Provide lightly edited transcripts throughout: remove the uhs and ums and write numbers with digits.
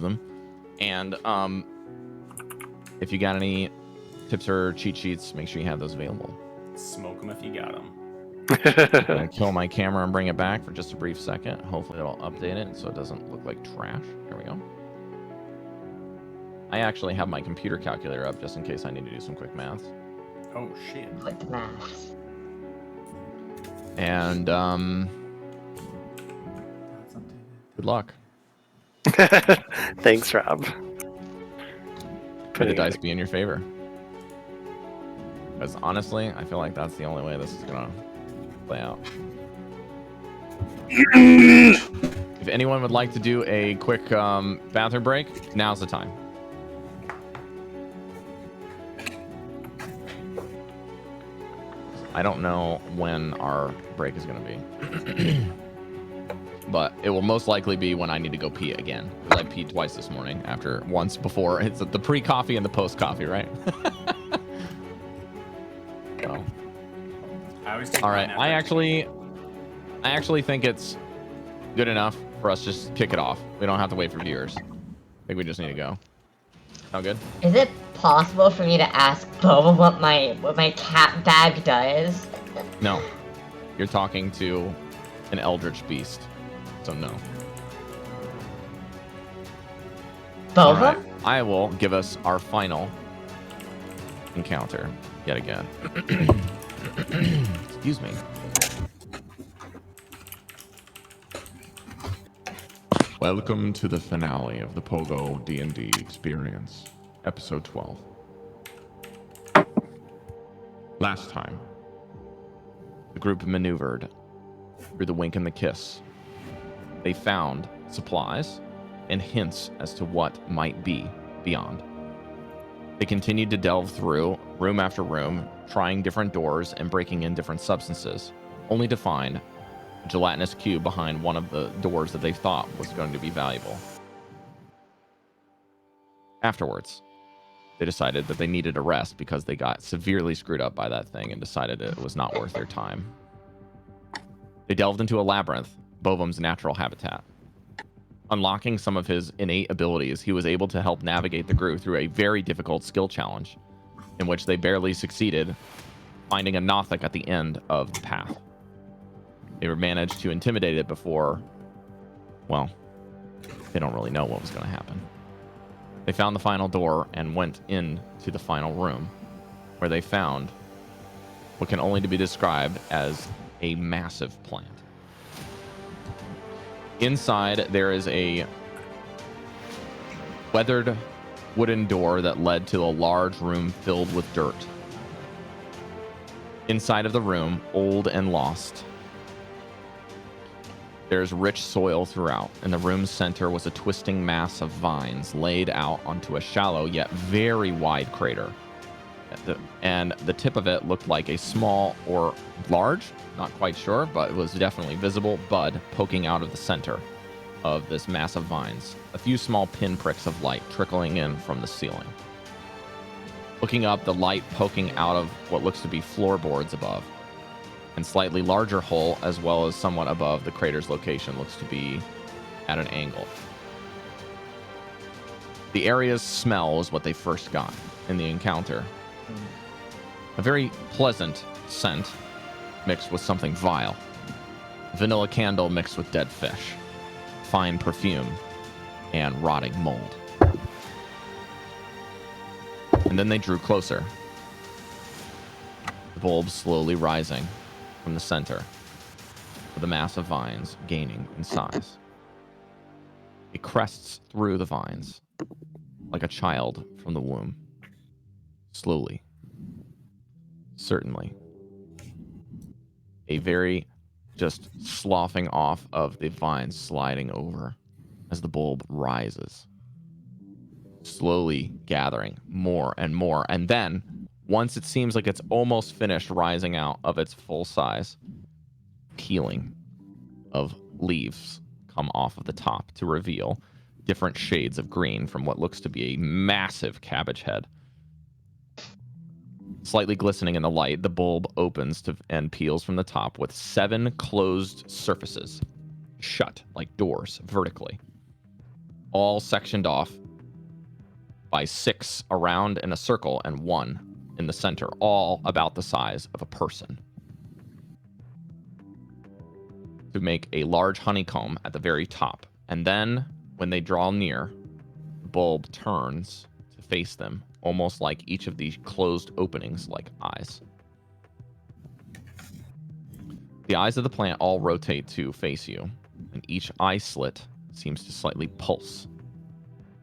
them. And if you got any tips or cheat sheets, make sure you have those available. Smoke them if you got them. I'm gonna kill my camera and bring it back for just a brief second. Hopefully it'll update it so it doesn't look like trash. Here we go. I actually have my computer calculator up just in case I need to do some quick maths. Oh shit. Quick maths. And good luck. Thanks, Rob. May the dice be in your favor. Because honestly, I feel like that's the only way this is gonna play out. If anyone would like to do a quick bathroom break, now's the time. I don't know when our break is going to be. But it will most likely be when I need to go pee again. Because I peed twice this morning after once before. It's the pre-coffee and the post-coffee, right? So. All right. I actually think it's good enough for us to just kick it off. We don't have to wait for viewers. I think we just need to go. Sound good? Is it possible for me to ask Boba what my cat bag does? No. You're talking to an eldritch beast. So no. Boba? Right. I will give us our final encounter yet again. Excuse me. Welcome to the finale of the PoGo DnD experience, episode 12. Last time, the group maneuvered through the wink and the kiss. They found supplies and hints as to what might be beyond. They continued to delve through room after room, trying different doors and breaking in different substances, only to find a gelatinous cube behind one of the doors that they thought was going to be valuable. Afterwards, they decided that they needed a rest because they got severely screwed up by that thing and decided it was not worth their time. They delved into a labyrinth, Bovum's natural habitat. Unlocking some of his innate abilities, he was able to help navigate the group through a very difficult skill challenge, in which they barely succeeded, finding a Nothic at the end of the path. They were managed to intimidate it before, well, they don't really know what was going to happen. They found the final door and went into the final room, where they found what can only be described as a massive plant. Inside, there is a weathered wooden door that led to a large room filled with dirt. Inside of the room, old and lost, there's rich soil throughout. In the room's center was a twisting mass of vines laid out onto a shallow yet very wide crater. And the tip of it looked like a small or large, not quite sure, but it was definitely visible, bud poking out of the center of this mass of vines. A few small pinpricks of light trickling in from the ceiling. Looking up, the light poking out of what looks to be floorboards above. And slightly larger hole, as well as somewhat above the crater's location, looks to be at an angle. The area's smell was what they first got in the encounter. A very pleasant scent mixed with something vile. Vanilla candle mixed with dead fish. Fine perfume and rotting mold. And then they drew closer. The bulb slowly rising from the center, with the mass of vines gaining in size. It crests through the vines like a child from the womb. Slowly. Certainly. A very just sloughing off of the vines, sliding over as the bulb rises. Slowly gathering more and more. And then, once it seems like it's almost finished rising out of its full size, peeling of leaves come off of the top to reveal different shades of green from what looks to be a massive cabbage head. Slightly glistening in the light, the bulb opens and peels from the top with 7 closed surfaces, shut like doors vertically. all sectioned off by 6 around in a circle and 1 in the center, all about the size of a person. To make a large honeycomb at the very top. And then, when they draw near, the bulb turns to face them, almost like each of these closed openings like eyes. The eyes of the plant all rotate to face you, and each eye slit seems to slightly pulse,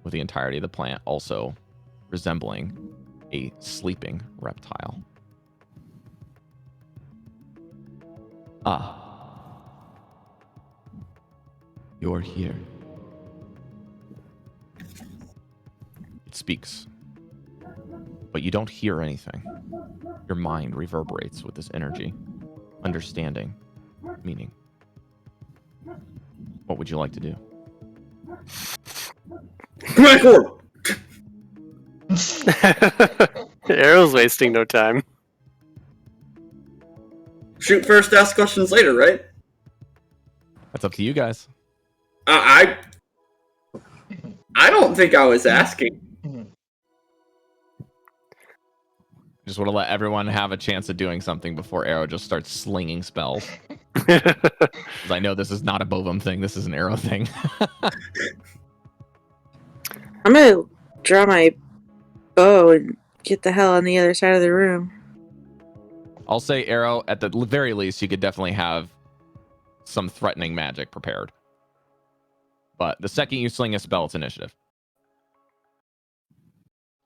with the entirety of the plant also resembling a sleeping reptile. Ah. You're here. It speaks, but you don't hear anything. Your mind reverberates with this energy, understanding, meaning. What would you like to do? Michael! Arrow's wasting no time. Shoot first, ask questions later, right? That's up to you guys. I don't think I was asking. Just want to let everyone have a chance of doing something before Arrow just starts slinging spells. 'Cause I know this is not a Bovum thing. This is an Arrow thing. I'm gonna draw my bow and get the hell on the other side of the room. I'll say Arrow, at the very least, you could definitely have some threatening magic prepared. But the second you sling a spell, it's initiative.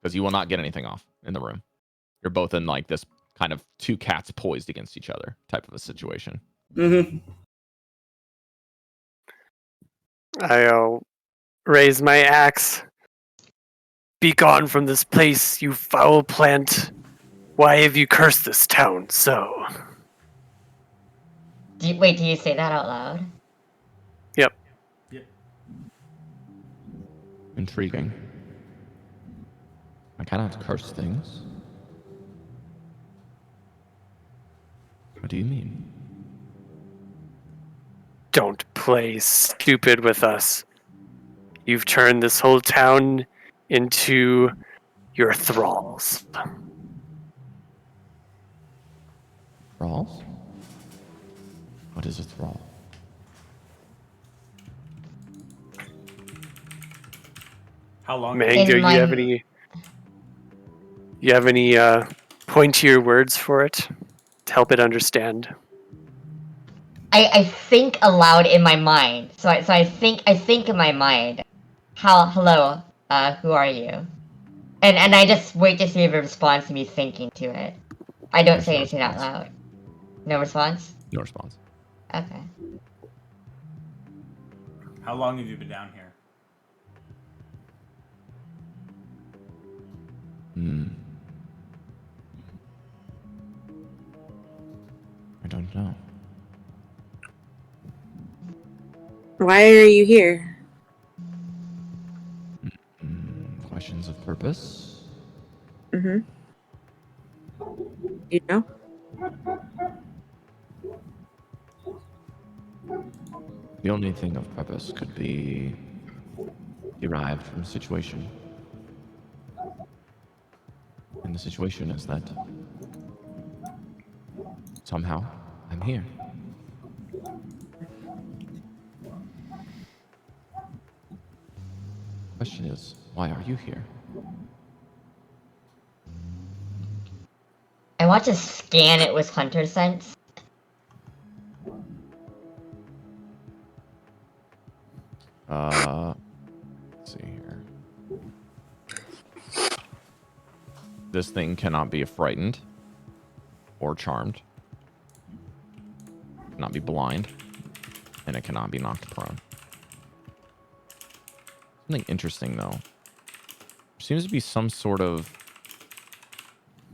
Because you will not get anything off in the room. You're both in like this kind of 2 cats poised against each other type of a situation. Mm-hmm. I'll raise my axe. Be gone from this place, you foul plant. Why have you cursed this town so? Wait, do you say that out loud? Yep. Yep. Intriguing. I cannot curse things. What do you mean? Don't play stupid with us. You've turned this whole town into your thralls. Thralls? What is a thrall? How long? Mango, In my- you have any pointier words for it to help it understand? I think aloud in my mind. So I think in my mind. Hello, who are you? And I just wait to see if it responds to me thinking to it. I don't There's say no anything out response. loud. No response? No response. Okay. How long have you been down here? I don't know. Why are you here? Questions of purpose? Mm-hmm. You know? The only thing of purpose could be derived from the situation. And the situation is that somehow I'm here. Question is, why are you here? I want to scan it with Hunter Sense. Let's see here. This thing cannot be frightened or charmed. It cannot be blind, and it cannot be knocked prone. Something interesting though. There seems to be some sort of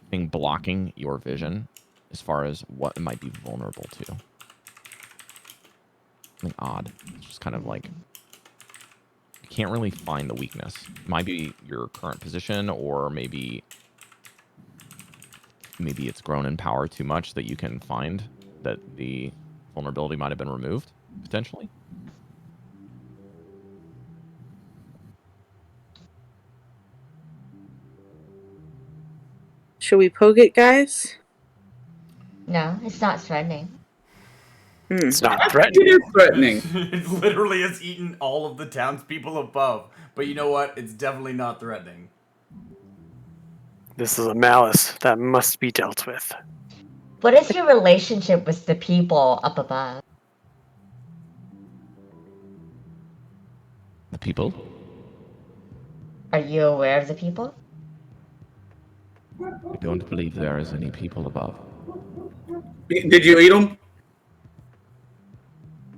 thing blocking your vision as far as what it might be vulnerable to. Something odd. It's just kind of like you can't really find the weakness. It might be your current position, or maybe it's grown in power too much that you can find that the vulnerability might have been removed, potentially. Should we poke it, guys? No, it's not threatening. It's not It threatening. is threatening. It literally has eaten all of the townspeople above. But you know what? It's definitely not threatening. This is a malice that must be dealt with. What is your relationship with the people up above? The people? Are you aware of the people? I don't believe there is any people above. Did you eat them?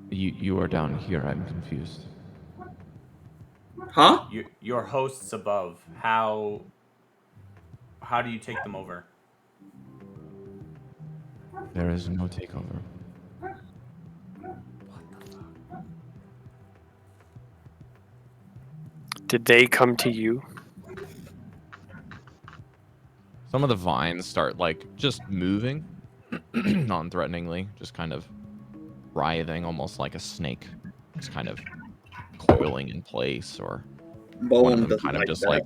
You are down here. I'm confused. Huh? Your hosts above. How do you take them over? There is no takeover. Did they come to you? Some of the vines start like just moving, non-threateningly, just kind of writhing, almost like a snake, just kind of coiling in place, or one of Bowen them doesn't kind of like just that. like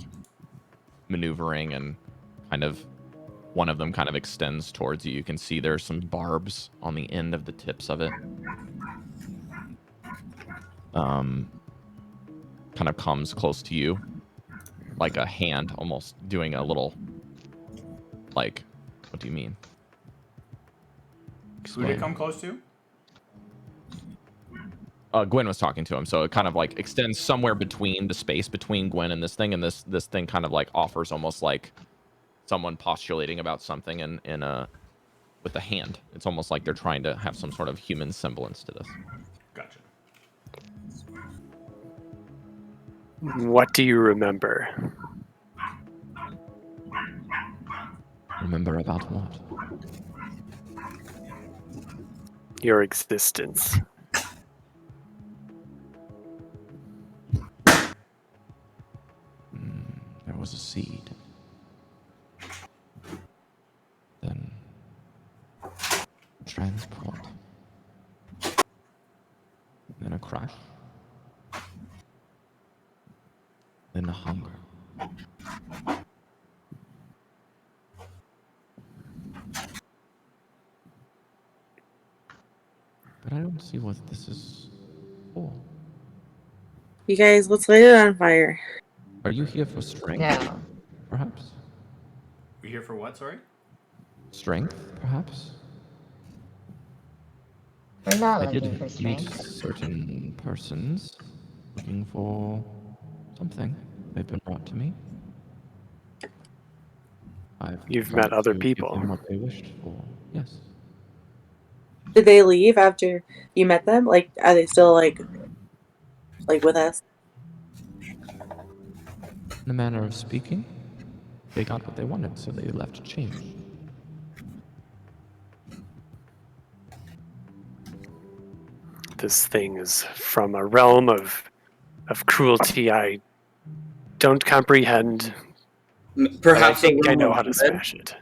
maneuvering and kind of one of them kind of extends towards you. You can see there's some barbs on the end of the tips of it. Kind of comes close to you, like a hand, almost doing a little, like, what do you mean? Who did it come close to? Gwen was talking to him, so it kind of like extends somewhere between the space between Gwen and this thing, and this thing kind of like offers almost like someone postulating about something in a with a hand. It's almost like they're trying to have some sort of human semblance to this. Gotcha. What do you remember? Remember about what? Your existence. There was a seed. Then transport. Then a crash. Then a hunger. But I don't see what this is for. You guys, let's light it on fire. Are you here for strength? No. Perhaps? We're here for what, sorry? Strength, perhaps? We're not I did looking for meet strength. certain persons looking for something. They've been brought to me. You've tried met other to give people. them what they wished for. Yes. Did they leave after you met them? Like, are they still like with us? In a manner of speaking, they got what they wanted, so they left change. This thing is from a realm of cruelty I don't comprehend. But I Perhaps think a I realm know of how to dread? smash it.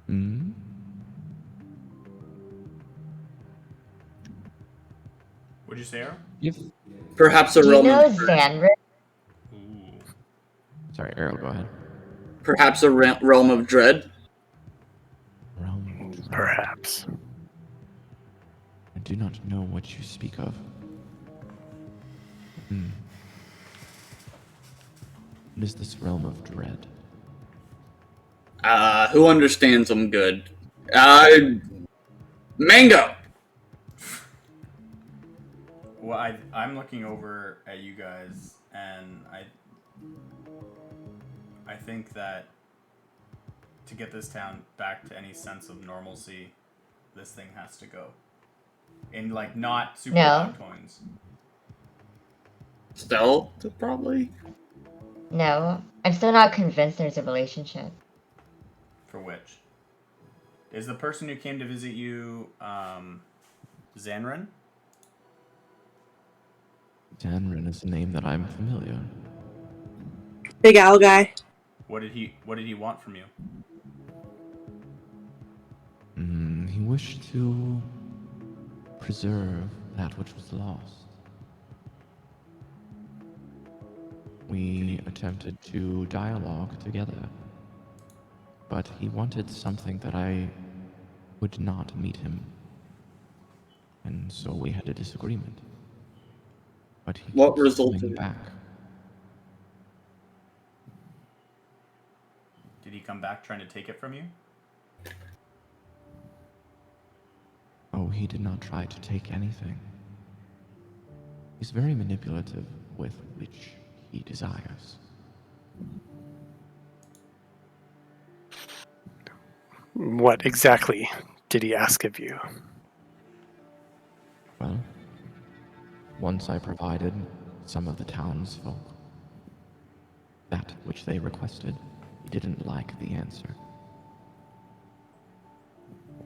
Hmm? What'd you say, Aaron? If Perhaps a Do you realm know of Xanrid? Ooh. Sorry, Arrow, go ahead. perhaps a realm of dread. Realm of Dread. Perhaps. I do not know what you speak of. What is this realm of dread? Who understands them good? Mango. Well, I'm looking over at you guys, and I think that to get this town back to any sense of normalcy, this thing has to go. In like not super No. loud tones. Stealth, probably. No. I'm still not convinced there's a relationship. For which? Is the person who came to visit you Zanrin? Danrin is a name that I'm familiar. Big owl guy. What did he want from you? He wished to preserve that which was lost. We attempted to dialogue together. but he wanted something that I would not meet him. And so we had a disagreement. But he What keeps resulted? coming back. Did he come back trying to take it from you? Oh, he did not try to take anything. He's very manipulative with which he desires. What exactly did he ask of you? Well, once I provided some of the townsfolk that which they requested, he didn't like the answer.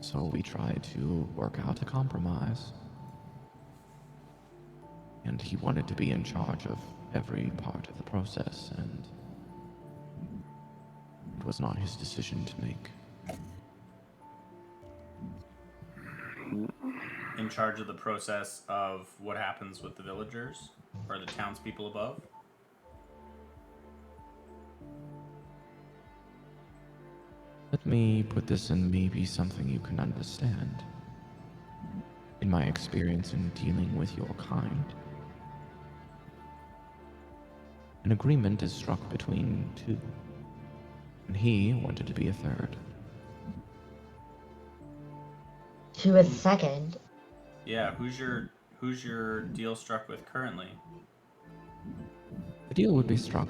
So we tried to work out a compromise. And he wanted to be in charge of every part of the process, and it was not his decision to make. In charge of the process of what happens with the villagers or the townspeople above? Let me put this in maybe something you can understand. In my experience in dealing with your kind, an agreement is struck between two, and he wanted to be a third. Who was second? Yeah, who's your deal struck with currently? The deal would be struck,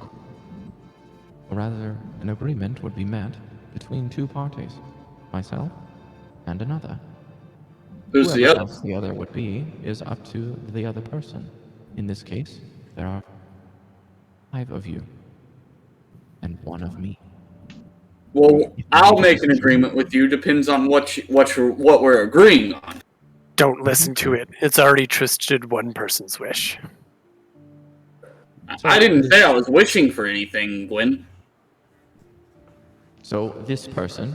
or rather, an agreement would be met between two parties, myself and another. Who's the Whoever other? else the other would be is up to the other person. In this case, there are 5 of you, and 1 of me. Well, I'll make an agreement with you. Depends on what we're agreeing on. Don't listen to it. It's already twisted one person's wish. I didn't say I was wishing for anything, Gwen. So this person,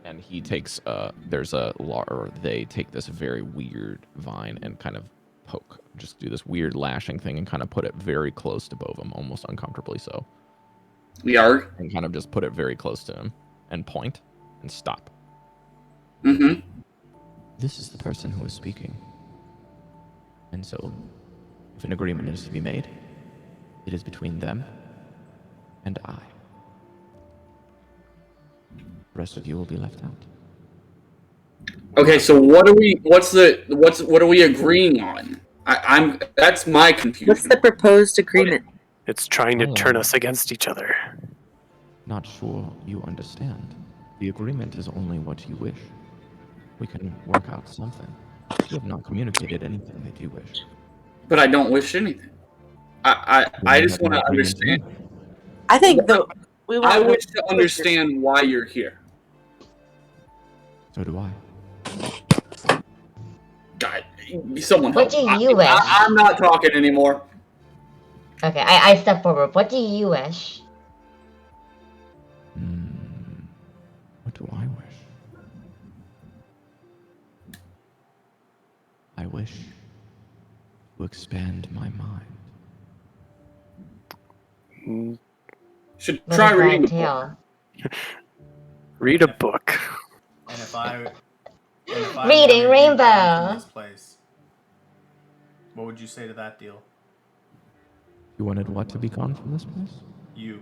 and he takes they take this very weird vine and kind of just do this weird lashing thing and kind of put it very close to Bovum, almost uncomfortably so. Yarg. And kind of just put it very close to him and point and stop. Mm-hmm. This is the person who is speaking. And so, if an agreement is to be made, it is between them and I. The rest of you will be left out. Okay, so what are we agreeing on? That's my confusion. What's the proposed agreement? It's trying to I turn am us against each other. not sure you understand. The agreement is only what you wish. We can work out something. You have not communicated anything that you wish. But I don't wish anything. I Then you just have want no to agreement to understand. make. I think we want I to know wish to understand why you're here. So do I. God, someone What help. do you wish? I'm not talking anymore. Okay, I step forward. What do you wish? What do I wish? I wish to expand my mind. Should What try does that reading. entail? Read a book. And if I Reading wanted you Rainbow. gone from this place, what would you say to that deal? You wanted what to be gone from this place? You.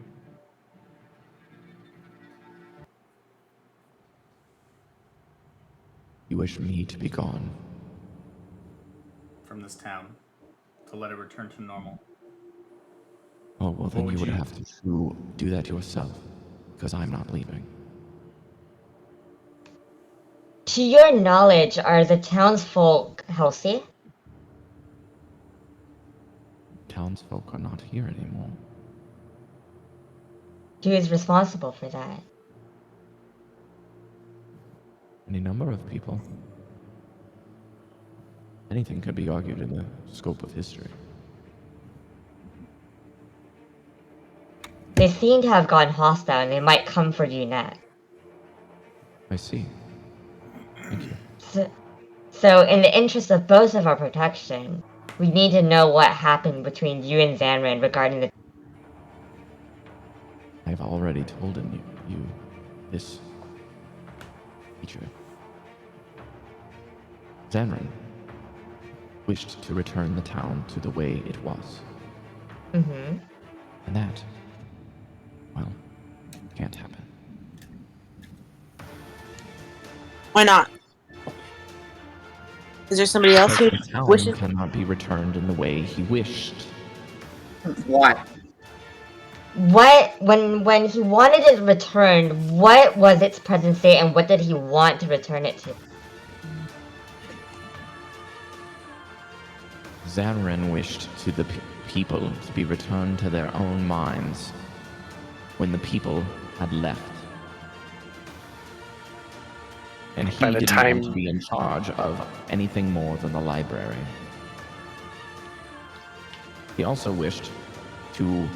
You wish me to be gone. From this town, to let it return to normal. Oh, well then would you would you- have to do that yourself, because I'm not leaving. To your knowledge, are the townsfolk healthy? Townsfolk are not here anymore. Who is responsible for that? Any number of people. Anything could be argued in the scope of history. They seem to have gone hostile and they might come for you next. I see. Thank you. So in the interest of both of our protection, we need to know what happened between you and Zanran regarding the... I've already told you this creature. Zanran wished to return the town to the way it was. Mm-hmm. And that, well, can't happen. Why not? Is there somebody else who Because the town wishes? cannot be returned in the way he wished. Why? What when he wanted it returned, what was its present state and what did he want to return it to? Zanran wished to the people to be returned to their own minds when the people had left. And he By the didn't time- want to be in charge of anything more than the library. He also wished to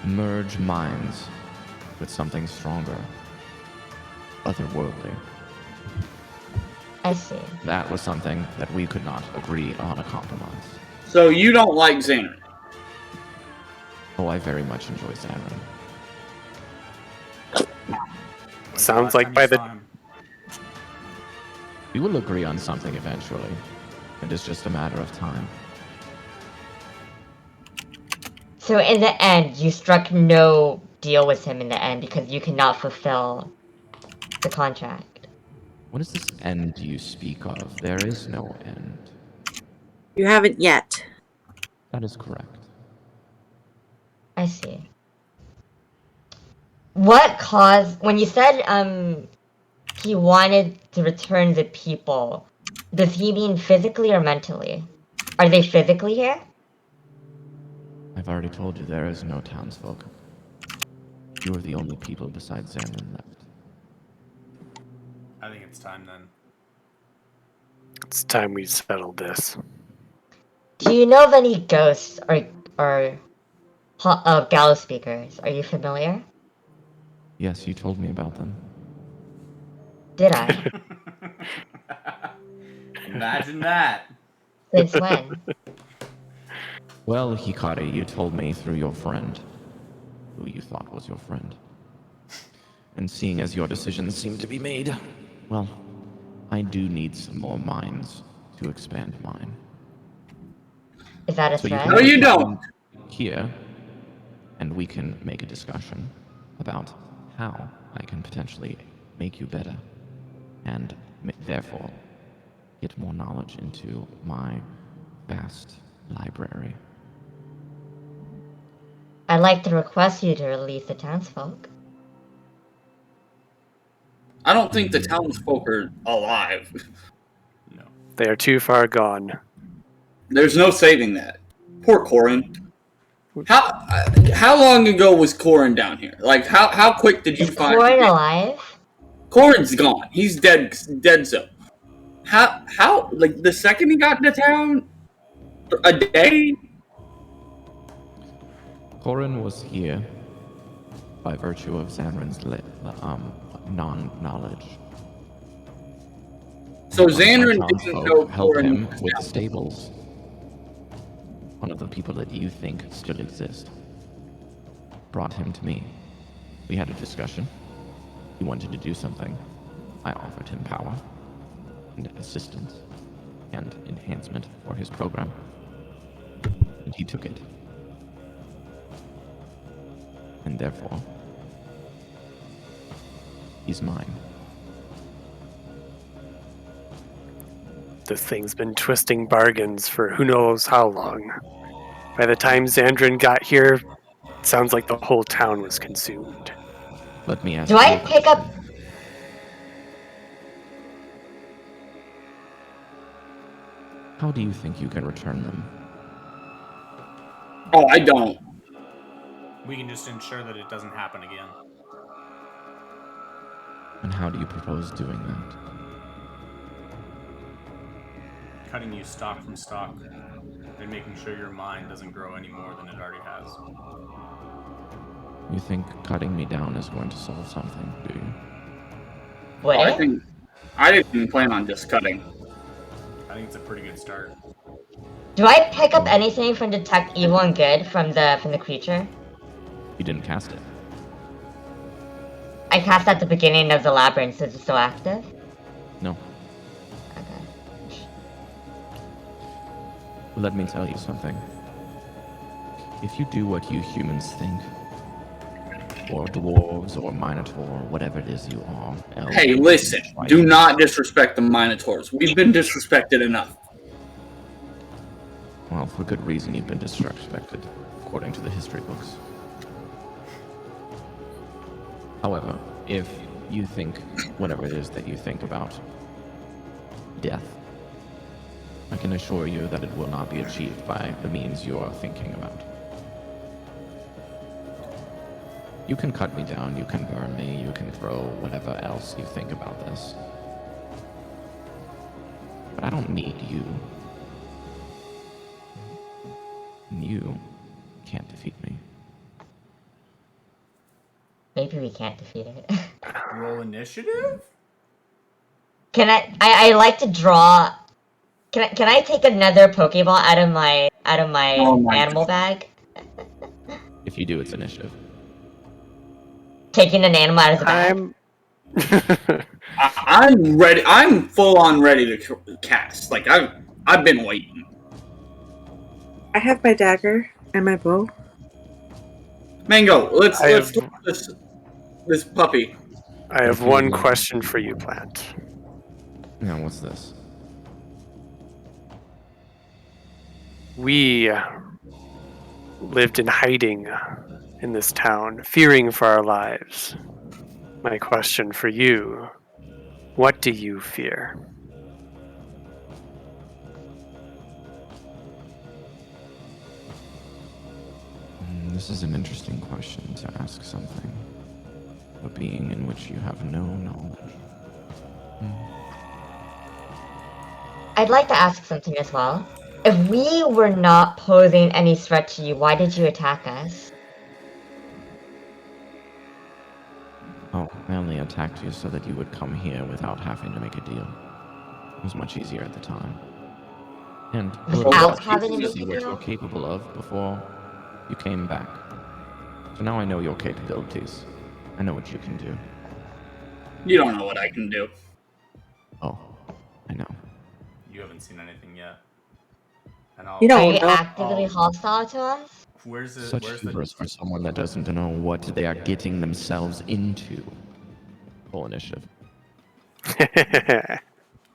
merge minds with something stronger, otherworldly. I see. That was something that we could not agree on a compromise. So you don't like Xander? Oh, I very much enjoy Zanran. When's Sounds last like time by you the- saw him? We will agree on something eventually. It is just a matter of time. So in the end, you struck no deal with him in the end because you cannot fulfill the contract. What is this end you speak of? There is no end. You haven't yet. That is correct. I see. What caused when you said he wanted to return the people, does he mean physically or mentally? Are they physically here? I've already told you there is no townsfolk. You are the only people besides Zanran left. I think it's time then. It's time we settle this. Do you know of any ghosts or gallows speakers? Are you familiar? Yes, you told me about them. Did I? Imagine that. Since when? Well, Hikari, you told me through your friend, who you thought was your friend. And seeing as your decisions seem to be made, well, I do need some more minds to expand mine. Is that a So threat? No, you don't. Here, and we can make a discussion about how I can potentially make you better, and therefore get more knowledge into my vast library. I'd like to request you to release the townsfolk. I don't think the townsfolk are alive. No. They are too far gone. There's no saving that. Poor Corin. How long ago was Corin down here? Like how quick did you Is find Corin him? alive? Corin's gone. He's dead. So how like the second he got into town, a day. Corin was here by virtue of Zanran's non-knowledge. So One of my Xandrin didn't townsfolk know helped Corin him was with the down. stables. One of the people that you think still exist brought him to me. We had a discussion. He wanted to do something. I offered him power and assistance and enhancement for his program. And he took it. And therefore, he's mine. This thing's been twisting bargains for who knows how long. By the time Xandrin got here, it sounds like the whole town was consumed. Let me ask Do you I a pick up? question. How do you think you can return them? Oh, I don't. We can just ensure that it doesn't happen again. And how do you propose doing that? Cutting you stock from stock and making sure your mind doesn't grow any more than it already has. You think cutting me down is going to solve something, do you? Would I it? think I didn't plan on just cutting. I think it's a pretty good start. Do I pick up anything from detect evil and good from the creature? You didn't cast it. I cast at the beginning of the labyrinth, so is it still active? No. Okay. Let me tell you something. If you do what you humans think, or dwarves, or minotaur, or whatever it is you are, elves, Hey, listen. Do not disrespect the Minotaurs. We've been disrespected enough. Well, for good reason you've been disrespected, according to the history books. However, if you think whatever it is that you think about death, I can assure you that it will not be achieved by the means you are thinking about. You can cut me down, you can burn me, you can throw whatever else you think about this. But I don't need you. And you can't defeat me. Maybe we can't defeat it. Roll initiative? Can I like to draw. Can I take another Pokeball out of my Oh my animal God. bag? If you do, it's initiative. Taking an animal out of the bag. I'm ready. I'm full on ready to cast. Like I've been waiting. I have my dagger and my bow. Mango, let's I let's have- talk this puppy. I have If you would one like- question for you, Plant. Now, what's this? We lived in hiding in this town, fearing for our lives. My question for you, what do you fear? This is an interesting question to ask something. A being in which you have no knowledge. I'd like to ask something as well. If we were not posing any threat to you, why did you attack us? Oh, I only attacked you so that you would come here without having to make a deal. It was much easier at the time. And it would Without be having to to make see a what deal? you're capable of before you came back. So now I know your capabilities. I know what you can do. You don't know what I can do. Oh, I know. You haven't seen anything yet. And I'll. You Are don't you know. actively hostile to us? Where's it? Such Where's hubris the? for someone that doesn't know what they are getting themselves into. Full initiative.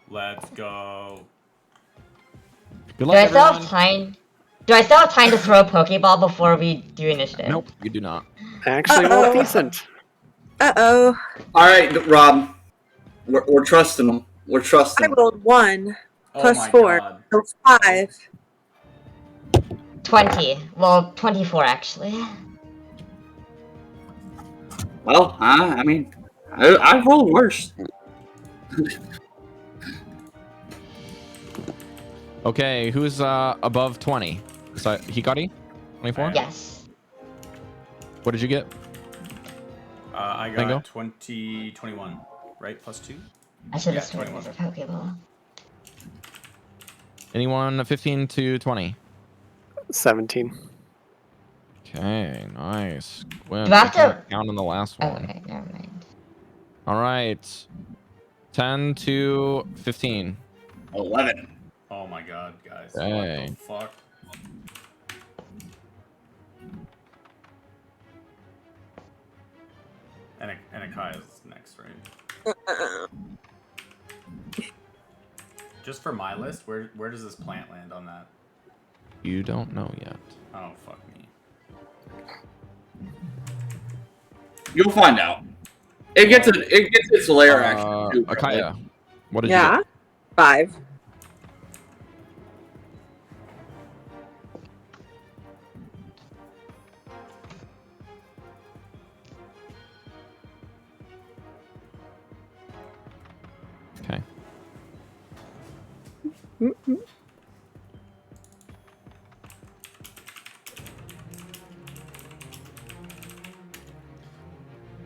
Let's go. Good Do luck, I still have everyone. time? Do I still have time to throw a Pokeball before we do initiative? Nope, you do not. I actually rolled Uh-oh. decent. Uh-oh. All right, Rob. We're trusting them. We're trusting I them. rolled 1 Oh plus my 4. god. So 5. 20. Well, 24 actually. Well, I mean, I've rolled worse. Okay, who's above 20? So Hikari? 24? Yes. What did you get? I got Bingo. 21, right? Plus 2? I should Yeah, have sworn it 21. was a Pokeball. Anyone 15 to 20? 17. Okay, nice. Well, Do I have to- count on the last Oh, one. okay, never mind. All right. 10 to 15. 11. Oh my god, guys. Dang. What the fuck? And Akaya's next, right? Just for my list, where does this plant land on that? You don't know yet. Oh, fuck me. You'll find out. It gets its lair action too. probably. Akaya, what did you Yeah. 5. get? Okay.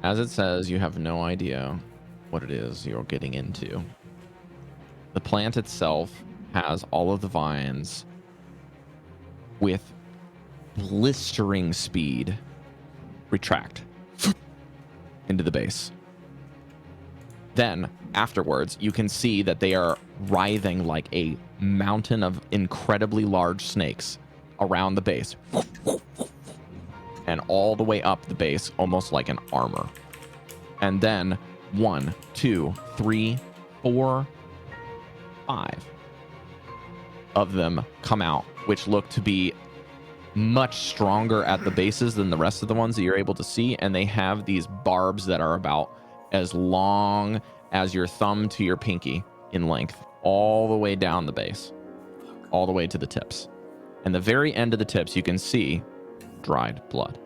As it says, you have no idea what it is you're getting into. The plant itself has all of the vines with blistering speed retract into the base. Then, afterwards, you can see that they are writhing like a mountain of incredibly large snakes around the base. And all the way up the base, almost like an armor. And then 1, 2, 3, 4, 5 of them come out, which look to be much stronger at the bases than the rest of the ones that you're able to see. And they have these barbs that are about as long as your thumb to your pinky in length, all the way down the base, all the way to the tips. And the very end of the tips, you can see dried blood.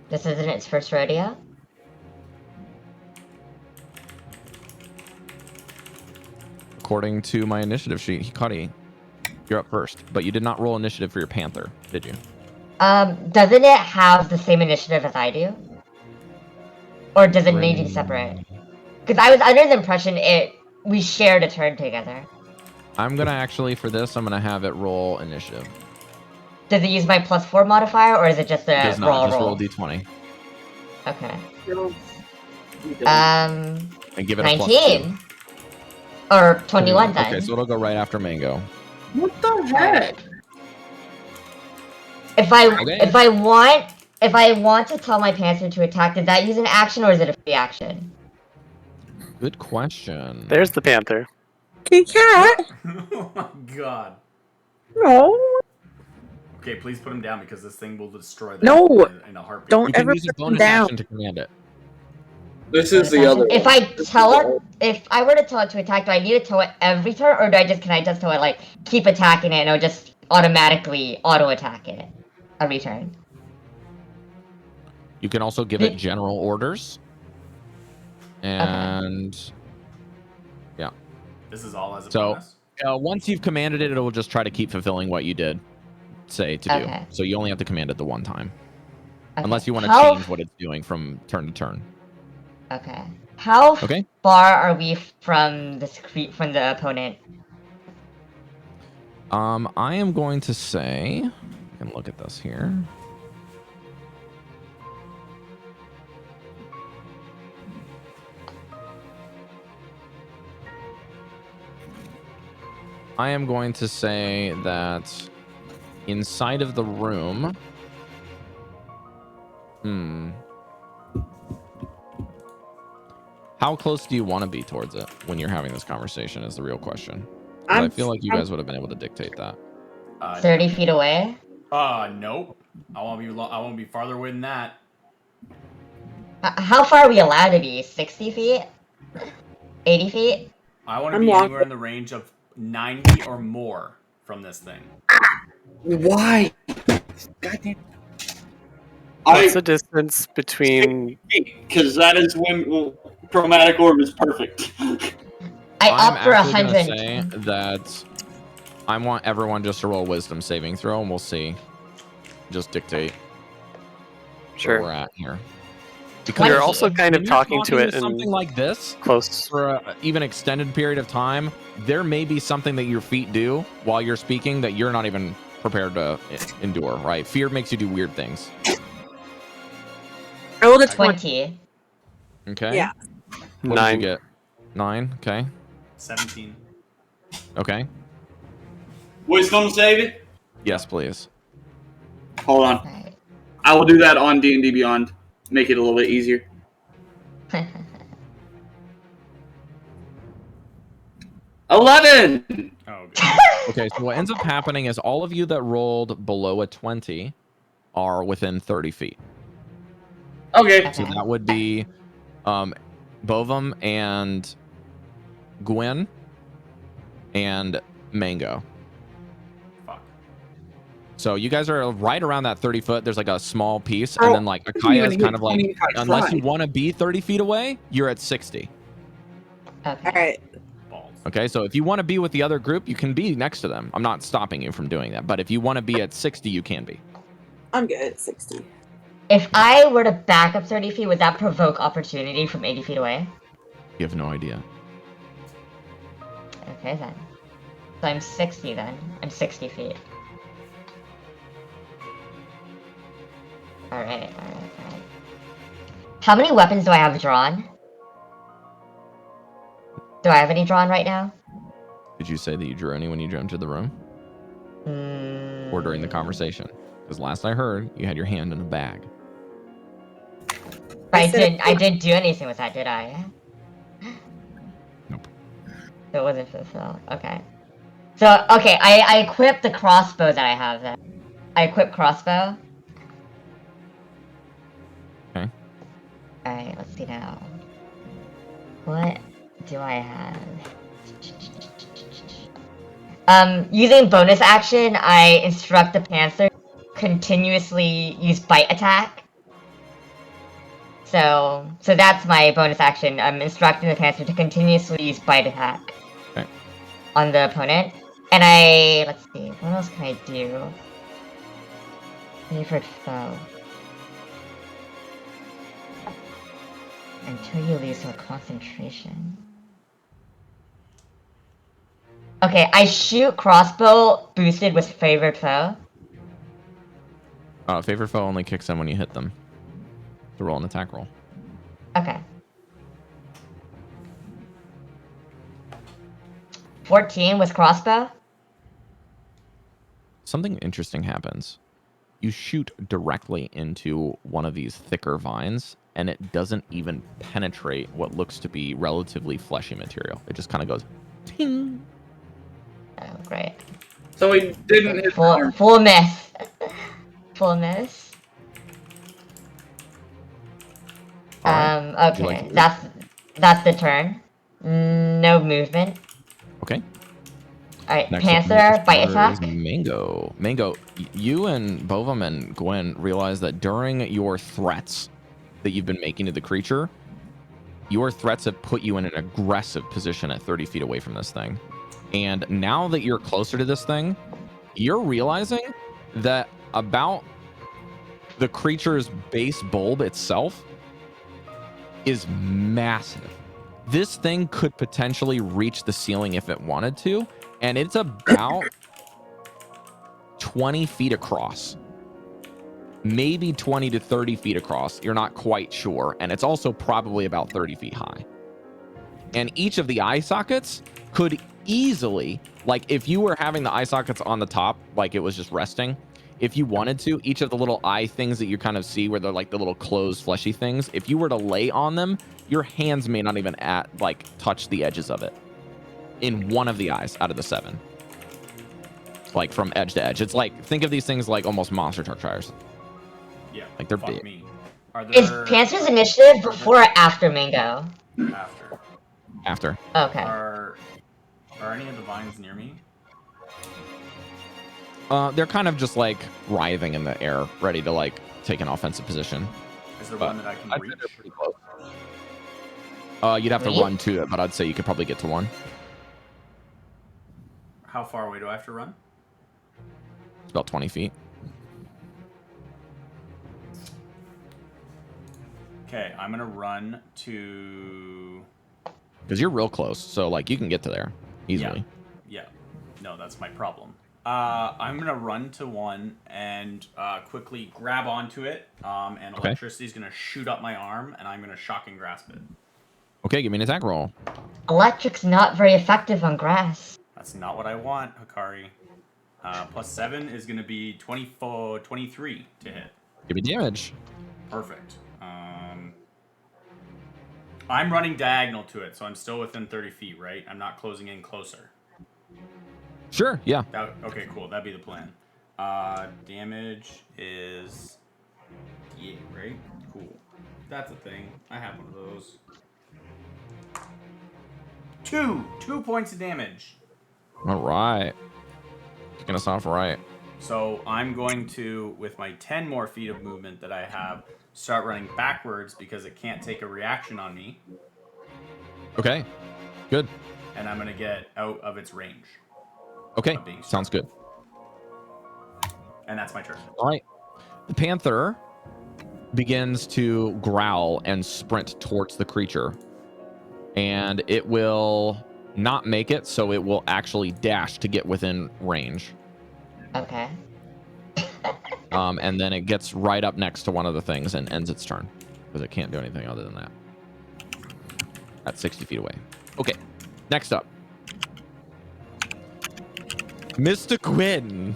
This isn't its first rodeo? According to my initiative sheet, Hikari, you're up first, but you did not roll initiative for your panther, did you? Doesn't it have the same initiative as I do? Or does it need to be separate? Because I was under the impression we shared a turn together. I'm gonna actually, for this, I'm gonna have it roll initiative. Does it use my +4 modifier, or is it just a Does not, raw just roll? roll D20. Okay. And give it a +2. 19? Or 21 then. Okay, so it'll go right after Mango. What the heck? If I Okay. if I want to tell my panther to attack, does that use an action or is it a free action? Good question. There's the panther. Kitty cat. Oh my god. No. Okay, please put him down because this thing will destroy them No. in a heartbeat. Don't You can ever use a put them bonus down. action to command it. This is the other If one. I were to tell it to attack, do I need to tell it every turn, or can I just tell it like keep attacking it and it'll just automatically auto attack it every turn? You can also give it general orders. And This is all as a So- bonus. once you've commanded it, it will just try to keep fulfilling what you did say to Okay. do. So you only have to command it the one time. Okay. Unless you want to How- change what it's doing from turn to turn. Okay. How Okay. far are we from the opponent? I am going to say, I can look at this here. I am going to say that inside of the room. How close do you want to be towards it when you're having this conversation is the real question. I feel like you guys would have been able to dictate that. 30 feet away? Nope. I won't be farther away than that. How far are we allowed to be? 60 feet? 80 feet? I want to I'm be walking. anywhere in the range of 90 or more from this thing. Why? Goddamn. What's the distance between? Because that is when chromatic orb is perfect. I I'm opt for actually gonna 100. say that I want everyone just to roll a wisdom saving throw, and we'll see. Just dictate where we're Sure. at here. You're also kind when of you're talking to it in something like this close. for a even extended period of time. There may be something that your feet do while you're speaking that you're not even prepared to endure. Right? Fear makes you do weird things. I rolled a 20. 20. Okay. Yeah. What 9. did you get? 9. Okay. 17. Okay. Wisdom saving? Yes, please. Hold on. Right. I will do that on D&D Beyond. Make it a little bit easier. 11! Oh, God. Okay, so what ends up happening is all of you that rolled below a 20 are within 30 feet. Okay. So that would be Bovum and Gwen and Mango. Fuck. So you guys are right around that 30 foot. There's like a small piece, Oh, and then like I didn't Akaya even is kind hit of like, 20 if I unless you tried. want to be 30 feet away, you're at 60. Okay. Alright. Balls. Okay, so if you want to be with the other group, you can be next to them. I'm not stopping you from doing that, but if you want to be at 60, you can be. I'm good at 60. If I were to back up 30 feet, would that provoke opportunity from 80 feet away? You have no idea. Okay then. So I'm 60 then. I'm 60 feet. Alright. How many weapons do I have drawn? Do I have any drawn right now? Did you say that you drew any when you jumped into the room? Or during the conversation? Because last I heard, you had your hand in a bag. I didn't do anything with that, did I? Nope. It wasn't fulfilled. Okay. So, okay, I equipped the crossbow that I have then. I equipped crossbow. Okay. Alright, let's see now. What do I have? Using bonus action, I instruct the Panther continuously use bite attack. So that's my bonus action. I'm instructing the Panther to continuously use bite attack on the opponent. And let's see, what else can I do? Favorite foe. Until you lose your concentration. Okay, I shoot crossbow boosted with favorite foe. Favorite foe only kicks in when you hit them. To roll an attack roll. Okay. 14 with crossbow. Something interesting happens. You shoot directly into one of these thicker vines, and it doesn't even penetrate what looks to be relatively fleshy material. It just kind of goes ting. Oh, great. So he didn't hit Full miss. Full miss. Right. Okay, that's the turn. No movement. Okay. Alright, Next Panther, bite attack. is Mango. Mango, you and Bovum and Gwen realize that during your threats that you've been making to the creature, your threats have put you in an aggressive position at 30 feet away from this thing. And now that you're closer to this thing, you're realizing that about the creature's base bulb itself is massive. This thing could potentially reach the ceiling if it wanted to, and it's about 20 feet across. Maybe 20 to 30 feet across. You're not quite sure. And it's also probably about 30 feet high. And each of the eye sockets could easily, like if you were having the eye sockets on the top, like it was just resting, if you wanted to, each of the little eye things that you kind of see where they're like the little closed fleshy things, if you were to lay on them, your hands may not even touch the edges of it in one of the eyes out of the 7. Like from edge to edge. It's like, think of these things like almost monster truck tires. Yeah. Like they're fuck big. Me. Are Is there, Panther's initiative before or after Mango? after? After. Okay. Are any of the vines near me? They're kind of just like writhing in the air, ready to like take an offensive position. Is there one that I can I'd say reach? they're pretty close. You'd have to run to it, but I'd say you could probably get to one. How far away do I have to run? It's about 20 feet. Okay, I'm gonna run to. Because you're real close, so like you can get to there easily. Yeah. No, that's my problem. I'm gonna run to one and quickly grab onto it, and Okay. electricity's gonna shoot up my arm, and I'm gonna shock and grasp it. Okay, give me an attack roll. Electric's not very effective on grass. That's not what I want, Hikari. Plus 7 is gonna be 23 to hit. Give me damage. Perfect. I'm running diagonal to it, so I'm still within 30 feet, right? I'm not closing in closer. Sure, yeah. Okay, cool. That'd be the plan. Damage is D8, right? Cool. That's a thing. I have one of those. 2 points of damage. All right. Kicking us off right. So I'm going to, with my 10 more feet of movement that I have, start running backwards because it can't take a reaction on me. Okay, good. And I'm going to get out of its range. Okay, being sounds good. And that's my turn. All right. The panther begins to growl and sprint towards the creature. And it will not make it, so it will actually dash to get within range. Okay. And then it gets right up next to one of the things and ends its turn. because it can't do anything other than that. That's 60 feet away. Okay, next up. Mr. Quinn.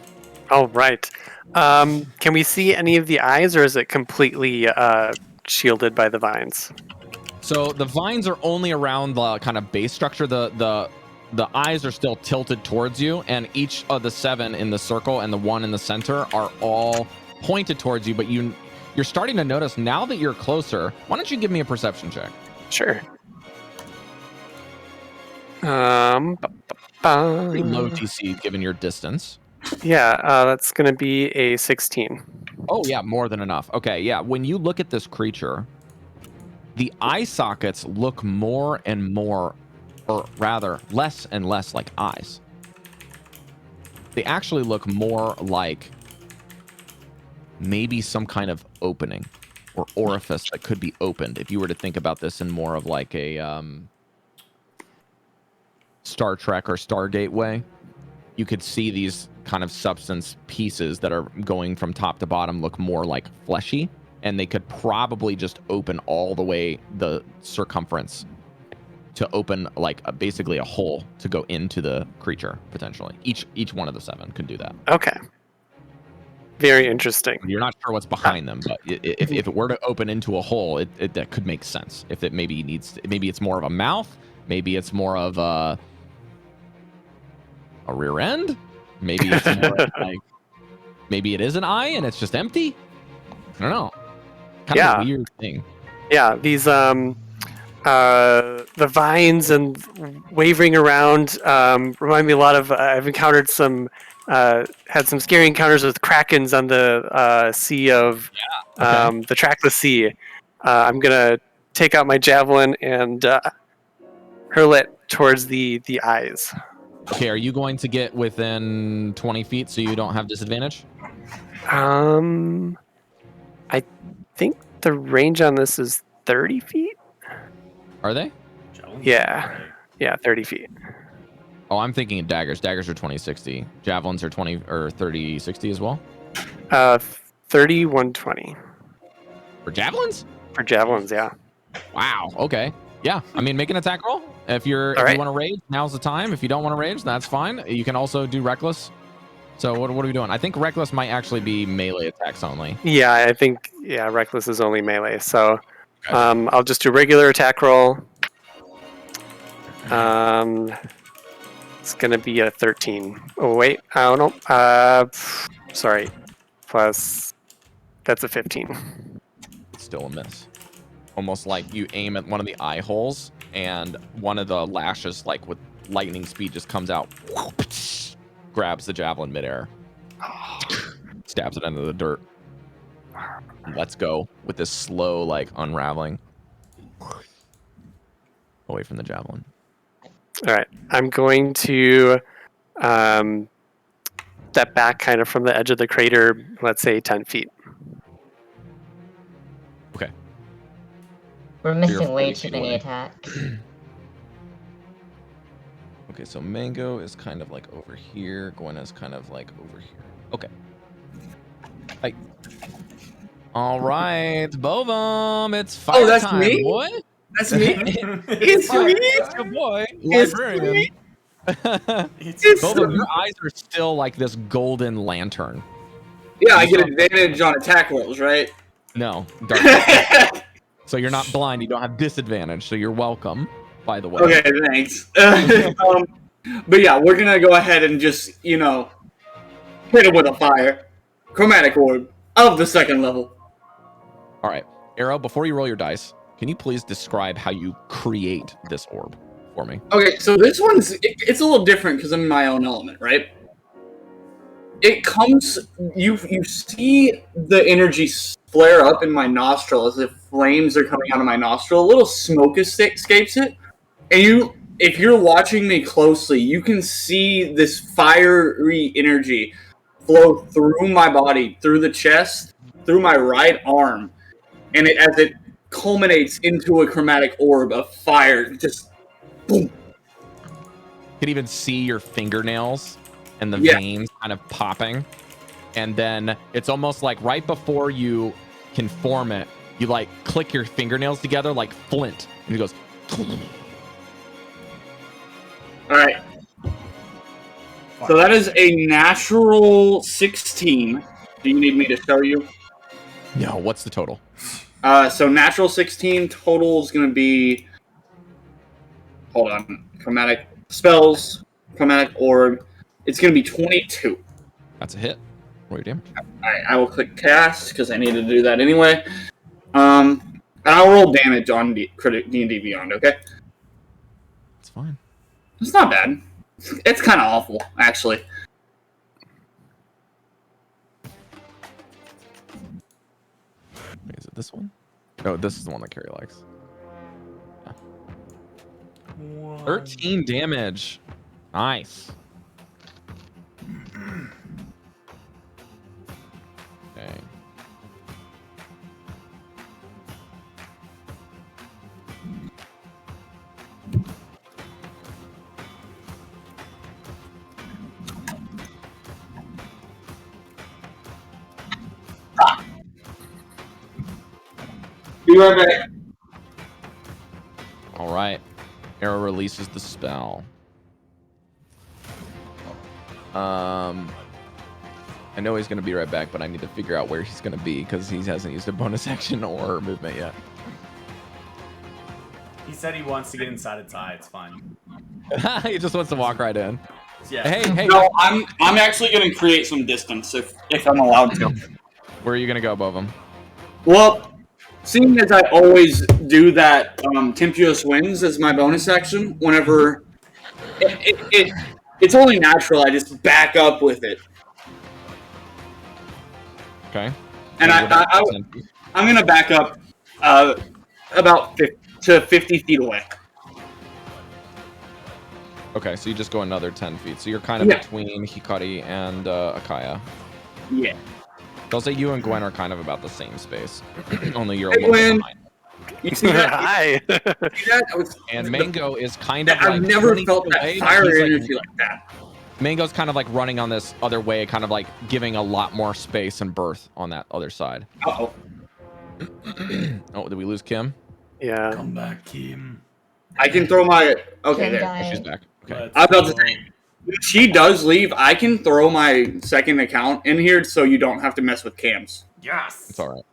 All right. Can we see any of the eyes, or is it completely shielded by the vines? So the vines are only around the kind of base structure. The eyes are still tilted towards you, and each of the 7 in the circle and the 1 in the center are all pointed towards you. But you're starting to notice now that you're closer. Why don't you give me a perception check? Sure. Pretty low DC given your distance. Yeah, that's going to be a 16. Oh yeah, more than enough. Okay, yeah. When you look at this creature, the eye sockets look more and more, or rather, less and less like eyes. They actually look more like maybe some kind of opening or orifice that could be opened. If you were to think about this in more of like a Star Trek or Stargate way, you could see these kind of substance pieces that are going from top to bottom look more like fleshy, and they could probably just open all the way the circumference to open like basically a hole to go into the creature potentially. Each one of the 7 could do that. Okay. Very interesting. You're not sure what's behind them, but if it were to open into a hole, that could make sense. If it maybe it's more of a mouth, maybe it's more of a rear end, maybe it's more like maybe it is an eye and it's just empty. I don't know. Kind of a weird thing. Yeah, these the vines and wavering around remind me a lot of I've encountered some had some scary encounters with krakens on the sea of the trackless sea. I'm gonna take out my javelin and hurl it towards the eyes. Okay, are you going to get within 20 feet so you don't have disadvantage? I think the range on this is 30 feet. Are they? Yeah, 30 feet. Oh, I'm thinking of daggers. Daggers are 20-60. Javelins are 20 or 30-60 as well. 30-120 For javelins? for javelins. Yeah. Wow. Okay. Yeah. I mean, make an attack roll. If you want to rage, now's the time. If you don't want to rage, that's fine. You can also do reckless. So what are we doing? I think reckless might actually be melee attacks only. Yeah, I think reckless is only melee. So I'll just do regular attack roll. It's gonna be a 13. Oh wait, I don't know. Sorry. Plus, that's a 15. Still a miss. Almost like you aim at one of the eye holes, and one of the lashes, like with lightning speed, just comes out, grabs the javelin midair, stabs it into the dirt, and lets go with this slow, like unraveling away from the javelin. All right, I'm going to step back kind of from the edge of the crater, let's say 10 feet. Okay. We're missing way 40 too feet many away. attacks. Okay, so Mango is kind of like over here. Gwen is kind of like over here. Okay. Hi. All right, Bovam, it's fire that's time, me? boy. That's me. It's It's your boy, It's librarian. me. It's Bovam, your eyes are still like this golden lantern. Yeah, I get advantage on attack rolls, right? No, dark. So you're not blind. You don't have disadvantage. So you're welcome. By the way. Okay, thanks. But yeah, we're gonna go ahead and just, hit him with a fire. Chromatic orb of the 2nd level. All right, Arrow. Before you roll your dice, can you please describe how you create this orb for me? Okay, so this one's it's a little different because I'm in my own element, right? It comes, you see the energy flare up in my nostril as if flames are coming out of my nostril. A little smoke escapes it, and if you're watching me closely, you can see this fiery energy flow through my body, through the chest, through my right arm, and as it culminates into a chromatic orb of fire, just boom. You can even see your fingernails and the Yeah. veins kind of popping. And then it's almost like right before you can form it, You like click your fingernails together like flint, and it goes. All right. So that is a natural 16. Do you need me to show you? No, what's the total? So natural 16 total is going to be. Hold on. Chromatic spells, chromatic orb. It's going to be 22. That's a hit. Roll your damage. Alright, I will click cast because I need to do that anyway. And I'll roll damage on D&D Beyond, okay? It's fine. It's not bad. It's kind of awful, actually. Wait, is it this one? No, this is the one that Carrie likes. Yeah. 13 damage. Nice. Okay. Be right back. All right. Arrow releases the spell. I know he's going to be right back, but I need to figure out where he's going to be because he hasn't used a bonus action or movement yet. He said he wants to get inside its eye. It's fine. He just wants to walk right in. Yeah. Hey. No, I'm actually going to create some distance if I'm allowed to. Where are you going to go, Bovum? Well, seeing as I always do that Tempestuous Winds as my bonus action, whenever it's only natural, I just back up with it. Okay. And I'm going to back up about 50 feet away. Okay, so you just go another 10 feet. So you're kind of between Hikari and Akaya. Yeah. I'll say you and Gwen are kind of about the same space. Only you're a little bit behind. You see that? Hi. See that? And Mango is kind of I've like never 20 felt feet that away, fire but he's, energy like that. Mango's kind of like running on this other way, kind of like giving a lot more space and berth on that other side. Uh-oh. Oh, did we lose Kim? Yeah. Come back, Kim. I can throw my... Okay, Kim there. died. Oh, she's back. Okay. I was about to say, if she does leave, I can throw my second account in here so you don't have to mess with cams. Yes. It's all right.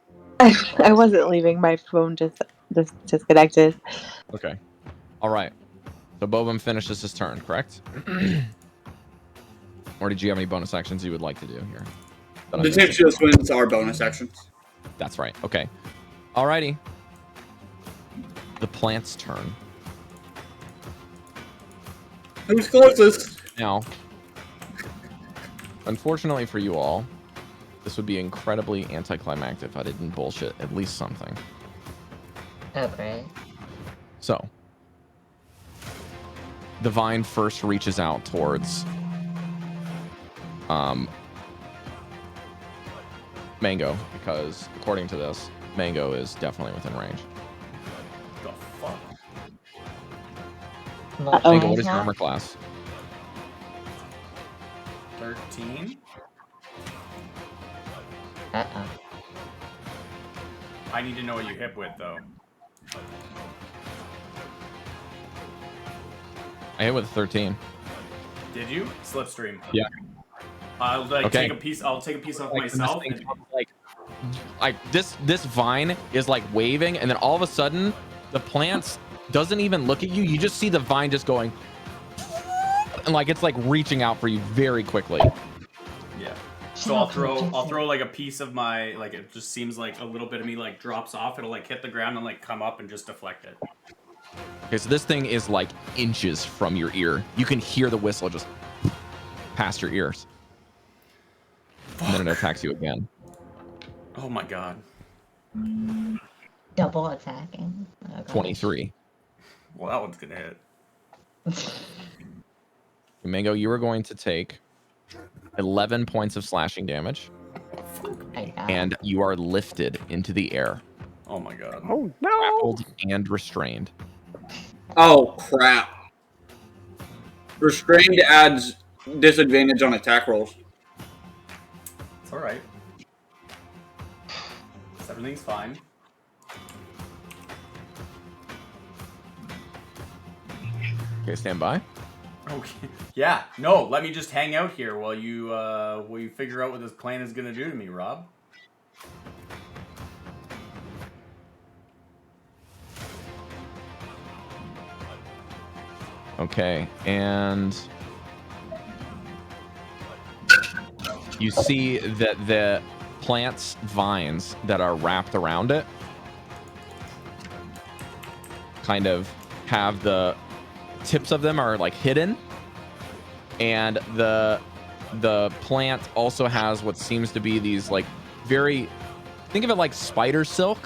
I wasn't leaving. My phone just disconnected. Okay. All right. So Bobum finishes his turn, correct? Or did you have any bonus actions you would like to do here? That I'm The missing? Tempestuous Winds are bonus actions. That's right. Okay. Alrighty. The plant's turn. Who's closest? Now, unfortunately for you all, this would be incredibly anticlimactic if I didn't bullshit at least something. Oh, great. So, the vine first reaches out towards Mango, because according to this, Mango is definitely within range. The fuck? Uh-oh. Mango, what is your armor class? 13. Uh-oh. I need to know what you hit with, though. I hit with a 13. Did you? Slipstream. Yeah. I'll Okay. take a piece. I'll take a piece off myself. This thing, like this vine is like waving, and then all of a sudden, the plants doesn't even look at you. You just see the vine just going, and like it's like reaching out for you very quickly. Yeah. So I'll throw like a piece of my, like, it just seems like a little bit of me like drops off. It'll like hit the ground and like come up and just deflect it. Okay, so this thing is like inches from your ear. You can hear the whistle just past your ears. And then it attacks you again. Oh my god. Double attacking. Oh, gosh. 23. Well, that one's gonna hit. Mango, you are going to take 11 points of slashing damage, My God. and you are lifted into the air, Oh my god. Oh no! grappled and restrained. Oh, crap. Restrained adds disadvantage on attack rolls. It's alright. Everything's fine. Okay, stand by. Okay. Yeah. No, let me just hang out here while you figure out what this plan is gonna do to me, Rob. Okay, and you see that the plant's vines that are wrapped around it kind of have the tips of them are like hidden, and the plant also has what seems to be these like very, think of it like spider silk,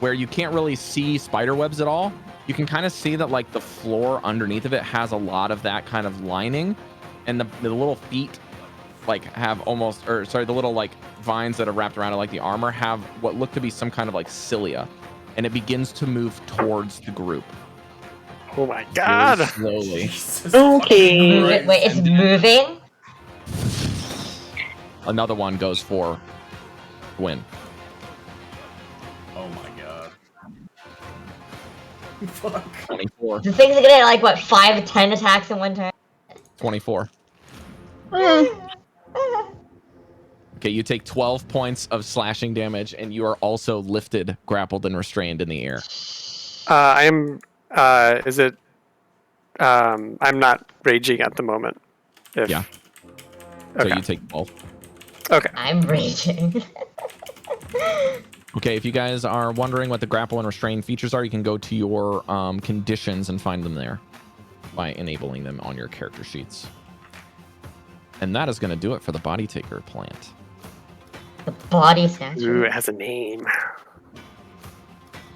where you can't really see spider webs at all. You can kind of see that like the floor underneath of it has a lot of that kind of lining, and the little feet like have almost, or sorry, the little like vines that are wrapped around it like the armor have what look to be some kind of like cilia, and it begins to move towards the group. Oh my god! Very slowly. Jesus Okay. fucking Wait, it's moving? Another one goes for Gwyn. Oh my god. Fuck. 24. The thing's gonna like what, 5 to 10 attacks in one turn? 24. Mm. Okay, you take 12 points of slashing damage, and you are also lifted, grappled, and restrained in the air. I'm. Is it? I'm not raging at the moment. If, Yeah. So Okay. you take 12. Okay. I'm raging. Okay, if you guys are wondering what the grapple and restrain features are, you can go to your conditions and find them there by enabling them on your character sheets. And that is going to do it for the Body Taker plant. The body statue. Ooh, it has a name.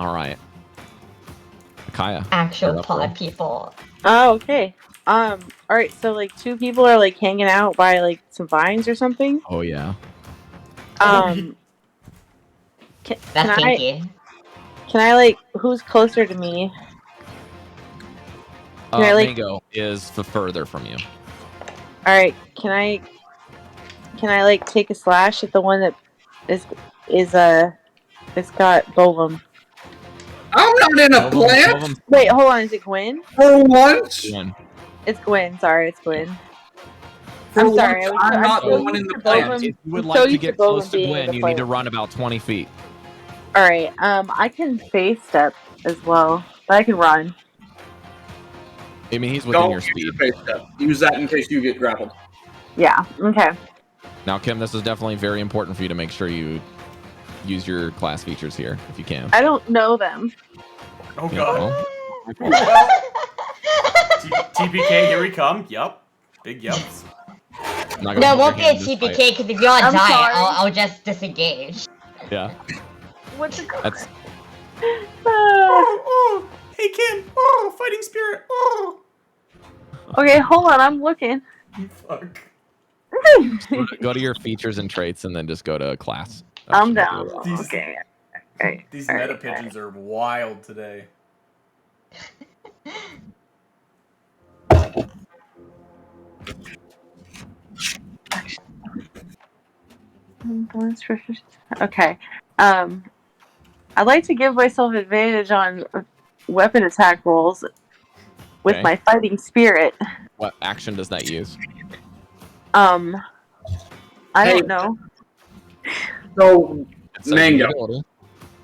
All right. Kaya. Actual you're up, pod bro. Oh, people. okay. All right. So like 2 people are like hanging out by like some vines or something. Oh, yeah. Can That's I kinky. like who's closer to me? Can I, like- Mango is the further from you. All right. Can I like take a slash at the one that is it's got Bovum? I'm not in a plant Wait, hold on. Is it Gwen? for once. One. It's Gwen. Sorry, it's Gwen. For I'm once, sorry. I'm not the so one in used the to plant. Bovum- If you would I'm like so to used get Bovum close to being Gwen, the you need to player. run about 20 feet. All right. I can face step as well, but I can run. I mean, he's within Don't your use speed. your face step. Use that in case you get grappled. Yeah. Okay. Now, Kim, this is definitely very important for you to make sure you use your class features here, if you can. I don't know them. Oh Yeah, god. well, TPK, here we come. Yup. Big yups. I'm not gonna No, it hold won't be your a hand in this fight. TPK because if you all I'm die, sorry. I'll just disengage. Yeah, What's it called? that's Oh, hey Kim. Oh, fighting spirit. Oh. Okay, hold on. I'm looking. Fuck. go to your features and traits, and then just go to class. That I'm should down. do it. These- Okay. Alright, These alright, meta pigeons are wild today. Okay. I'd like to give myself advantage on weapon attack rolls with Okay. my fighting spirit. What action does that use? I Hey. don't know. So, It says Mango. ability.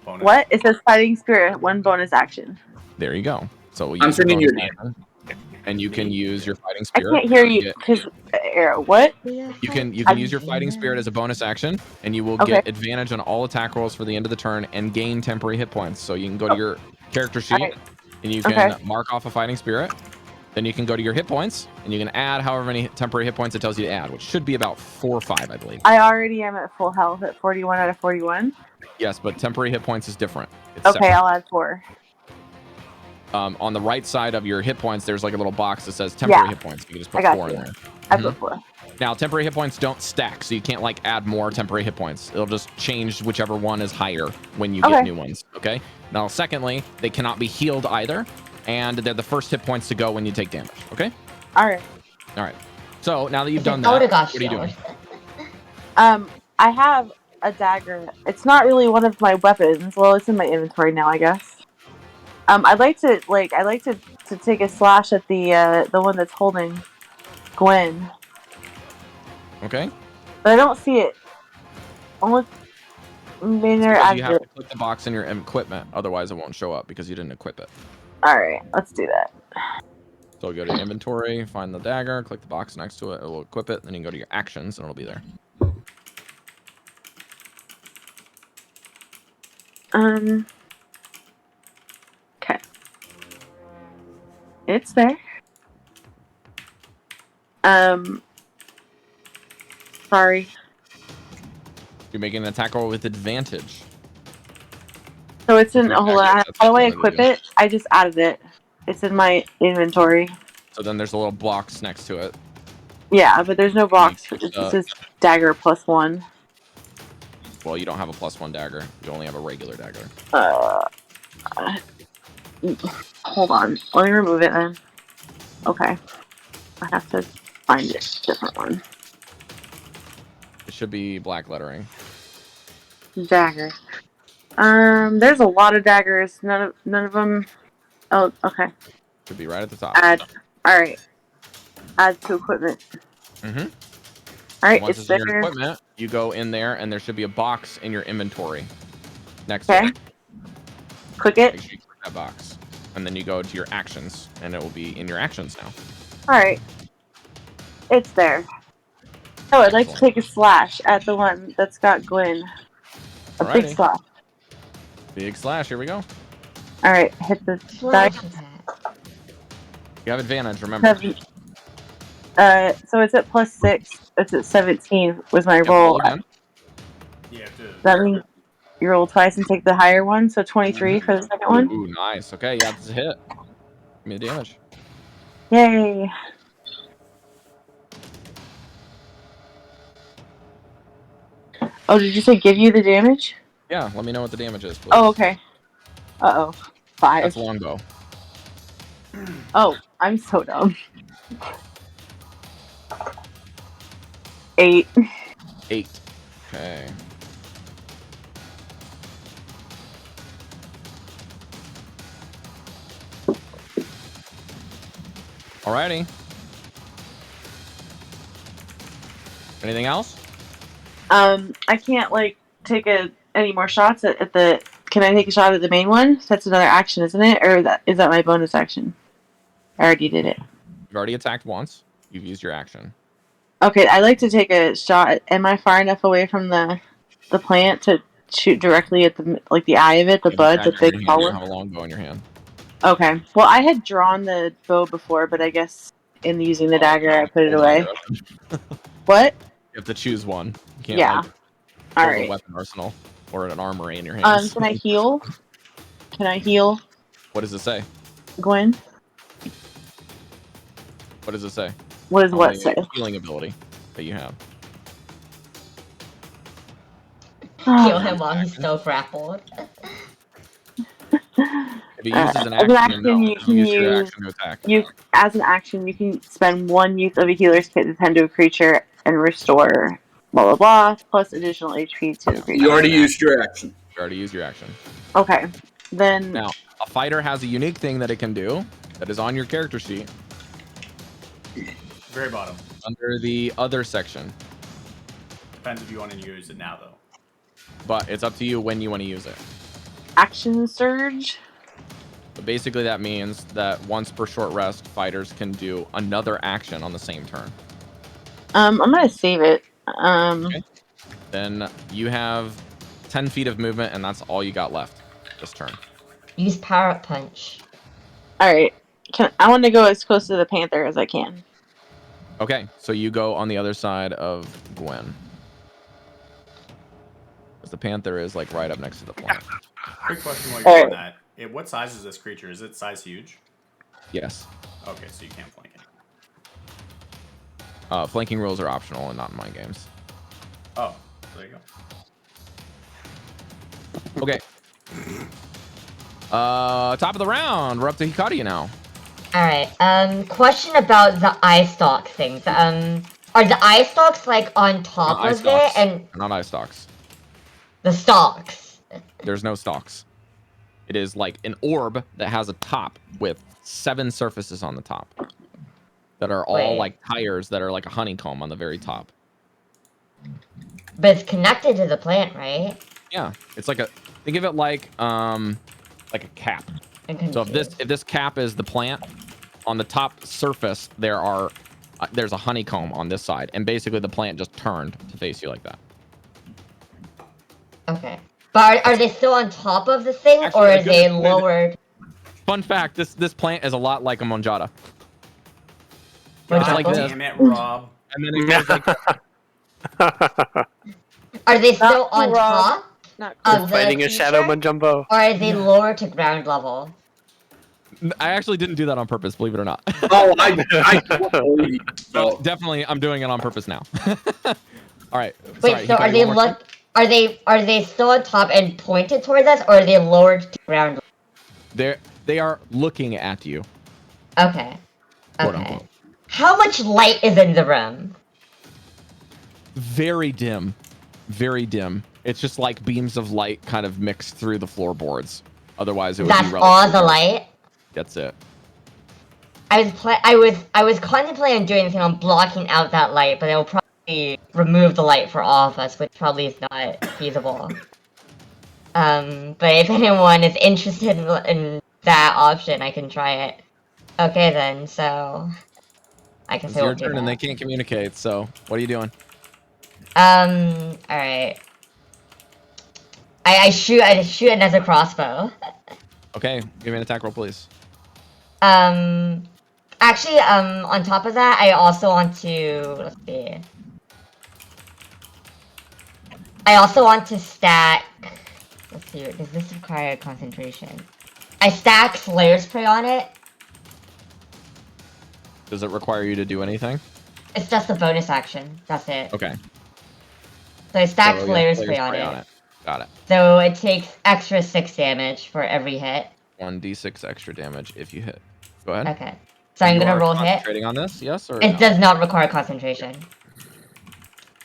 Bonus. What? It says fighting spirit, 1 bonus action. There you go. So we'll I'm use your sending bonus you action, and you can use your fighting I spirit. can't hear you Get- because Arrow. What? You can use your fighting spirit as a bonus action, and you will Okay. get advantage on all attack rolls for the end of the turn and gain temporary hit points. So you can go to your character sheet, Alright. and you can Okay. mark off a fighting spirit. Then you can go to your hit points, and you can add however many temporary hit points it tells you to add, which should be about 4 or 5, I believe. I already am at full health at 41 out of 41. Yes, but temporary hit points is different. It's Okay, separate. I'll add 4. On the right side of your hit points, there's like a little box that says temporary hit points. You can just put I got 4 in you. there. I Mhm. put 4. Now, temporary hit points don't stack, so you can't like add more temporary hit points. It'll just change whichever one is higher when you get Okay. new ones. Okay. Now, secondly, they cannot be healed either, and they're the first hit points to go when you take damage. Okay. Alright. All right. So now that you've It's done an that, Odegaard what are you doing? shield. I have a dagger. It's not really one of my weapons. Well, it's in my inventory now, I guess. I'd like to to take a slash at the one that's holding Gwen, Okay. but I don't see it. Only Maynard Because you added have it. to click the box in your equipment, otherwise it won't show up because you didn't equip it. Alright, let's do that. So go to inventory, find the dagger, click the box next to it, it will equip it, then you can go to your actions and it'll be there. Okay. It's there. Sorry. You're making an attack roll with advantage. So it's in. With Oh, hold on. daggers, that's How do what I you wanted to equip do. it? I just added it. It's in my inventory. So then there's a little box next to it. Yeah, but there's no box. It Uh, says dagger +1. Well, you don't have a +1 dagger. You only have a regular dagger. Hold on. Let me remove it then. Okay. I have to find a different one. It should be black lettering. Dagger. There's a lot of daggers. None of them. Oh, okay. Should be right at the top. Add. All right. Add to equipment. Mm-hmm. All right, Once it's it's in your there. equipment, you go in there, and there should be a box in your inventory next to Okay. it. Click Make it. sure you click that box, and then you go to your actions, and it will be in your actions now. All right. It's there. Oh, I'd like to Excellent. take a slash at the one that's got Gwen. A big Alrighty. slash. Big slash. Here we go. All right, hit the die. Slash attack. You have advantage. Remember. 7. So it's at +6. It's at 17. Was my Yeah, roll? roll again. You have to. That means you roll twice and take the higher one. So 23 for the second one. Ooh, nice. Okay, yeah, this is a hit. Give me the damage. Yay! Oh, did you say give you the damage? Yeah, let me know what the damage is, please. Oh, okay. Uh oh. 5. That's longbow. Oh, I'm so dumb. 8. 8. Okay. Alrighty. Anything else? I can't take any more shots at the. Can I take a shot at the main one? That's another action, isn't it? Or is that my bonus action? I already did it. You've already attacked once. You've used your action. Okay, I'd like to take a shot. Am I far enough away from the plant to shoot directly at the eye of it, the bud, the big You collar? have a longbow in your hand. Okay. Well, I had drawn the bow before, but I guess in using the dagger, I put it Hold on, away. you What? have to choose one. You can't Yeah. hold All a right. weapon arsenal or an armory in your hands. Can I heal? Can I heal, What does it say? Gwen? What does it say? What does On what the say? healing ability that you have. Kill him while he's still grappled. If he uses an As an action, then action, no. you If can you use your use action to attack. as an action, you can spend 1 use of a healer's kit to tend to a creature and restore blah blah blah plus additional HP to the creature. You already used your action. You already used your action. Okay, then Now, a fighter has a unique thing that it can do that is on your character sheet Very bottom. under the other section. Depends if you want to use it now, though. But it's up to you when you want to use it. action surge. But basically that means that once per short rest, fighters can do another action on the same turn. I'm gonna save it. Okay. Then you have 10 feet of movement, and that's all you got left this turn. Use Parrot Punch. All right. I want to go as close to the panther as I can. Okay, so you go on the other side of Gwen. Because the panther is like right up next to the plant. Quick question while you're Alright. doing that. What size is this creature? Is it size huge? Yes. Okay, so you can't flank it. Flanking rules are optional and not in my games. Oh, there you go. Okay. Top of the round. We're up to Hikari now. Alright, question about the eye stalk things. Are the eye stalks on top Eye of stalks. it and Not eye stalks. the stalks? There's no stalks. It is like an orb that has a top with 7 surfaces on the top that are all Wait. like tires that are like a honeycomb on the very top. But it's connected to the plant, right? Yeah, it's like a, think of it like a cap. I'm So confused. if this cap is the plant, on the top surface there's a honeycomb on this side, and basically the plant just turned to face you like that. Okay. But are they still on top of the thing, Actually, or a are good they estimate- lowered? Fun fact: this plant is a lot like a monjata, What's God like that this. damn it, Rob. and then it goes like Are they still Not on cool, Rob. top Not of the Fighting a shadow creature, Munjumbo. or are they lower to ground level? I actually didn't do that on purpose, believe it or not. Oh, I don't believe you. No, So, definitely, I'm doing it on purpose now. All right. Wait, sorry, so are they are they still on top and pointed towards us, or are they lowered to ground They are looking at you. level? Okay. Quote, Okay. unquote. How much light is in the room? Very dim, very dim. It's just like beams of light kind of mixed through the floorboards. Otherwise, it would That's be all relatively the dark. light. That's it. I was contemplating doing anything on blocking out that light, but it will probably remove the light for all of us, which probably is not feasible. But if anyone is interested in that option, I can try it. Okay then, so I guess It's I your won't do turn, and they that. can't communicate. So, what are you doing? Alright. I shoot another crossbow. Okay, give me an attack roll, please. Actually, on top of that, I also want to, let's see. I also want to stack, let's see, does this require concentration? I stack Slayer's Prey on it. Does it require you to do anything? It's just a bonus action, that's it. Okay. So I stack So, yeah, Slayer's Slayer's Prey Prey on it. Got it. So it takes extra 6 damage for every hit. 1d6 extra damage if you hit. Go ahead. Okay. So I'm You gonna are roll hit. concentrating on this, yes or It no? does not require concentration.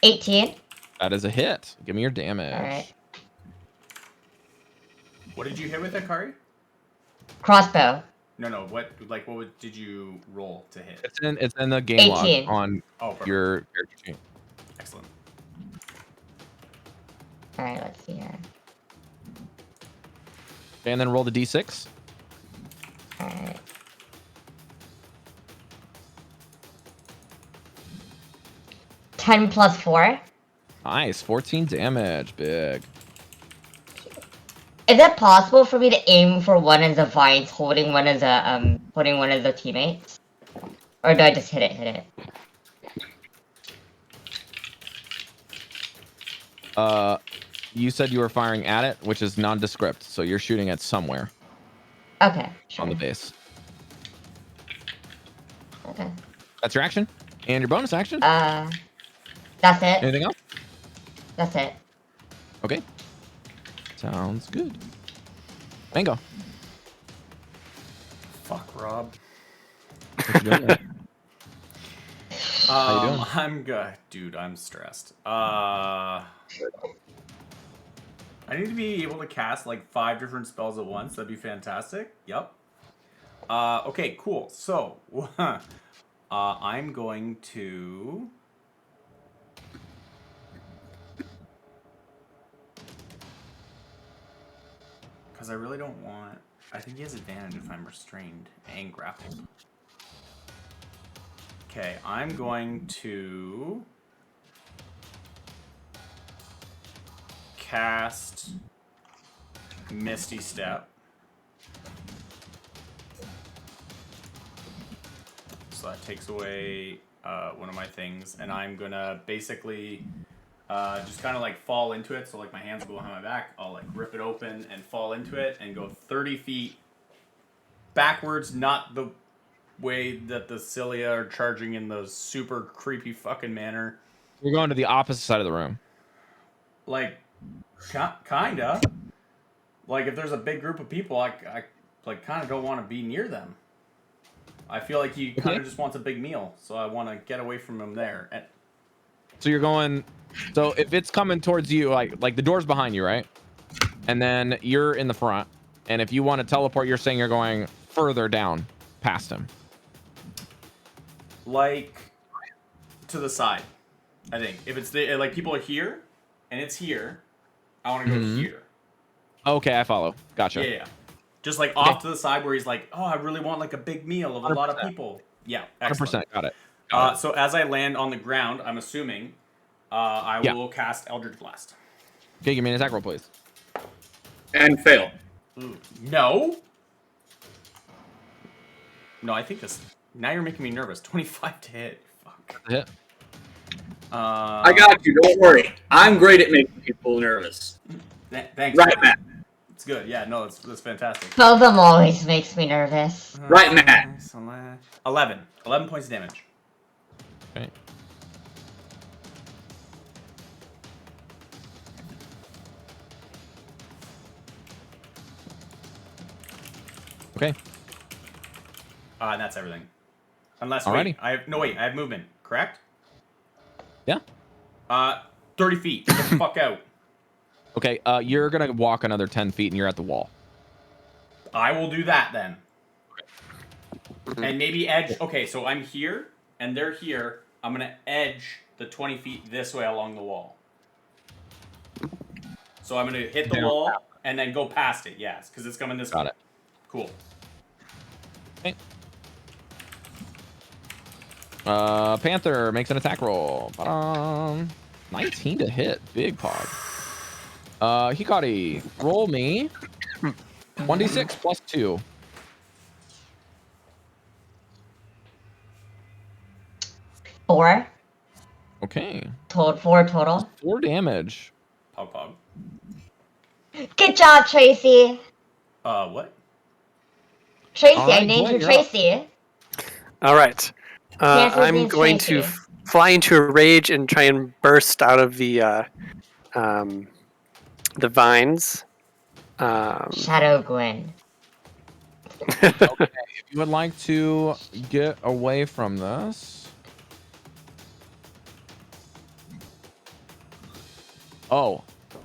18. That is a hit. Give me your damage. Alright. What did you hit with, Akari? Crossbow. No. What did you roll to hit? It's in the game log 18. on Oh, perfect. your character sheet. Excellent. Alright, let's see here. Okay, and then roll the d6. Alright. Ten plus 4. Nice, 14 damage. Big. Is it possible for me to aim for one of the vines holding one of the teammates? Or do I just hit it? You said you were firing at it, which is nondescript, so you're shooting at somewhere Okay, sure. on the base. Okay. That's your action? And your bonus action? That's it. Anything else? That's it. Okay. Sounds good. Mango. Fuck, Rob. What you doing there? you doing? I'm good. Dude, I'm stressed. I need to be able to cast like 5 different spells at once. That'd be fantastic. Yep. Okay, cool. So, I'm going to... Because I really don't want... I think he has advantage if I'm restrained and grappled. Okay, I'm going to... cast Misty Step. So that takes away one of my things, and I'm gonna basically just kind of like fall into it. So like my hands go behind my back, I'll like rip it open and fall into it and go 30 feet backwards, not the way that the cilia are charging in the super creepy fucking manner. You're going to the opposite side of the room. Like, kinda. Like, if there's a big group of people, I like kind of don't want to be near them. I feel like he kind of just wants a big meal, so I want to get away from him there. And So you're going. So if it's coming towards you, like the door's behind you, right? And then you're in the front. And if you want to teleport, you're saying you're going further down past him. Like to the side, I think. If it's like people are here and it's here, I want to go here. Okay, I follow. Gotcha. Yeah. Just like off to the side where he's like, oh, I really want like a big meal of a lot of people. Yeah, excellent. 100%. Got it. So as I land on the ground, I'm assuming I will cast Eldritch Blast. Okay, give me an attack roll, please. And fail. Ooh. No. No, I think this. Now you're making me nervous. 25 to hit. Fuck. Hit. I got you. Don't worry. I'm great at making people nervous. Thanks. Right, Matt. It's good. Yeah, no, that's fantastic. Both of them always makes me nervous. Right, Matt. 11 points of damage. Okay. Okay. And that's everything. Unless Alrighty. I have movement, correct? Yeah. 30 feet. Get the fuck out. Okay, you're gonna walk another 10 feet and you're at the wall. I will do that then. And maybe edge. Okay, so I'm here and they're here. I'm gonna edge the 20 feet this way along the wall. So I'm gonna hit the wall and then go past it. Yes, because it's coming this way. Got it. Cool. Okay. Panther makes an attack roll. 19 to hit. Big pog. Hikari, roll me 1d6 plus 2. Four. Okay. Four total. 4 damage. Pog. Good job, Tracy. What? Tracy, All right, I named Gwen, you you're up. Tracy. All right. Yes, his I'm name's going to Tracy. fly into a rage and try and burst out of the vines. Shadow Gwen. Okay, if you would like to get away from this. Oh,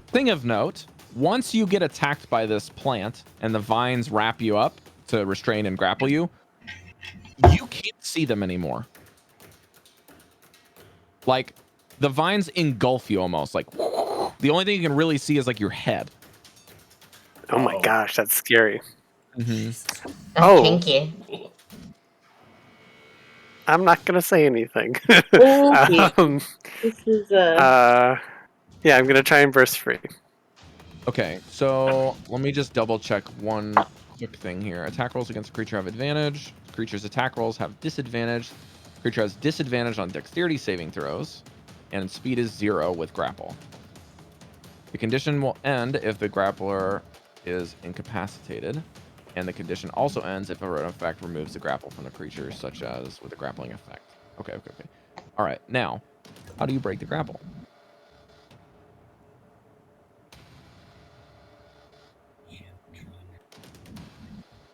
thing of note, once you get attacked by this plant and the vines wrap you up to restrain and grapple you, you can't see them anymore. Like, the vines engulf you almost. Like, the only thing you can really see is like your head. Oh my gosh, that's scary. That's Oh. kinky. I'm not gonna say anything. Okay. This is Yeah, I'm gonna try and burst free. Okay, so let me just double check one quick thing here. Attack rolls against a creature have advantage. Creature's attack rolls have disadvantage. Creature has disadvantage on dexterity saving throws, and speed is 0 with grapple. The condition will end if the grappler is incapacitated, and the condition also ends if an effect removes the grapple from the creature, such as with a grappling effect. Okay. All right, now, how do you break the grapple?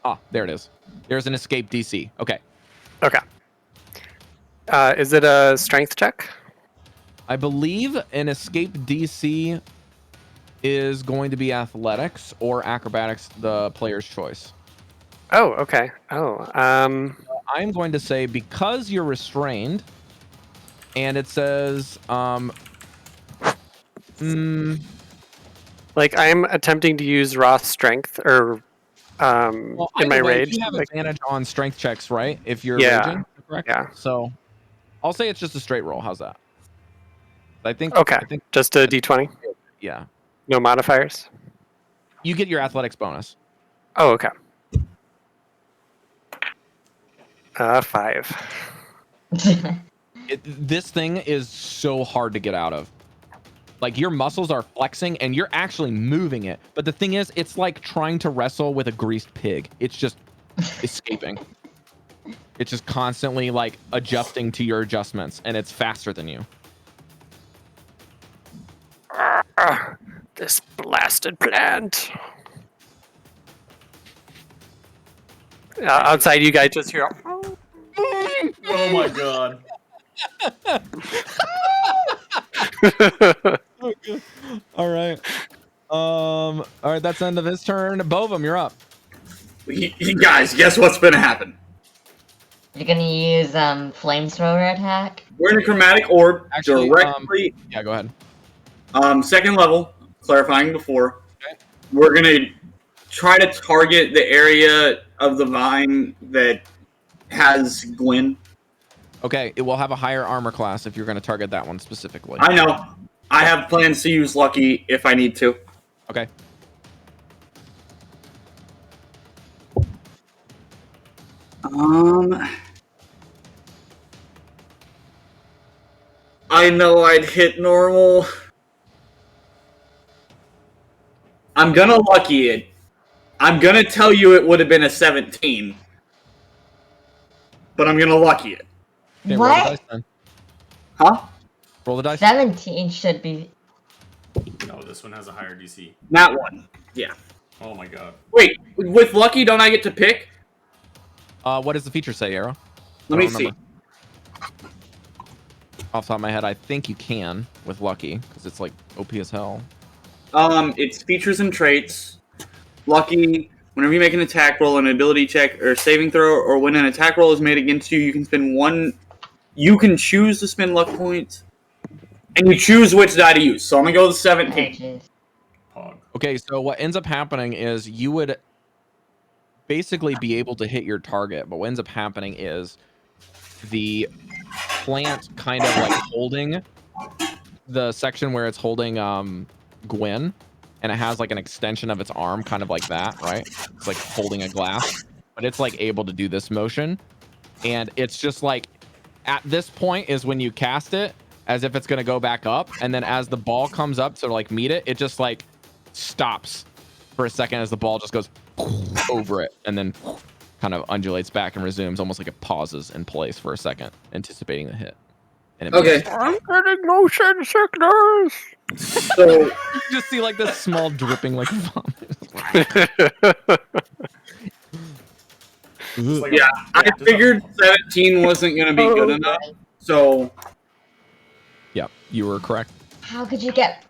Ah, there it is. There's an escape DC. Okay. Okay. Is it a strength check? I believe an escape DC is going to be athletics or acrobatics, the player's choice. Oh, okay. Oh, I'm going to say because you're restrained, and it says, like I'm attempting to use raw strength or well, in my either way, rage. you have Like, advantage on strength checks, right? If you're Yeah. raging, correct? Yeah. So I'll say it's just a straight roll. How's that? I think. okay, I think. just a d20, Yeah. no modifiers. You get your athletics bonus. Oh, okay. 5. This thing is so hard to get out of. Like, your muscles are flexing and you're actually moving it. But the thing is, it's like trying to wrestle with a greased pig. It's just escaping. It's just constantly like adjusting to your adjustments, and it's faster than you. This blasted plant. Outside, you guys just hear. Oh my god. All right. All right, that's the end of his turn. Bovum, you're up. Guys, guess what's gonna happen? You're gonna use flamethrower attack. We're in a chromatic orb Actually, directly. Yeah, go ahead. Second level, clarifying before. Okay. We're gonna try to target the area of the vine that has Gwen. Okay, it will have a higher armor class if you're going to target that one specifically. I know. I have plans to use Lucky if I need to. Okay. I know I'd hit normal. I'm gonna Lucky it. I'm gonna tell you it would have been a 17. But I'm gonna Lucky it. Okay, roll the What? dice then. Huh? Roll the dice. 17 should be. No, this one has a higher DC. That one. Yeah. Oh my god. Wait, with Lucky, don't I get to pick? What does the feature say, Arrow? Let me see. Off the top of my head, I think you can with Lucky, because it's like OP as hell. It's features and traits. Lucky, whenever you make an attack roll, an ability check, or saving throw, or when an attack roll is made against you, you can spend one. You can choose to spend luck points, and you choose which die to use. So I'm gonna go with 17. Jeez. Pog. Okay, so what ends up happening is you would basically be able to hit your target, but what ends up happening is the plant kind of like holding the section where it's holding Gwen, and it has like an extension of its arm kind of like that, right? It's like holding a glass, but it's like able to do this motion, and it's just like at this point is when you cast it as if it's going to go back up, and then as the ball comes up to like meet it, it just like stops for a second as the ball just goes over it and then kind of undulates back and resumes, almost like it pauses in place for a second, anticipating the hit. And it Okay. I'm getting motion sickness. So you just see like this small dripping like vomit. It's like yeah, I just a- figured 17 wasn't gonna be good enough. So Yeah, you were correct. How could you get?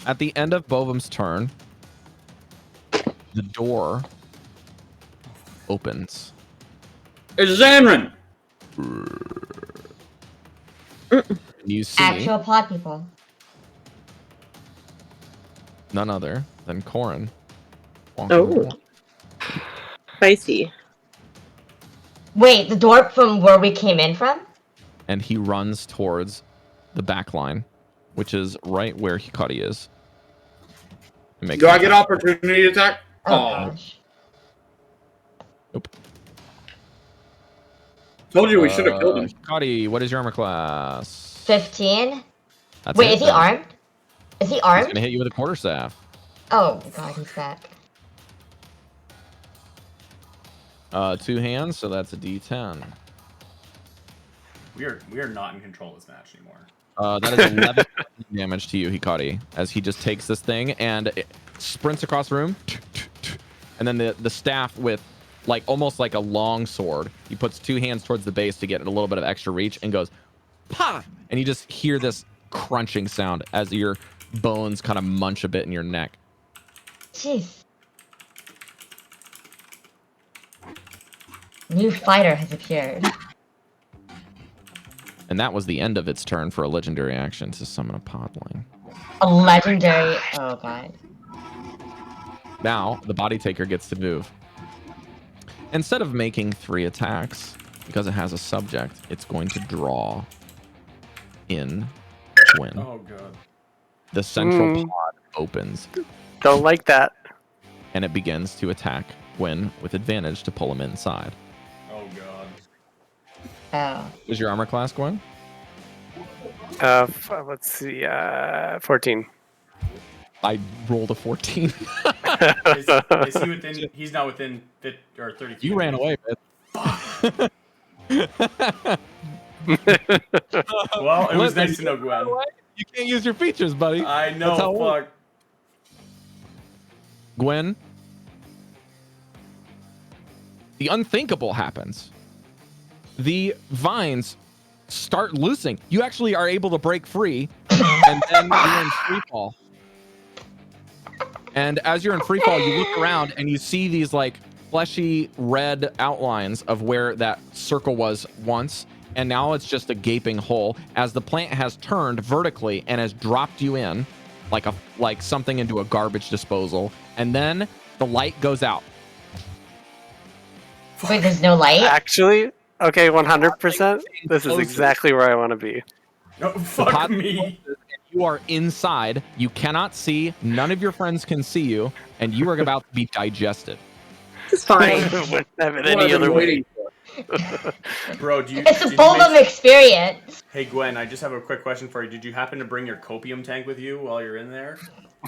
At the end of Bovum's turn, the door opens. it's Xanrin. You see Actual plot people. none other than Corin. Oh. Spicy. Wait, the door from where we came in from? And he runs towards the back line, which is right where Hikari is. Do I get opportunity attack? Oh, Oh. gosh. Nope. Told you we should have killed him. Hikari, what is your armor class? 15? That's Wait, it, is he then. armed? Is he He's armed? gonna hit you with a quarterstaff. Oh god, he's back. 2 hands, so that's a D10. We are not in control of this match anymore. That is 11 damage to you, Hikari, as he just takes this thing and it sprints across the room, and then the staff with like almost like a long sword. He puts 2 hands towards the base to get a little bit of extra reach and goes, "Pa!" And you just hear this crunching sound as your bones kind of munch a bit in your neck. Jeez. New fighter has appeared. And that was the end of its turn for a legendary action to summon a podling. A legendary. Oh god. Now, the body taker gets to move. Instead of making 3 attacks, because it has a subject, it's going to draw in Gwen. Oh god. The central pod opens, Don't like that. and it begins to attack Gwen with advantage to pull him inside. Oh god. Oh. What was your armor class, Gwen? Let's see. 14. I rolled a 14. Is he within? He's not within 50 or 30 feet. You ran away, man. Well, it was Listen, nice to know, Gwen. You can't use your features, buddy. I know. That's how it works. Fuck. Gwen, the unthinkable happens. The vines start loosing. You actually are able to break free, and then you're in free fall. And as you're in free fall, you look around and you see these like fleshy red outlines of where that circle was once, and now it's just a gaping hole as the plant has turned vertically and has dropped you in like something into a garbage disposal, and then the light goes out. Wait, there's no light? Actually, okay, 100%. This is exactly where I want to be. No, The fuck pod me. closes and you are inside. You cannot see. None of your friends can see you, and you are about to be digested. It's fine. Wouldn't have it What any I've been other way. waiting for. Bro, do you? It's a did you Bovum make- experience. Hey Gwen, I just have a quick question for you. Did you happen to bring your copium tank with you while you're in there?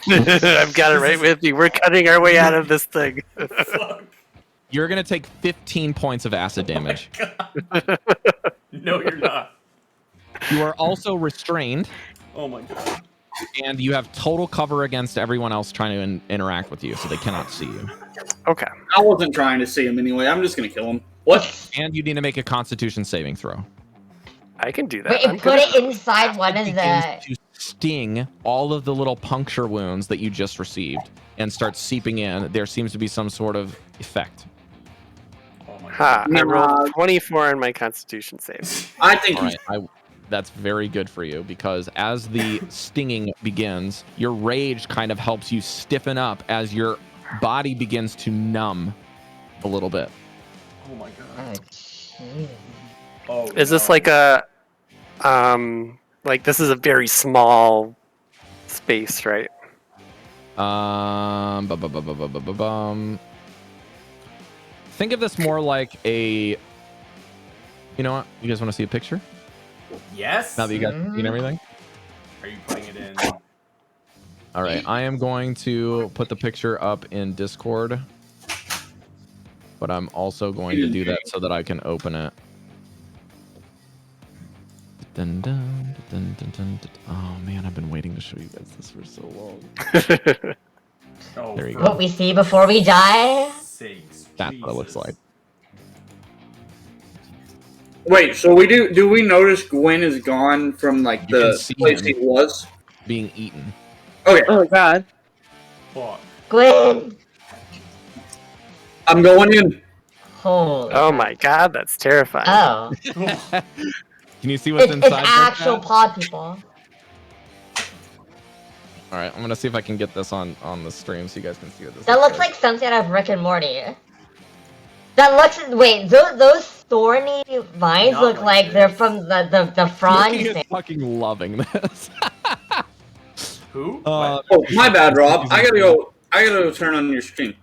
I've got it right with me. We're cutting our way out of this thing. Fuck. You're going to take 15 points of acid damage. No, you're not. You are also restrained, Oh my god. and you have total cover against everyone else trying to interact with you, so they cannot see you. Okay. I wasn't trying to see him anyway. I'm just gonna kill him. What? And you need to make a Constitution saving throw. I can do that. Wait, I'm and put good. it inside one of It the. begins to sting all of the little puncture wounds that you just received and starts seeping in. There seems to be some sort of effect. Oh my god. Ha, I Nah. rolled 24 on my Constitution save. I think All he's right, that's very good for you because as the stinging begins, your rage kind of helps you stiffen up as your body begins to numb a little bit. Oh my god. Oh, jeez. Oh. Is this no. like a like this is a very small space, right? Think of this more like a. You know what? You guys want to see a picture? Yes? Now that you guys have seen everything. Are you putting it in? All right, I am going to put the picture up in Discord, but I'm also going to do that so that I can open it. Dun, dun, dun, dun, dun, dun. Oh man, I've been waiting to show you guys this for so long. Oh, There you for go. What we see before we die? sakes. That's what it looks Jesus. like. Wait, so do we notice Gwen is gone from like You can the see place him. he was? Being eaten. Okay, Oh god. Fuck. Gwen! I'm going in. Holy. Oh my god, that's terrifying. Oh. Can you see what's It's inside? there, actual Chad? pod people. All right, I'm gonna see if I can get this on the stream so you guys can see what this. That looks like something out of Rick and Morty. That looks. Wait, those thorny vines Not look like like they're this. from the fronds. Loki is thing. fucking loving this. Who? Uh, Oh, my bad, Rob. I gotta go. I gotta go turn on your stream.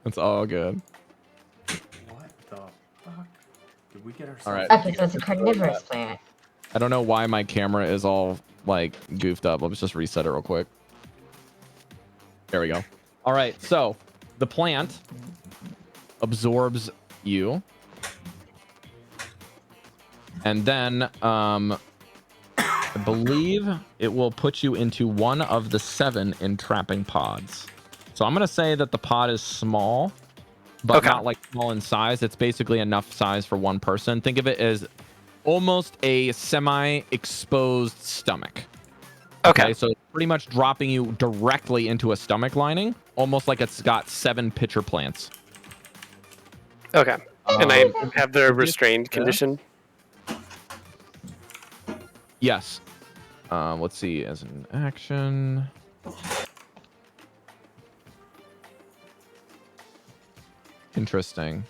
It's all good. What the fuck? Did we get ourselves? All right. Okay, so it's a carnivorous plant. I don't know why my camera is all like goofed up. Let's just reset it real quick. There we go. All right, so the plant absorbs you, and then I believe it will put you into one of the 7 entrapping pods. So I'm gonna say that the pod is small, but Okay. not like small in size. It's basically enough size for one person. Think of it as almost a semi-exposed stomach. Okay. So it's pretty much dropping you directly into a stomach lining, almost like it's got 7 pitcher plants. Okay. And I Um, have the restrained yeah. condition. Yes. Let's see, as an action. Interesting.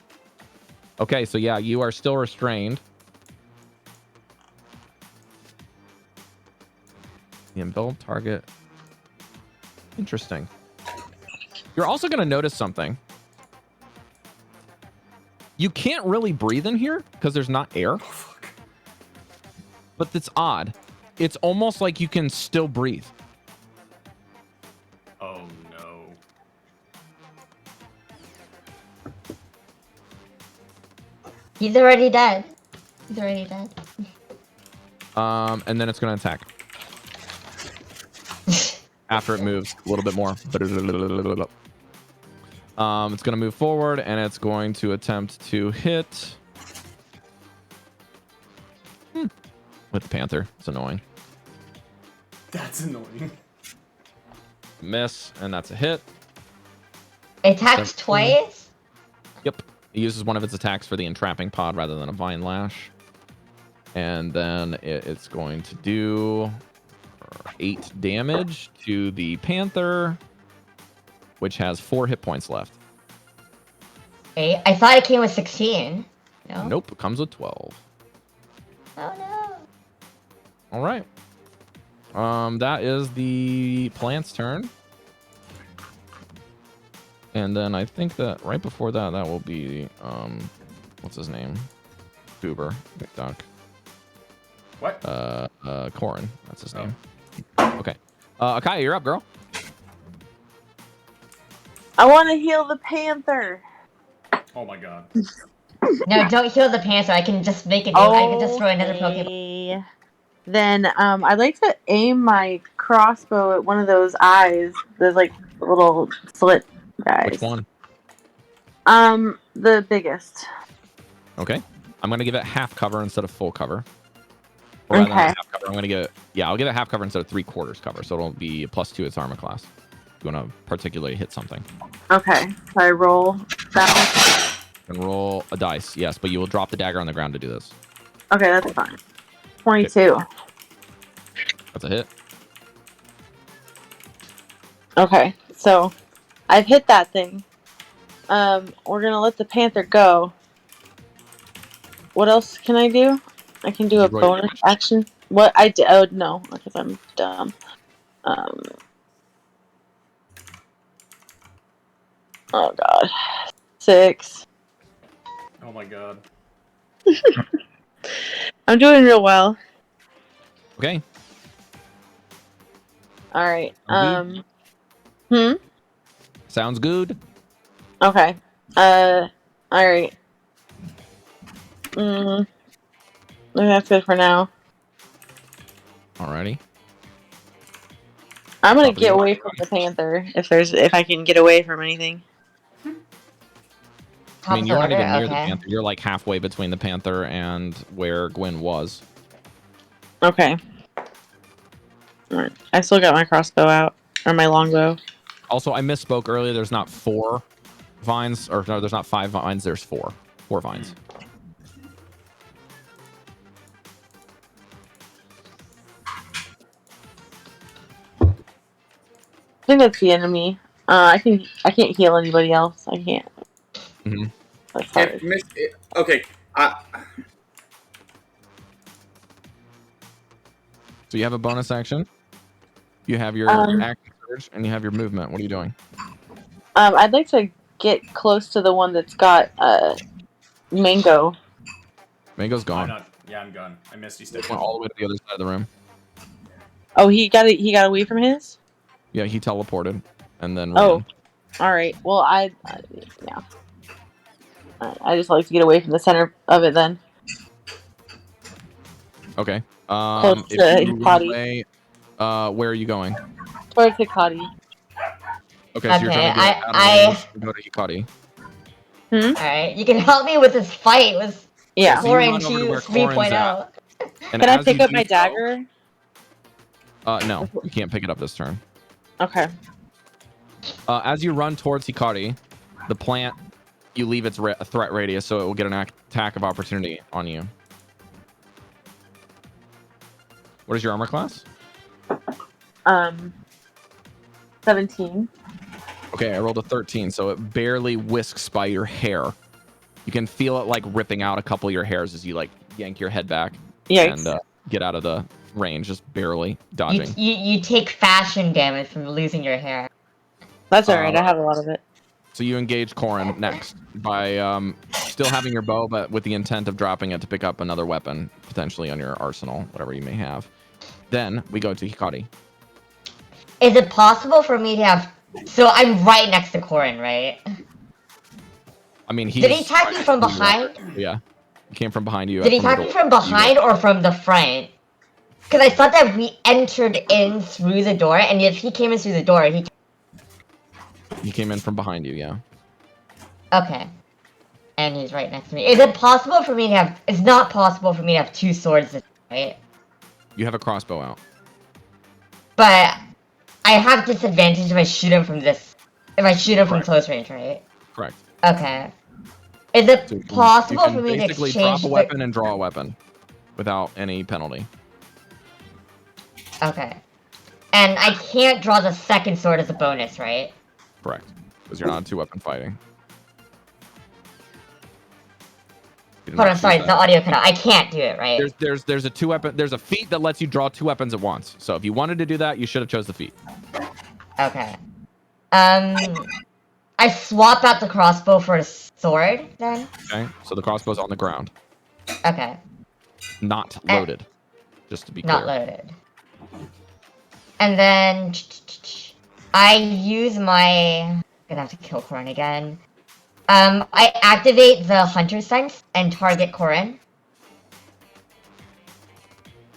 Okay, so yeah, you are still restrained. The enveloped target. Interesting. You're also going to notice something. You can't really breathe in here because there's not air. But it's odd. It's almost like you can still breathe. Oh no. He's already dead. He's already dead. And then it's going to attack. After it moves a little bit more. It's going to move forward and it's going to attempt to hit with the panther. It's annoying. That's annoying. Miss, and that's a hit. It attacks 17. twice? Yep. It uses one of its attacks for the entrapping pod rather than a vine lash. And then it's going to do 8 damage to the panther, which has 4 hit points left. Wait, I thought it came with 16. No? Nope, it comes with 12. Oh no. All right. That is the plant's turn. And then I think that right before that, that will be, what's his name? Goober, McDuck. What? Corin, that's his name. Okay. Akaya, you're up, girl. I want to heal the panther. Oh my god. No, don't heal the panther. I can just make it. I can just throw another Pokemon. Okay. Then I'd like to aim my crossbow at one of those eyes. There's like little slit guys. Which one? The biggest. Okay. I'm going to give it half cover instead of full cover. Or rather than Okay. half cover, I'm going to give it, I'll give it half cover instead of 3/4 cover. So it'll be +2 its armor class. If you want to particularly hit something. Okay. So I roll that And roll a dice, yes, but you will drop the dagger on the ground to do this. one. Okay, that's fine. 22. That's a hit. Okay, so I've hit that thing. We're gonna let the panther go. What else can I do? I can do a You roll your bonus action. What I did? Oh no, because I'm dumb. Oh god, 6. Oh my god. I'm doing real well. Okay. All right. Sounds good. Okay. All right. I think that's good for now. Alrighty. I'm gonna Top of get the away order. from the panther if I can get away from anything. Top I mean, of you're the not order? even near the Okay. panther. You're like halfway between the panther and where Gwyn was. Okay. Alright. I still got my crossbow out. Or my longbow. Also, I misspoke earlier. There's not 4 vines, or no, there's not 5 vines. There's 4. 4 vines. I think that's the enemy. I can't heal anybody else. I can't. Mm-hmm. That's hard. Okay. So you have a bonus action. You have your action surge, and you have your movement. What are you doing? I'd like to get close to the one that's got mango. Mango's I'm gone. not. Yeah, I'm gone. I missed you stepped. Went all the way to the other side of the room. Oh, he got away from his? Yeah, he teleported, and then Oh. ran. Alright. Well, yeah. I just like to get away from the center of it then. Okay. Close If to you his run body. away, where are you going? Towards Hikari. Okay, so you're Okay, trying to get out of I- range to go to Hikari. Alright, you can help me with this fight with Yeah. So you run Corin over to 2 where Corin's 3.0. And Can I as pick you up do my so- dagger? No, you can't pick it up this turn. Okay. As you run towards Hikari, the plant, you leave its threat radius, so it will get an attack of opportunity on you. What is your armor class? 17. Okay, I rolled a 13, so it barely whisks by your hair. You can feel it like ripping out a couple of your hairs as you like yank your head back Yikes. and get out of the range, just barely You, dodging. you take fashion damage from losing your hair. That's alright, I have a lot of it. So you engage Corin next by still having your bow, but with the intent of dropping it to pick up another weapon, potentially on your arsenal, whatever you may have. Then we go to Hikari. Is it possible for me to have... So I'm right next to Corin, right? I mean, Did he attack me from behind? Yeah, he came from behind you. Did he from the attack me door. from behind or from the front? Because I thought that we entered in through the door, and if he came in through the door, He came in from behind you, yeah. Okay. And he's right next to me. Is it possible for me to have... It's not possible for me to have 2 swords, right? You have a crossbow out. But I have disadvantage if I shoot him from this. If I shoot him from Correct. close range, right? Correct. Okay. Is it So you possible can for me to basically exchange drop a weapon and draw a weapon without any penalty. Okay. And I can't draw the second sword as a bonus, right? Correct. Because you're not two-weapon fighting. You do Hold not on, choose sorry, that. the audio cut out. I can't do it, right? There's a two-weapon. There's a feat that lets you draw two weapons at once. So if you wanted to do that, you should have chose the feat. Okay. I swap out the crossbow for a sword, then? Okay. So the crossbow's on the ground, Okay. not loaded. Just to be clear. Not loaded. And then I use my. Gonna have to kill Corin again. I activate the Hunter Sense and target Corin.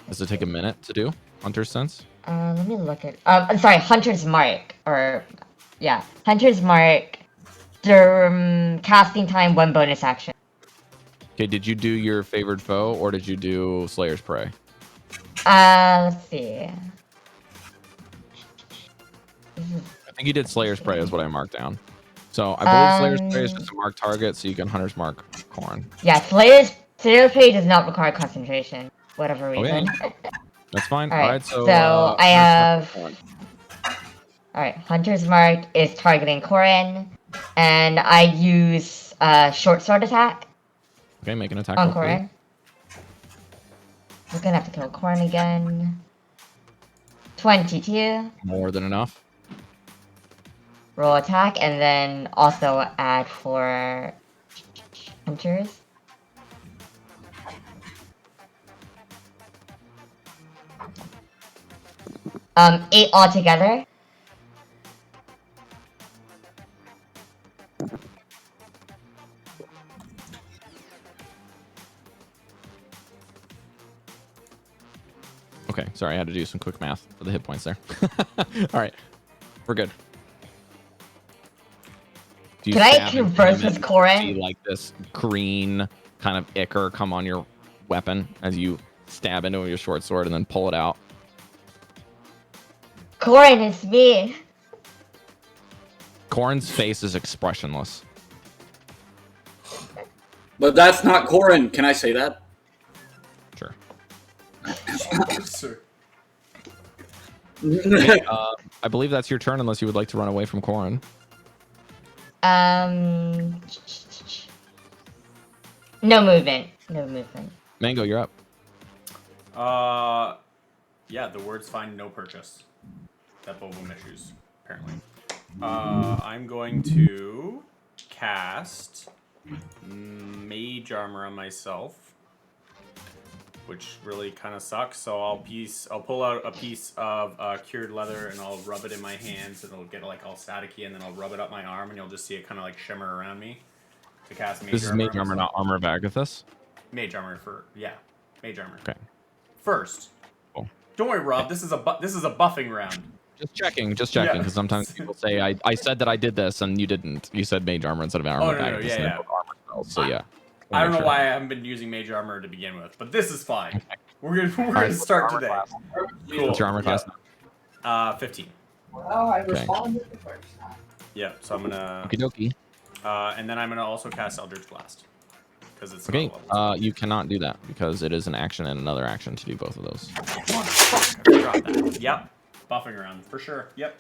Does it take a minute to do Hunter's Sense? Let me look at. I'm sorry, Hunter's Mark, or yeah, Hunter's Mark. Casting time, 1 bonus action. Okay. Did you do your favored foe or did you do Slayer's Prey? Let's see. I think you did Slayer's Prey is what I marked down. So I believe Slayer's Prey is Um, just a mark target, so you can Hunter's Mark Corn. Yeah, Slayer's Prey does not require concentration, whatever Okay. reason. That's fine. Alright, Alright, so, I Hunter's Mark have. Corn. Alright, Hunter's Mark is targeting Corin, and I use short sword attack Okay, make an attack on roll, please. Corin. We're gonna have to kill Corin again. 22. More than enough. Roll attack, and then also add for Hunters. Um, 8 altogether. Okay, sorry, I had to do some quick math for the hit points there. Alright, we're good. Do you Could I stab into converse him with and Corin? see like this green kind of ichor come on your weapon as you stab into it with your short sword and then pull it out? Corin, it's me. Corin's face is expressionless. But that's not Corin. Can I say that? Sure. Sir. I believe that's your turn unless you would like to run away from Corin. No movement. No movement. Mango, you're up. Yeah, the words find no purchase. That Bobo issues, apparently. I'm going to cast Mage Armor on myself, which really kind of sucks. So I'll pull out a piece of cured leather and I'll rub it in my hands, and it'll get like all staticky, and then I'll rub it up my arm, and you'll just see it kind of like shimmer around me to cast Mage This is Armor. Mage Armor, not Armor of Agathis. Mage Armor for Mage Armor. Okay. First. Cool. Don't worry, Rob. This is a buffing round. Just checking, Yeah. because sometimes people say, I said that I did this, and you didn't. You said Mage Armor instead of Armor Oh, of no, Agathis. yeah, and yeah. both armor spells, so yeah. I don't know Sure. why I haven't been using Mage Armor to begin with, but this is fine. We're gonna Alright, start armor today. class. Cool. What's your armor class? 15. Well, I Okay. responded the first time. Yeah, so I'm gonna Okie dokie. and then I'm gonna also cast Eldritch Blast. Because it's Okay, not level you cannot do that because it is an action and another action to do both of those. 2. I forgot that. Yep. Buffing around for sure. Yep.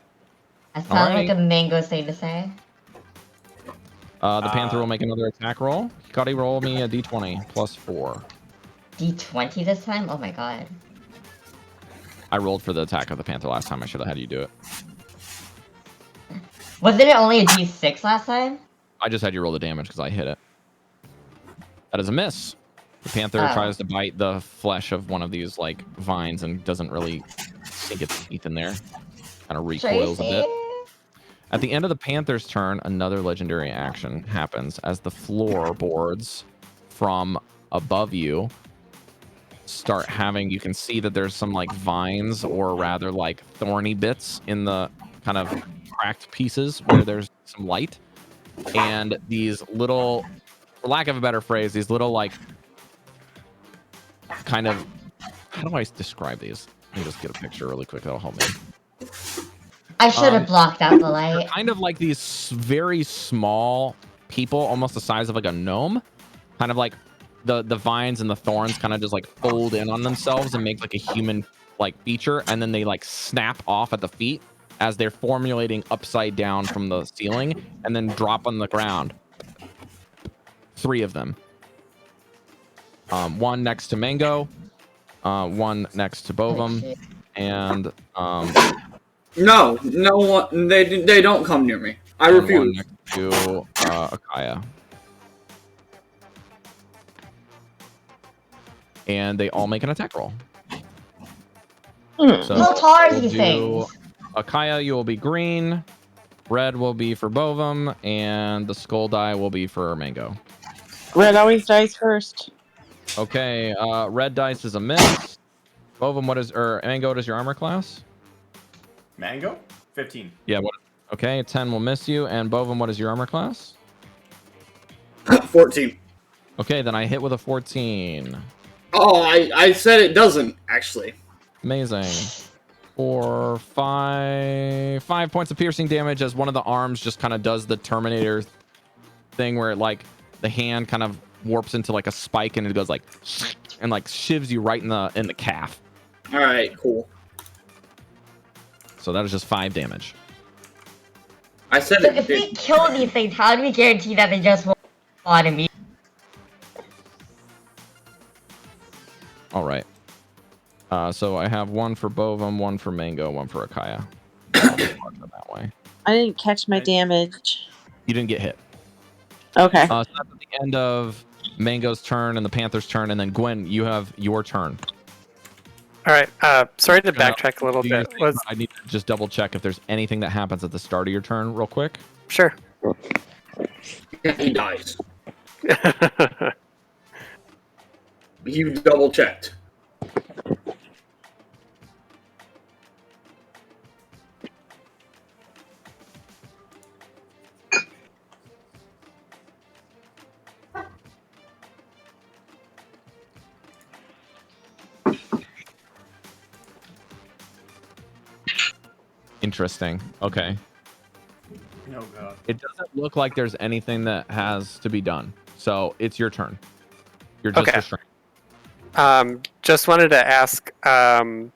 That sounds Alright. like a mango thing to say. The Panther will make another attack roll. Cuddy, roll me a d20 plus 4. D20 this time? Oh my god. I rolled for the attack of the Panther last time. I should have had you do it. Wasn't it only a D6 last time? I just had you roll the damage because I hit it. That is a miss. The Panther Oh. tries to bite the flesh of one of these like vines and doesn't really sink its teeth in there. Kind of recoils a bit. At the end of the Panther's turn, another legendary action happens as the floorboards from above you start having, you can see that there's some like vines or rather like thorny bits in the kind of cracked pieces where there's some light. And these little, for lack of a better phrase, these little like kind of, how do I describe these? Let me just get a picture really quick. That'll help me. I should have blocked out the They're light. kind of like these very small people, almost the size of like a gnome. Kind of like the vines and the thorns kind of just like fold in on themselves and make like a human like feature, and then they like snap off at the feet as they're formulating upside down from the ceiling and then drop on the ground. 3 of them. One next to Mango, one next to Bovum, and No one. They don't come near me. I and one refuse. next to Akaya. And they all make an attack roll. So How tall are we'll these do things? Akaya, you will be green. Red will be for Bovum, and the skull die will be for Mango. Red always dies first. Okay, red dice is a miss. Bovum, Mango, what is your armor class? Mango? 15. Yeah, what? Okay, 10 will miss you. And Bovum, what is your armor class? 14. Okay, then I hit with a 14. Oh, I said it doesn't actually. Amazing. For 5 points of piercing damage as one of the arms just kind of does the Terminator thing where it like the hand kind of warps into like a spike and it goes like and like shivs you right in the calf. All right, cool. So that is just 5 damage. I said So it if we did. kill these things, how do we guarantee that they just won't spawn immediately? All right. So I have 1 for Bovum, 1 for Mango, 1 for Akaya. That way. I didn't catch my damage. You didn't get hit. Okay. So that's at the end of Mango's turn and the Panther's turn, and then Gwen, you have your turn. All right. Sorry to backtrack a little Do your bit. thing. I need to just double check if there's anything that happens at the start of your turn real quick. Sure. He dies. You double checked. Interesting. Okay. Oh god. It doesn't look like there's anything that has to be done. So it's your turn. You're just Okay. restrained. Just wanted to ask. I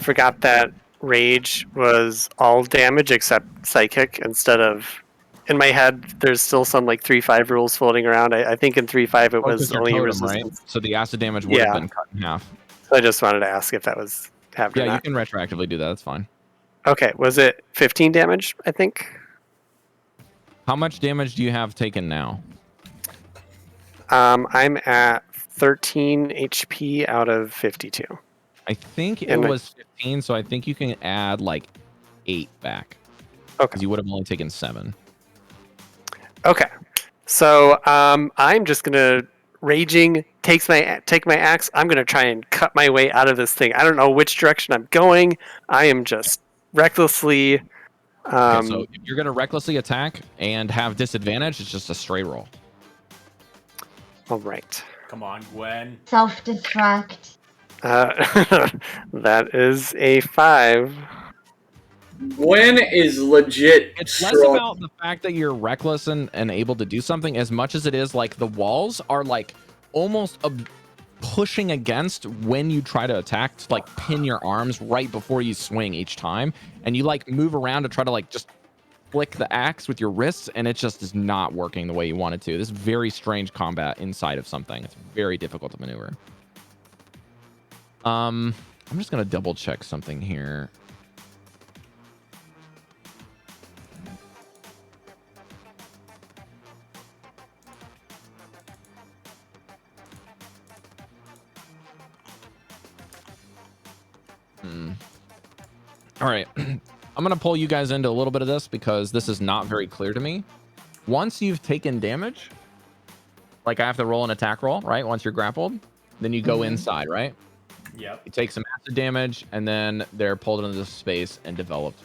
forgot that rage was all damage except psychic instead of. In my head, there's still some like 3-5 rules floating around. I think in 3-5 it was Your only totem, resistance. right? So the acid damage would have Yeah. been cut in half. So I just wanted to ask if that was happened or Yeah, you not. can retroactively do that. That's fine. Okay, was it 15 damage? I think. How much damage do you have taken now? I'm at 13 HP out of 52. I think it And was 15, so I think you can add like 8 back. Okay. Because you would have only taken 7. Okay, so I'm just gonna take my axe. I'm gonna try and cut my way out of this thing. I don't know which direction I'm going. I am just recklessly. Okay, so if you're gonna recklessly attack and have disadvantage, it's just a straight roll. All right. Come on, Gwen. Self-destruct. That is a 5. Gwen is legit. It's less strong. about the fact that you're reckless and able to do something as much as it is like the walls are like almost pushing against when you try to attack to like pin your arms right before you swing each time, and you like move around to try to like just flick the axe with your wrists, and it just is not working the way you want it to. This is very strange combat inside of something. It's very difficult to maneuver. I'm just gonna double check something here. All right. I'm going to pull you guys into a little bit of this because this is not very clear to me. Once you've taken damage, like I have to roll an attack roll, right? Once you're grappled, then you go inside, right? Yep. You take some acid damage, and then they're pulled into this space and developed.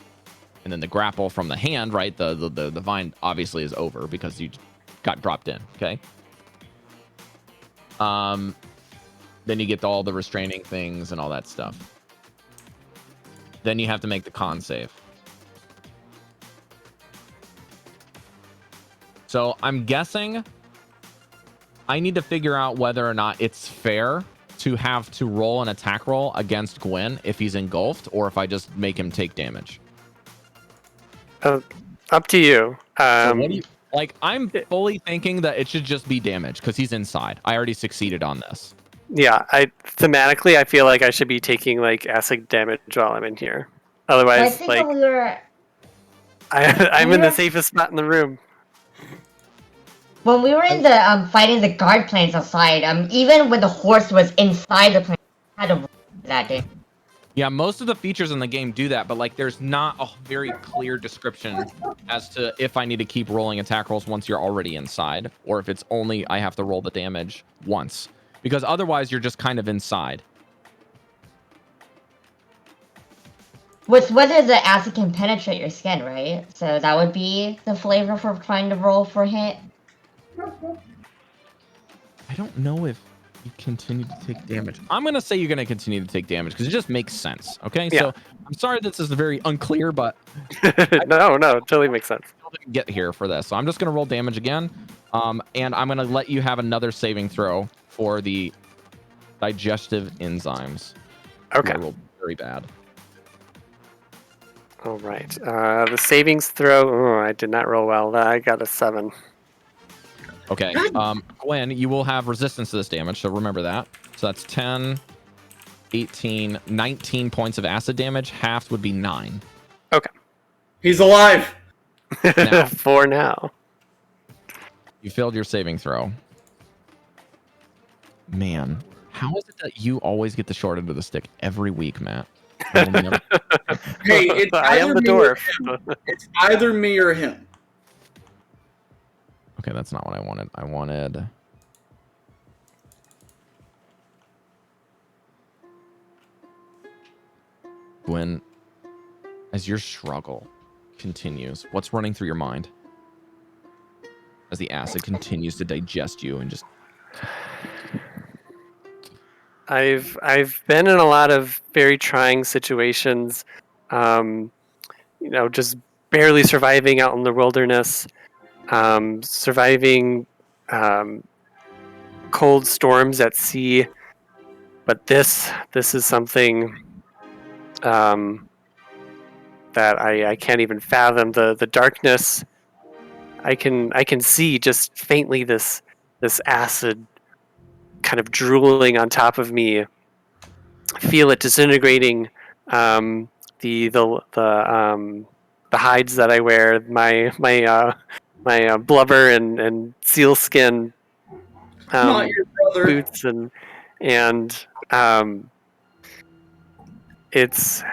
And then the grapple from the hand, right? The vine obviously is over because you got dropped in, okay? Then you get all the restraining things and all that stuff. Then you have to make the con save. So I'm guessing I need to figure out whether or not it's fair to have to roll an attack roll against Gwen if he's engulfed, or if I just make him take damage. Up to you. So what do you, like, I'm fully thinking that it should just be damage because he's inside. I already succeeded on this. Yeah, thematically I feel like I should be taking like acid damage while I'm in here. But I Otherwise, think like when we were I'm in the safest spot in the room. when we were in the fighting the guard planes outside, even when the horse was inside the plane, I had to roll that day. Yeah, most of the features in the game do that, but like there's not a very clear description as to if I need to keep rolling attack rolls once you're already inside, or if it's only I have to roll the damage once. Because otherwise you're just kind of inside. With whether the acid can penetrate your skin, right? So that would be the flavor for trying to roll for hit. I don't know if you continue to take damage. I'm going to say you're going to continue to take damage because it just makes sense. Okay, Yeah. So I'm sorry this is very unclear, but No, totally makes sense. I didn't get here for this. So I'm just going to roll damage again. And I'm going to let you have another saving throw for the digestive enzymes. Okay. I rolled very bad. All right. The savings throw. Oh, I did not roll well. I got a 7. Okay. Gwen, you will have resistance to this damage, so remember that. So that's 10, 18, 19 points of acid damage. Half would be 9. Okay. He's alive. Now. For now. You failed your saving throw. Man, how is it that you always get the short end of the stick every week, Matt? I will never- Hey, it's I am either the me or dwarf. him. It's either me or him. Okay, that's not what I wanted. I wanted... Gwen, as your struggle continues, what's running through your mind? As the acid continues to digest you and just... I've been in a lot of very trying situations, just barely surviving out in the wilderness, surviving cold storms at sea. But this is something that I can't even fathom. The darkness. I can see just faintly this acid kind of drooling on top of me. Feel it disintegrating the hides that I wear, my blubber and seal skin Not your brother. boots and it's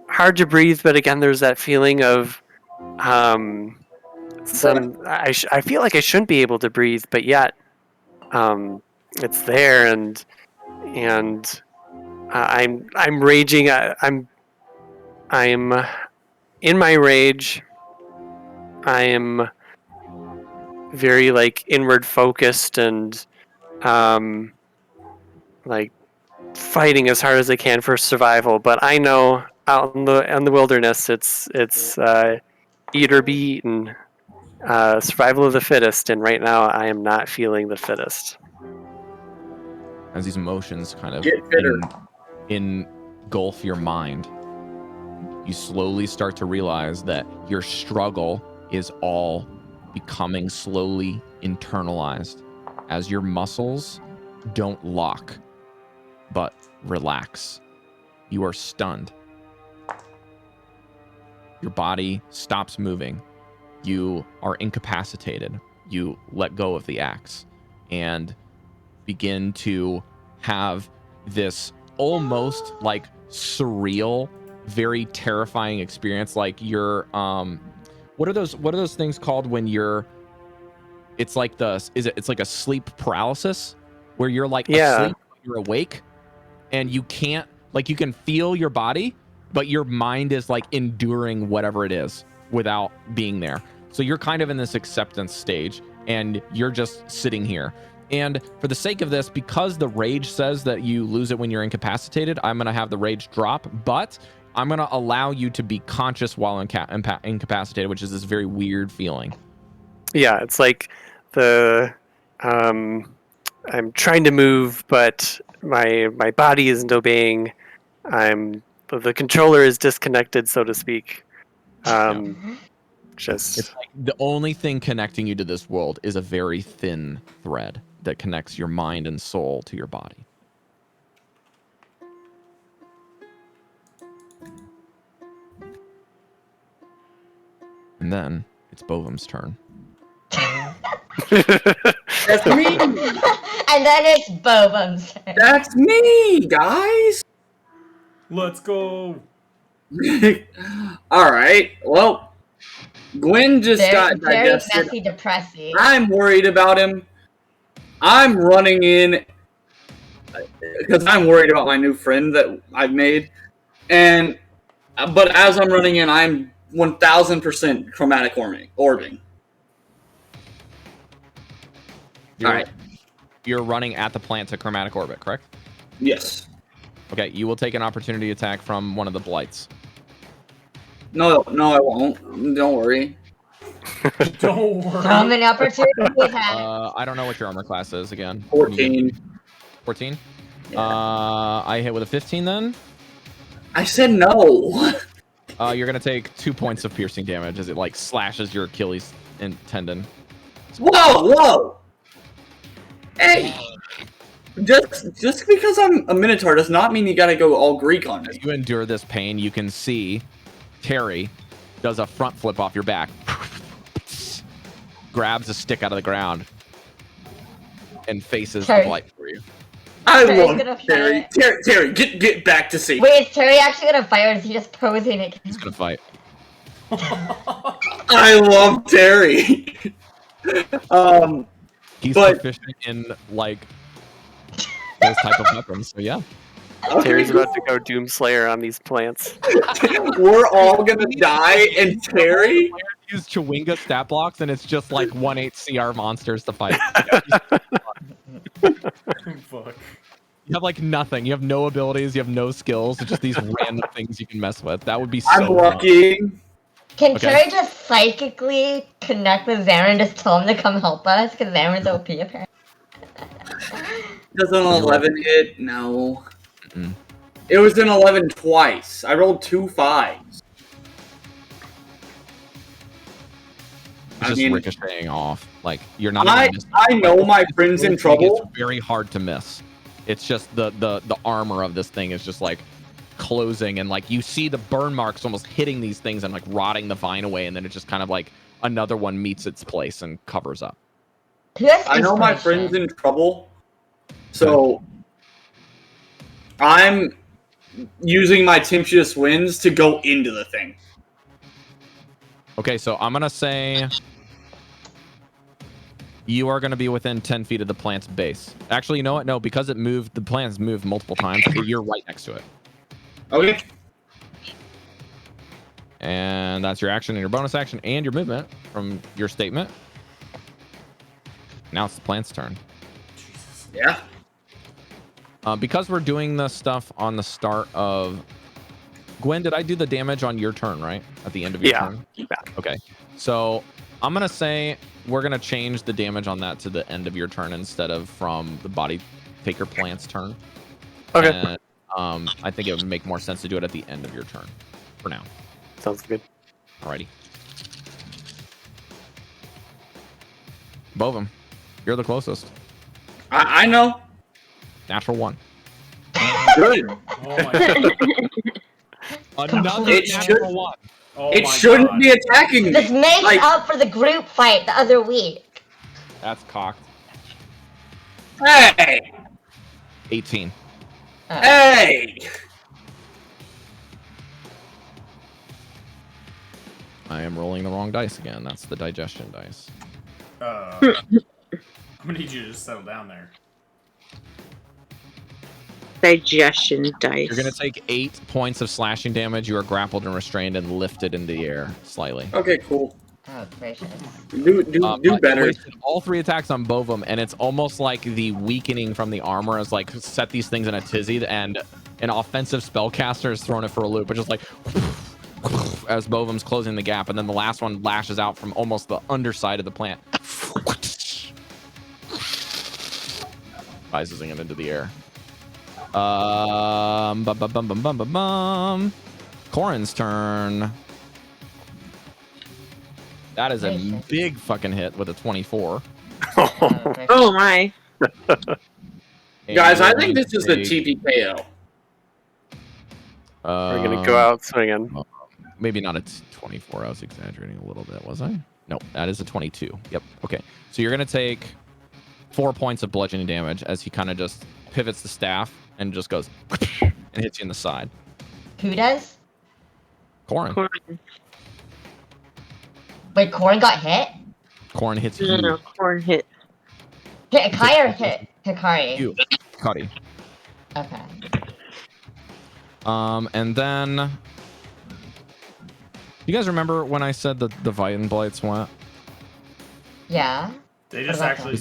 hard to breathe, but again there's that feeling of I feel like I shouldn't be able to breathe, but yet it's there, and I'm raging. I'm in my rage. I am very like inward focused and like fighting as hard as I can for survival. But I know out in the wilderness, it's eat or be eaten. Survival of the fittest, and right now I am not feeling the fittest. As these emotions kind of Get fitter. engulf your mind, you slowly start to realize that your struggle is all becoming slowly internalized as your muscles don't lock, but relax. You are stunned. Your body stops moving. You are incapacitated. You let go of the axe and begin to have this almost like surreal, very terrifying experience. Like you're, what are those things called when you're, it's like it's like a sleep paralysis where you're like asleep, you're awake and you can't, like you can feel your body, but your mind is like enduring whatever it is without being there. So you're kind of in this acceptance stage and you're just sitting here And for the sake of this, because the rage says that you lose it when you're incapacitated, I'm going to have the rage drop, but I'm going to allow you to be conscious while incapacitated, which is this very weird feeling. Yeah, it's like I'm trying to move, but my body isn't obeying. The controller is disconnected, so to speak. Just It's like the only thing connecting you to this world is a very thin thread that connects your mind and soul to your body. And then it's Bovum's turn. That's me. And then it's Bovum's turn. That's me, guys. Let's go. All right. Well, Gwen just got Very digested. messy, depressing. I'm worried about him. I'm running in because I'm worried about my new friend that I've made. But as I'm running in, I'm 1000% chromatic orbing. All right. You're running at the plant to chromatic orbit, correct? Yes. Okay, you will take an opportunity attack from one of the blights. No, I won't. Don't worry. Don't worry. From an opportunity attack. I don't know what your armor class is again. 14. 14? Yeah. I hit with a 15 then. I said no. You're going to take 2 points of piercing damage as it like slashes your Achilles tendon. Whoa! Hey! Just because I'm a Minotaur does not mean you gotta go all Greek on me. As you endure this pain, you can see Terry does a front flip off your back, grabs a stick out of the ground, and faces the blight for you. I Terry's love gonna Terry. Terry, get back to safety. Wait, is Terry actually gonna fight or is he just posing it? He's gonna fight. I love Terry. He's But- proficient in like those type of weapons, so yeah. Terry's about to go Doomslayer on these plants. We're all gonna die, and Terry. Use Chewinga stat blocks, and it's just like 1/8 CR monsters to fight. Fuck. You have like nothing. You have no abilities. You have no skills. It's just these random things you can mess with. That would be so I'm fun. lucky. Can Okay. Terry just psychically connect with Zarin and just tell him to come help us? Because Zarin's OP apparently. Does an 11 hit? No. Mm-mm. It was an 11 twice. I rolled 2 5s. It's just ricocheting off. Like you're not. I even missing. know my friend's in It's trouble. very hard to miss. It's just the armor of this thing is just like closing, and like you see the burn marks almost hitting these things and like rotting the vine away, and then it just kind of like another one meets its place and covers up. I know my friend's in trouble, so I'm using my Tempestuous Winds to go into the thing. Okay, so I'm gonna say you are gonna be within 10 feet of the plant's base. Actually, you know what? No, because it moved, the plant's moved multiple times. You're right next to it. Okay. And that's your action and your bonus action and your movement from your statement. Now it's the plant's turn. Yeah. Because we're doing the stuff on the start of... Gwen, did I do the damage on your turn, right? At the end of your turn? Yeah. Okay. So I'm going to say we're going to change the damage on that to the end of your turn instead of from the body taker plant's turn. Okay. And, I think it would make more sense to do it at the end of your turn for now. Sounds good. Alrighty. Bovum, you're the closest. I know. Natural 1. Good. Oh my god. Another It natural should- 1. Oh It my shouldn't god. be attacking me. This makes Like- up for the group fight the other week. That's cocked. Hey! 18. Hey! I am rolling the wrong dice again. That's the digestion dice. I'm gonna need you to just settle down there. Digestion dice. You're going to take 8 points of slashing damage. You are grappled and restrained and lifted in the air slightly. Okay, cool. Oh, gracious. Do But better. wasted all 3 attacks on both of them, and it's almost like the weakening from the armor has like set these things in a tizzy, and an offensive spellcaster has thrown it for a loop, but just like as Bovum's closing the gap, and then the last one lashes out from almost the underside of the plant, rises it into the air. Corin's turn. That is a big fucking hit with a 24. Oh my. Guys, I think this is the TPKO. We're gonna go out swinging. Maybe not a 24. I was exaggerating a little bit, was I? No, that is a 22. Yep. Okay. So you're gonna take 4 points of bludgeoning damage as he kind of just pivots the staff and just goes and hits you in the side. Who does? Corin. Wait, Corin got hit? Corin hits you. No, Corin hit. Hit Akai or hit Hikari? You. Cuddy. Okay. And then you guys remember when I said that the Viton Blights went? Yeah. They just about actually.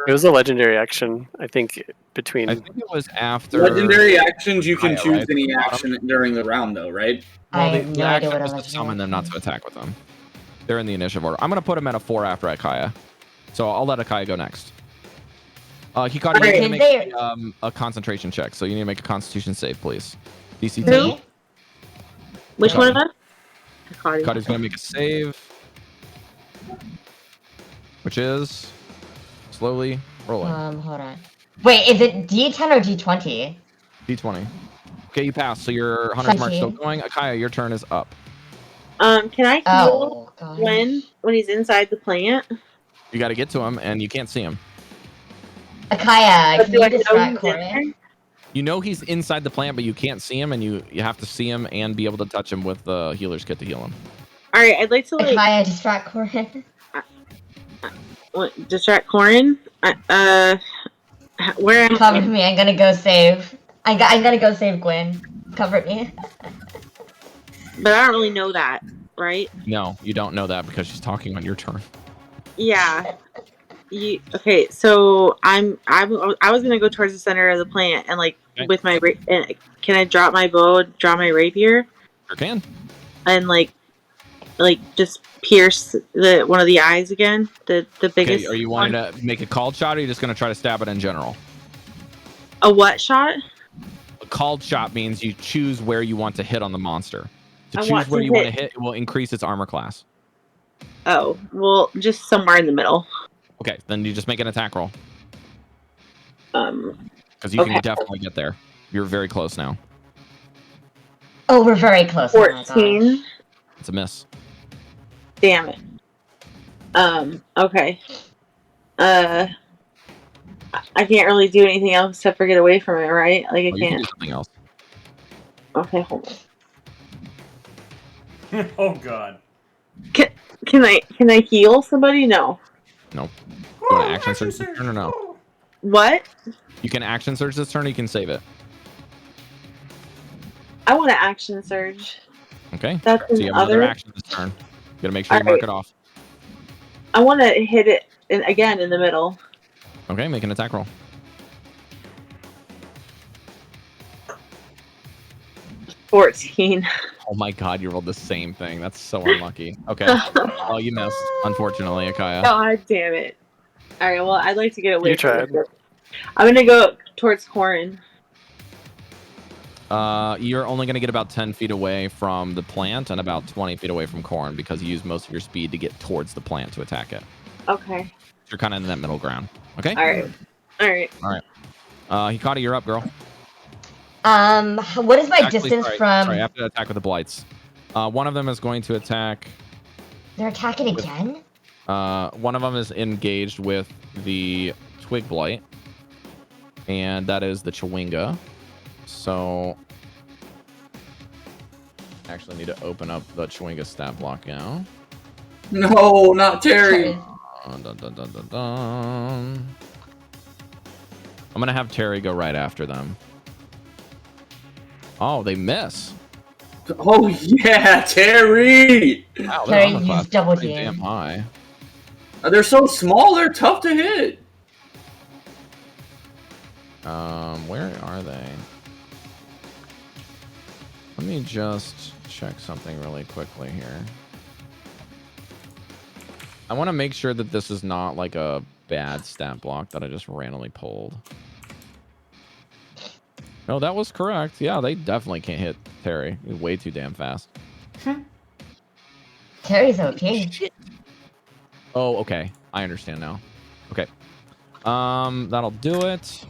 It was a legendary action, I think, between. I think it was after Legendary actions, you can Kaya, choose right? any action during the round, though, right? Well, I the have no idea action what a was to legendary summon them, not action to attack with them. They're in the initiative order. I'm going to put them at a 4 after Akaya. So I'll let Akaya go next. Hikari, you need to make a concentration check. So you need to make a constitution save, please. DC 10. Me? Which one of us? Hikari's going to make a save. Which is slowly rolling. Hold on. Wait, is it D10 or D20? D20. Okay, you pass. So your Hunter's Mark still 17. going. Akaya, your turn is up. Can I heal Oh, God. when he's inside the plant? You got to get to him, and you can't see him. Akaya, But can do you I know distract he's in Corin? there? You know he's inside the plant, but you can't see him, and you have to see him and be able to touch him with the healer's kit to heal him. All right, I'd like to Akaya, distract Corin. distract Corin. Where am Cover me, I'm gonna go save. I'm gonna go save Gwen. Cover me. But I don't really know that, right? No, you don't know that because she's talking on your turn. Yeah. Okay, so I was gonna go towards the center of the plant and Okay. with my can I drop my bow, draw my rapier, Sure can. and just pierce one of the eyes again, the biggest. Okay, are you wanting to make a called shot, or are you just going to try to stab it in general? A what shot? A called shot means you choose where you want to hit on the monster. To I choose want where to you want to hit- hit, it will increase its armor class. Oh, well, just somewhere in the middle. Okay, then you just make an attack roll. Because you Okay. can definitely get there. You're very close now. Oh, we're very close. Oh my gosh. 14. It's a miss. Damn it. Okay. I can't really do anything else except for get away from it, right? Like I Oh, you can can't. do something else. Okay, hold on. Oh god. Can I heal somebody? No. Nope. You want to action surge this turn or no? What? You can action surge this turn, or you can save it. I want to action surge. Okay. That's So you have another action this turn. You gotta make sure you mark it off. I want to hit it again in the middle. Okay, make an attack roll. 14. Oh my god, you rolled the same thing. That's so unlucky. Okay. Oh, you missed, unfortunately, Akaya. God damn it. Alright, well, I'd like to get away You from tried. it. I'm gonna go towards Corin. You're only going to get about 10 feet away from the plant and about 20 feet away from Corn because you use most of your speed to get towards the plant to attack it. Okay. You're kind of in that middle ground. Okay? Alright. Hikari, you're up, girl. What is my Actually, distance sorry, from... Sorry, after the attack with the blights. One of them is going to attack... They're attacking again? One of them is engaged with the Twig Blight. And that is the Chewinga. So... I actually need to open up the Chewinga stat block now. No, not Terry. Dun, dun, dun, dun, dun, dun. I'm gonna have Terry go right after them. Oh, they miss. Oh yeah, Terry! Wow, Terry their armor class used is double pretty DM. damn high. They're so small, they're tough to hit. Where are they? Let me just check something really quickly here. I want to make sure that this is not like a bad stat block that I just randomly pulled. No, that was correct. Yeah, they definitely can't hit Terry. He's way too damn fast. Terry's okay. Oh, okay. I understand now. Okay. That'll do it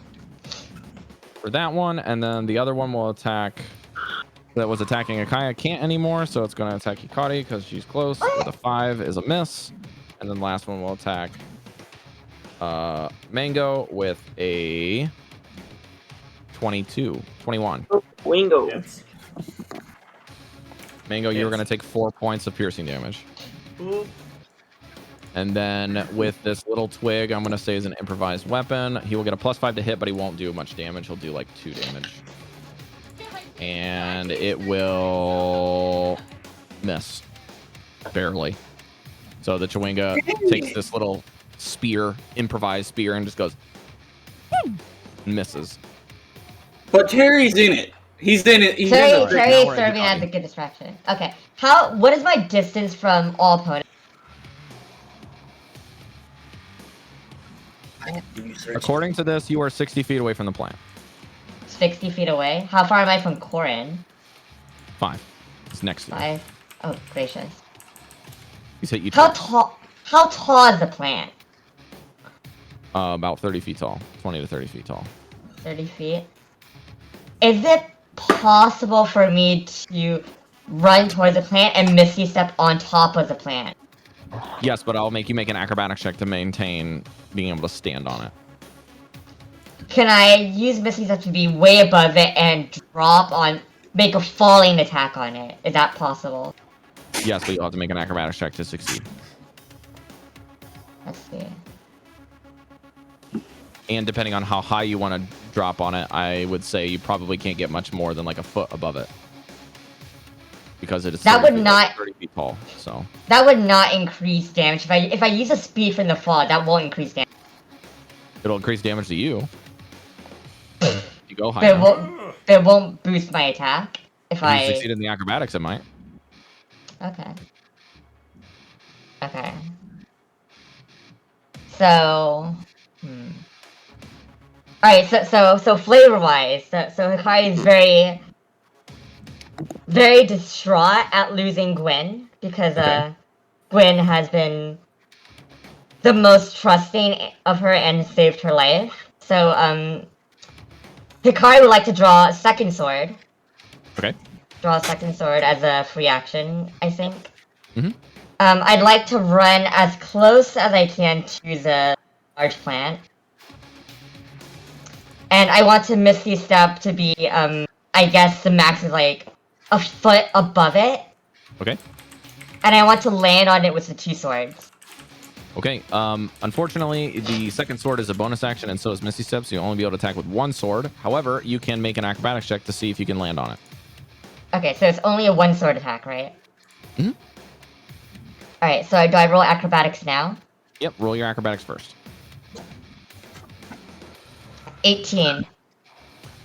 for that one, and then the other one will attack. That was attacking Akaya can't anymore, so it's going to attack Hikari because she's close. With a 5 is a miss, and then the last one will attack Mango with a 21. Wingo. Hits. Mango, you're Hits. going to take 4 points of piercing damage. Ooh. And then with this little twig, I'm going to say is an improvised weapon. He will get a +5 to hit, but he won't do much damage. He'll do like 2 damage. And it will miss. Barely. So the Chewinga takes this little spear, improvised spear, and just goes... and misses. But Terry's in it. He's in it. He's in Terry, it. Now Terry we're at serving as Hikari. a good distraction. Okay. What is my distance from all opponents? According to this, you are 60 feet away from the plant. 60 feet away. How far am I from Corin? 5. It's next to you. 5. Oh, gracious. He's hit you How twice. tall is the plant? About 30 feet tall. 20 to 30 feet tall. 30 feet. Is it possible for me to run towards the plant and Misty step on top of the plant? Yes, but I'll make you make an acrobatics check to maintain being able to stand on it. Can I use Misty step to be way above it and make a falling attack on it? Is that possible? Yes, but you'll have to make an acrobatics check to succeed. Let's see. And depending on how high you want to drop on it, I would say you probably can't get much more than like a foot above it. Because it is That 30 would feet, not- 30 feet tall. So That would not increase damage. If I use a speed from the fall, that won't increase damage. it'll increase damage to you. You go But higher. it won't boost my attack. If If you I succeed in the acrobatics, it might. Okay. Okay. So, Alright, so flavor-wise, so Hikari is very, very distraught at losing Gwen, because, Okay. Gwen has been the most trusting of her and saved her life. So, Hikari would like to draw a second sword. Okay. Draw a second sword as a free action, I think. Mhm. I'd like to run as close as I can to the large plant. And I want to Misty Step to be, I guess the max is like a foot above it. Okay. And I want to land on it with the 2 swords. Okay. Unfortunately, the second sword is a bonus action, and so is Misty Step, so you'll only be able to attack with 1 sword. However, you can make an acrobatics check to see if you can land on it. Okay, so it's only a 1 sword attack, right? Mhm. Alright, so do I roll acrobatics now? Yep. Roll your acrobatics first. 18.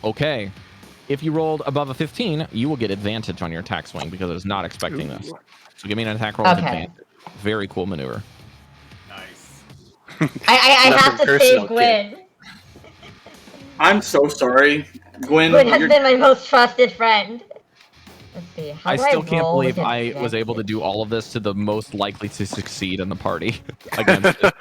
Okay. If you rolled above a 15, you will get advantage on your attack swing because it is not expecting this. So give me an attack roll with Okay. advantage. Very cool maneuver. Nice. I have Nothing to personal, save Gwen. I'm so sorry, Gwen. Gwen has you're- been my most trusted friend. Let's see. How I do still can't roll believe with I was able to advantage? do all of this to the most likely to succeed in the party against it.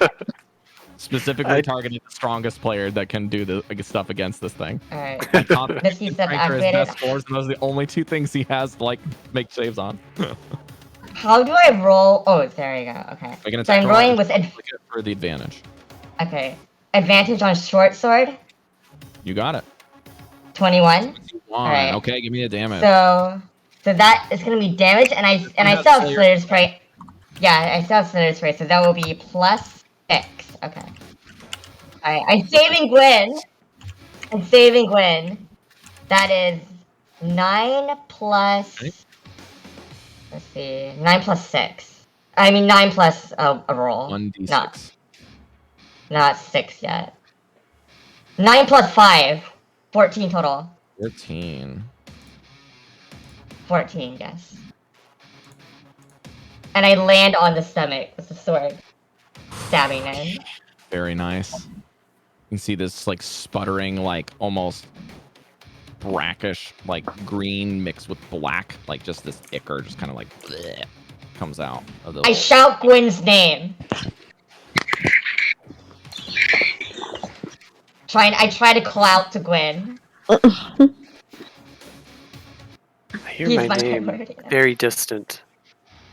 Specifically I- targeting the strongest player that can do the stuff against this thing. Alright. My confidence Misty in Step strength are his activated. best scores, and those are the only 2 things he has to like make saves on. How do I roll? Oh, there you go. Okay. Make an So I'm attack roll rolling and with click it for the advantage. okay. Advantage on short sword. You got it. 21. Alright. Okay, give me a damage. So that is gonna be damage, and I has still have Slayer Slayer Spray. Yeah, I still have Slayer Spray, so that will be +6. Okay. Alright, I'm saving Gwen. That is 9 plus Okay. Let's see. 9 plus 6. I mean 9 plus a roll. 1d6. Not 6 yet. 9 plus 5. 14 total. 14. 14, yes. And I land on the stomach with the sword. Stabbing him. Very nice. You can see this like sputtering, like almost brackish, like green mixed with black, like just this ichor just kind of like bleh, comes out of the. I shout Gwen's name. I try to call out to Gwen. I hear He's my my name priority. very distant,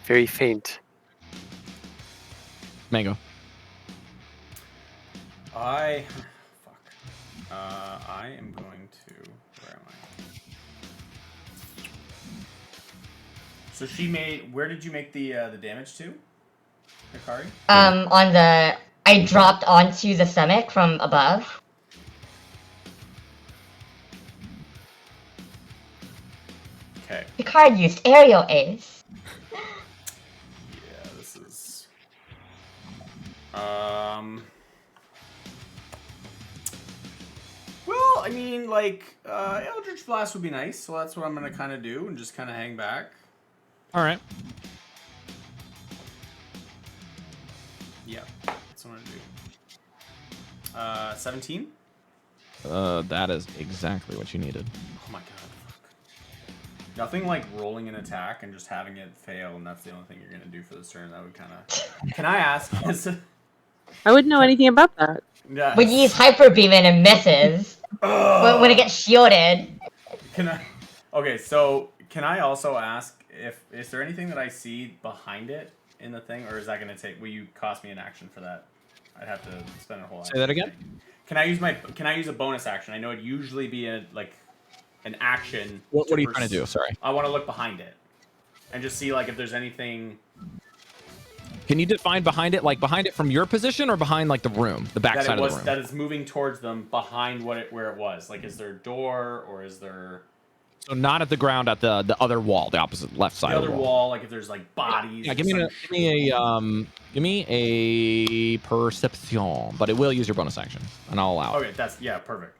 very faint. Mango. I am going to. Where am I? So she made. Where did you make the damage to, Hikari? On the. I dropped onto the stomach from above. Okay. Picard used aerial ace. Yeah, this is. Well, I mean, like, Eldritch Blast would be nice, so that's what I'm gonna kind of do and just kind of hang back. All right. Yeah, that's what I'm gonna do. 17. That is exactly what you needed. Oh my god. Fuck. Nothing like rolling an attack and just having it fail, and that's the only thing you're gonna do for this turn. That would kind of. Can I ask? I wouldn't know anything about that. Yeah. When you use Hyper Beam and it misses. When it gets shielded. Can I? Okay, so can I also ask if is there anything that I see behind it in the thing, or is that gonna take? Will you cost me an action for that? I'd have to spend a whole. Say that again. Can I use a bonus action? I know it'd usually be an action. What are you trying to do? Sorry. I want to look behind it and just see like if there's anything. Can you define behind it, like behind it from your position or behind like the room, the back side of the room? That is moving towards them behind where it was. Like, is there a door or is there? So not at the ground, at the other wall, the opposite left side The of other the wall, like if there's like bodies. Yeah, give me a perception, but it will use your bonus action, and I'll allow it. Okay, perfect.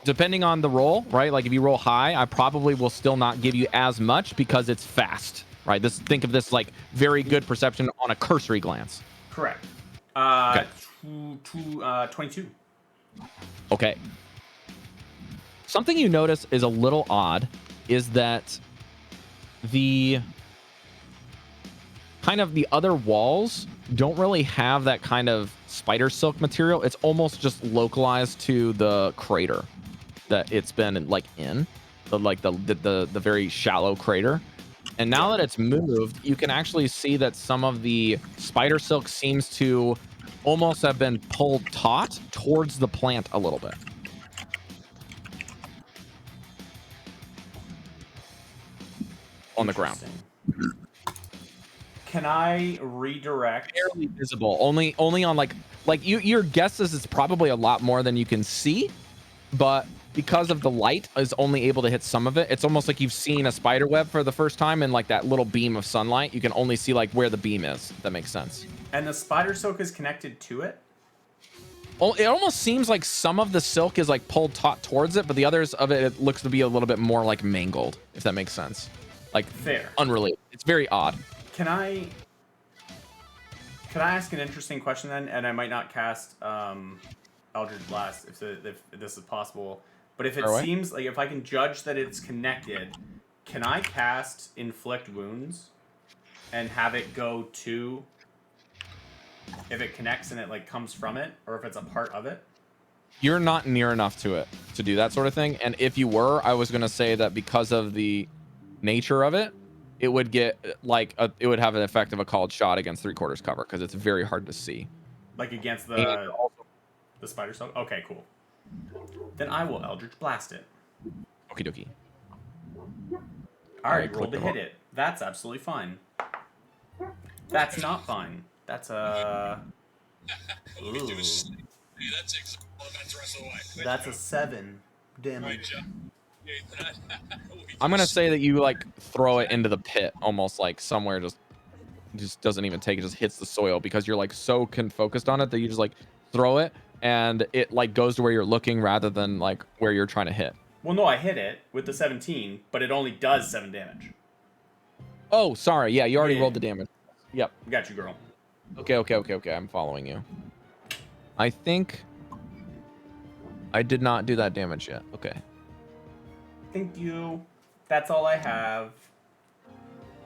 Depending on the roll, right? Like if you roll high, I probably will still not give you as much because it's fast, right? Think of this like very good perception on a cursory glance. Correct. Okay. 22. Okay. Something you notice is a little odd is that the kind of the other walls don't really have that kind of spider silk material. It's almost just localized to the crater that it's been like in, the very shallow crater. And now that it's moved, you can actually see that some of the spider silk seems to almost have been pulled taut towards the plant a little bit. On the ground. Can I redirect? Barely visible. Only on like your guess is it's probably a lot more than you can see, but because of the light is only able to hit some of it. It's almost like you've seen a spider web for the first time and like that little beam of sunlight, you can only see like where the beam is. If that makes sense. And the spider silk is connected to it? It almost seems like some of the silk is like pulled taut towards it, but the others of it looks to be a little bit more like mangled, if that makes sense. Like fair. Unrelated. It's very odd. Can I ask an interesting question then? And I might not cast Eldritch Blast if this is possible. But if it seems like if I can judge that it's connected, can I cast Inflict Wounds and have it go to if it connects and it like comes from it, or if it's a part of it? You're not near enough to it to do that sort of thing. And if you were, I was gonna say that because of the nature of it, it would get like it would have an effect of a called shot against 3/4 cover because it's very hard to see. Like against the spider silk? Okay, cool. Then I will Eldritch Blast it. Okie dokie. Alright, rolled to hit it. That's absolutely fine. That's not fine. That's a... Ooh. That's a 7 damage. I'm gonna say that you like throw it into the pit, almost like somewhere just doesn't even take it, just hits the soil because you're like so focused on it that you just like throw it and it like goes to where you're looking rather than like where you're trying to hit. Well, no, I hit it with the 17, but it only does 7 damage. Oh, sorry. Yeah, you already rolled the damage. Yep. Got you, girl. Okay. I'm following you. I think I did not do that damage yet. Okay. Thank you. That's all I have.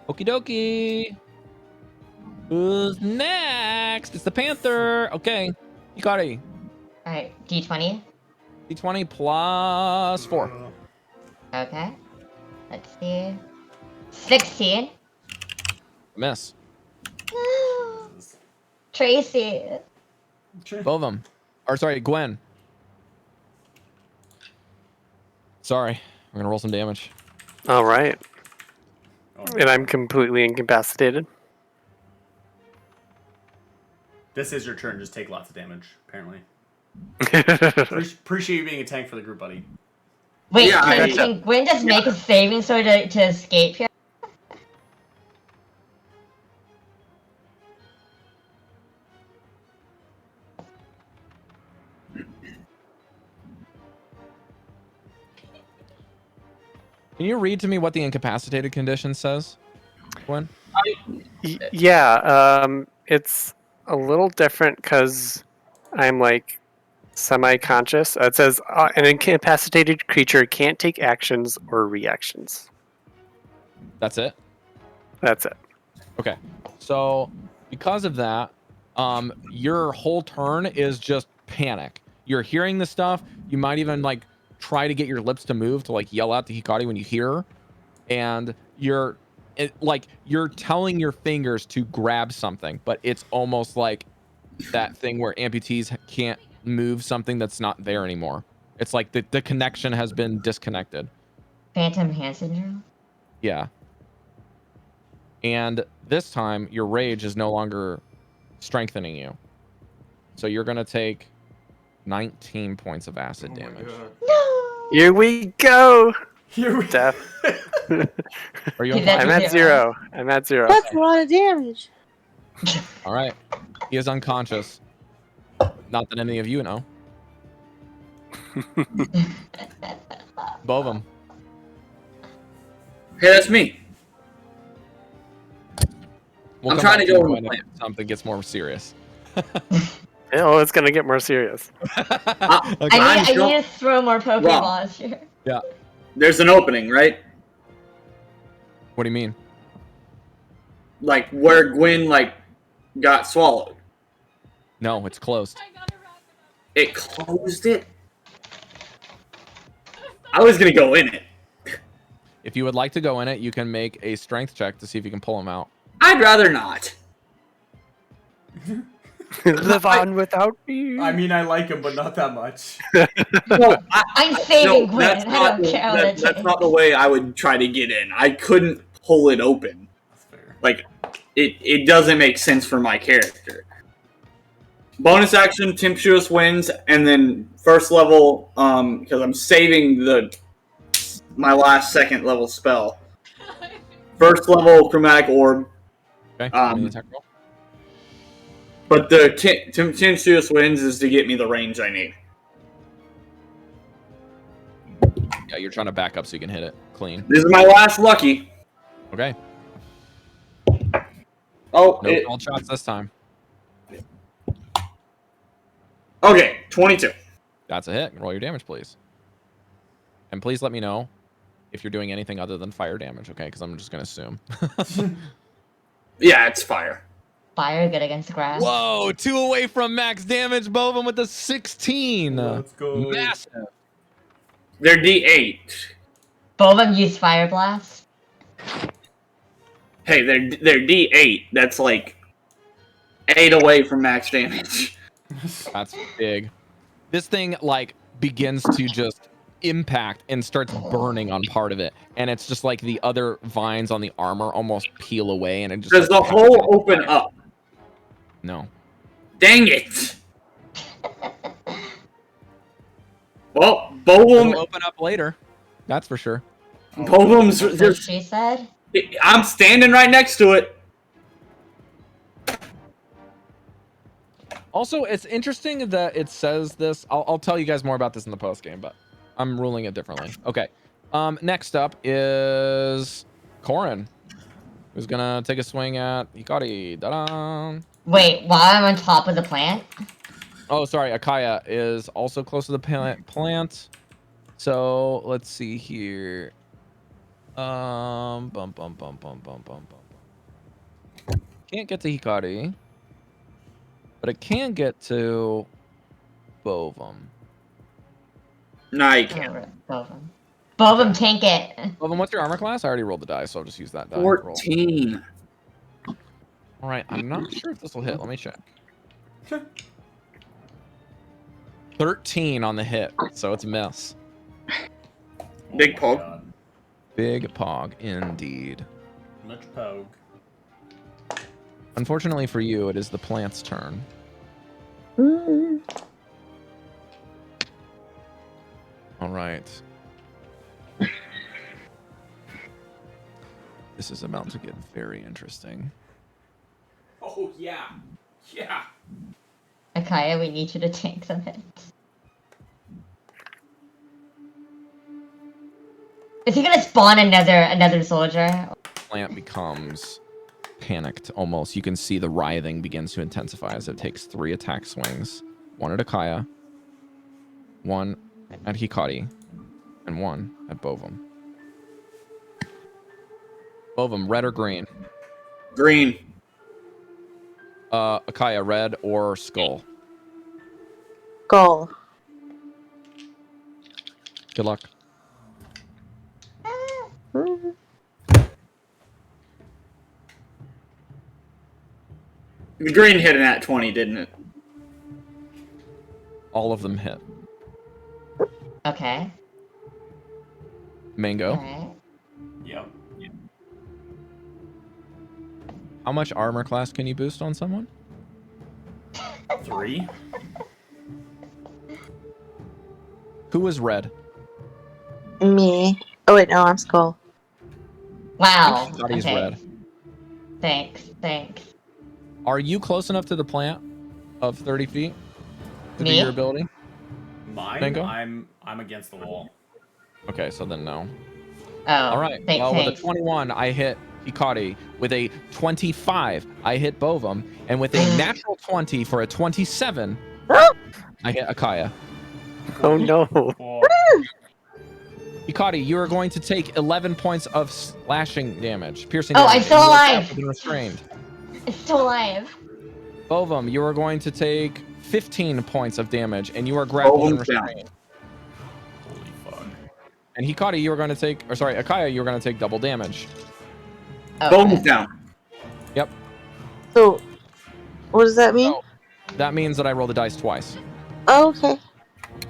Okie dokie. Who's next? It's the Panther. Okay. Hikari. Alright, D20. D20 plus 4. Okay. Let's see. 16. Miss. Tracy. Both of them. Or sorry, Gwen. Sorry. We're going to roll some damage. All right. Oh. And I'm completely incapacitated. This is your turn. Just take lots of damage, apparently. Oh, Appreciate you being a tank for the group, buddy. Wait, Yeah, can Gwen just make a saving throw to escape here? Can you read to me what the incapacitated condition says, Gwen? Yeah, it's a little different because I'm like semi-conscious. It says an incapacitated creature can't take actions or reactions. That's it? That's it. Okay. So because of that, your whole turn is just panic. You're hearing the stuff. You might even like try to get your lips to move to like yell out to Hikari when you hear her. And you're telling your fingers to grab something, but it's almost like that thing where amputees can't move something that's not there anymore. It's like the connection has been disconnected. Phantom hand syndrome? Yeah. And this time, your rage is no longer strengthening you. So you're going to take 19 points of acid damage. No! Here we go. Here we Death. Are you Is that I'm unconscious? at 0. I'm at 0. That's a lot of damage. All right. He is unconscious. Not that any of you know. Bovum. Hey, that's me. We'll I'm come trying back to go you with when the plan. something gets more serious. Oh, it's gonna get more serious. Okay. I need to throw more Pokeballs here. Yeah. There's an opening, right? What do you mean? Like where Gwen got swallowed. No, it's closed. It closed it. I was gonna go in it. If you would like to go in it, you can make a strength check to see if you can pull him out. I'd rather not. Live on without me. I mean, I like him, but not that much. No, I'm saving no, Gwen. that's I not, don't care what it that's takes. not the way I would try to get in. I couldn't pull it open. That's fair. Like, it doesn't make sense for my character. Bonus action, Tempestuous Winds, and then first level, because I'm saving my last second level spell. First level Chromatic Orb. Okay. Um, Give me the attack roll. But the Tempestuous Winds is to get me the range I need. Yeah, you're trying to back up so you can hit it clean. This is my last lucky. Okay. Oh, No called shots this time. okay, 22. That's a hit. Roll your damage, please. And please let me know if you're doing anything other than fire damage, okay? Because I'm just going to assume. Yeah, it's fire. Fire good against grass. Whoa, 2 away from max damage. Bovum with the 16. Let's go. Massive. They're D8. Both of them use Fire Blast. Hey, they're D8. That's like 8 away from max damage. That's big. This thing, like, begins to just impact and starts burning on part of it. And it's just like the other vines on the armor almost peel away. And it just Does the like, hole open up? No. Dang it! Well, It'll Boehm. open up later. That's for sure. Bovum's That's what just. she said. I'm standing right next to it. Also, it's interesting that it says this. I'll tell you guys more about this in the post game, but I'm ruling it differently. Okay. Next up is Corin, who's gonna take a swing at Hikari. Da-da. Wait, while I'm on top of the plant? Oh, sorry. Akaya is also close to the plant. So let's see here. Bum bum bum bum bum bum bum. Can't get to Hikari, but it can get to Bovum. Nah, you can't. Bovum can't get. Bovum, what's your armor class? I already rolled the die, so I'll just use that die. Roll. 14. All right, I'm not sure if this will hit. Let me check. 13 on the hit, so it's a miss. Big my pog. God. Big pog, indeed. Much pog. Unfortunately for you, it is the plant's turn. All right. This is about to get very interesting. Oh yeah, yeah. Akaya, we need you to tank some hits. Is he gonna spawn another soldier? Plant becomes panicked almost. You can see the writhing begins to intensify as it takes 3 attack swings. 1 at Akaya, 1 at Hikari, and 1 at Bovum. Bovum, red or green? Green. Akaya, red or skull? Goal. Good luck. The green hit an at 20, didn't it? All of them hit. Okay. Mango, Alright. Yep. how much armor class can you boost on someone? 3. Who was red? Me. Oh wait, no, I'm Skull. Wow. Hikari's Okay. red. Thanks. Are you close enough to the plant of 30 feet to do Me? your ability? Mine. Mango? I'm against the wall. Okay, so then no. Oh. All right. Thanks. Well, with a 21, I hit Hikari. With a 25, I hit Bovum. And with a natural 20 for a 27, I hit Akaya. Oh no. Oh, Hikari, you are going to take 11 points of slashing damage, piercing Oh, damage. I'm still and you are alive. grappled and restrained. It's still alive. Bovum, you are going to take 15 points of damage, and you are grappled and Bovum's down. restrained. holy fuck. And Hikari, you are going to take, or sorry, Akaya, you are going to take double damage. Bovum's Okay. down. Yep. So, what does that mean? So, that means that I roll the dice twice. Oh, okay.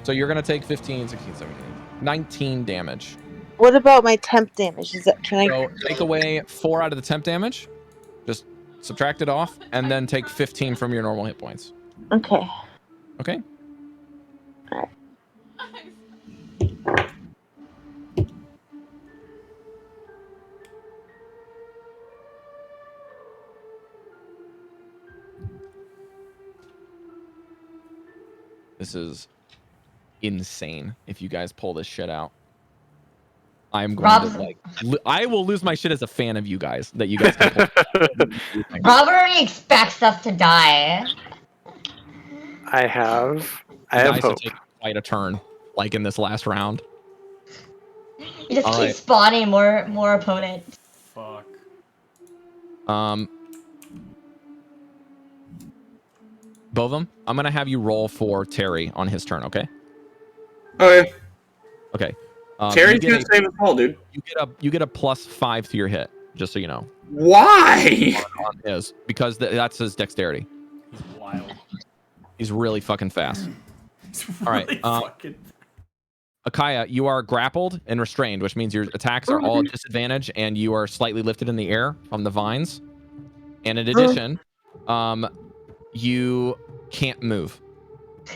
So you're going to take 15, 16, 17, 19 damage. What about my temp damage? Is that can I? So take away 4 out of the temp damage. Just subtract it off, and then take 15 from your normal hit points. Okay. Okay? This is insane if you guys pull this shit out. I'm going Rob's- to like I will lose my shit as a fan of you guys that you guys can pull. Rob already expects us to die. I have You guys have hope. taken quite a turn, like in this last round. You just All keep right. spawning more opponents. Fuck. Bovum, I'm gonna have you roll for Terry on his turn, okay? Okay. Okay. Terry's you get gonna a- save us all, dude. You get a +5 to your hit, just so you know. Why? On his, because that's his dexterity. He's wild. He's really fucking fast. He's All right, really fucking. Akaya, you are grappled and restrained, which means your attacks are all at disadvantage, and you are slightly lifted in the air from the vines. And in addition, you can't move.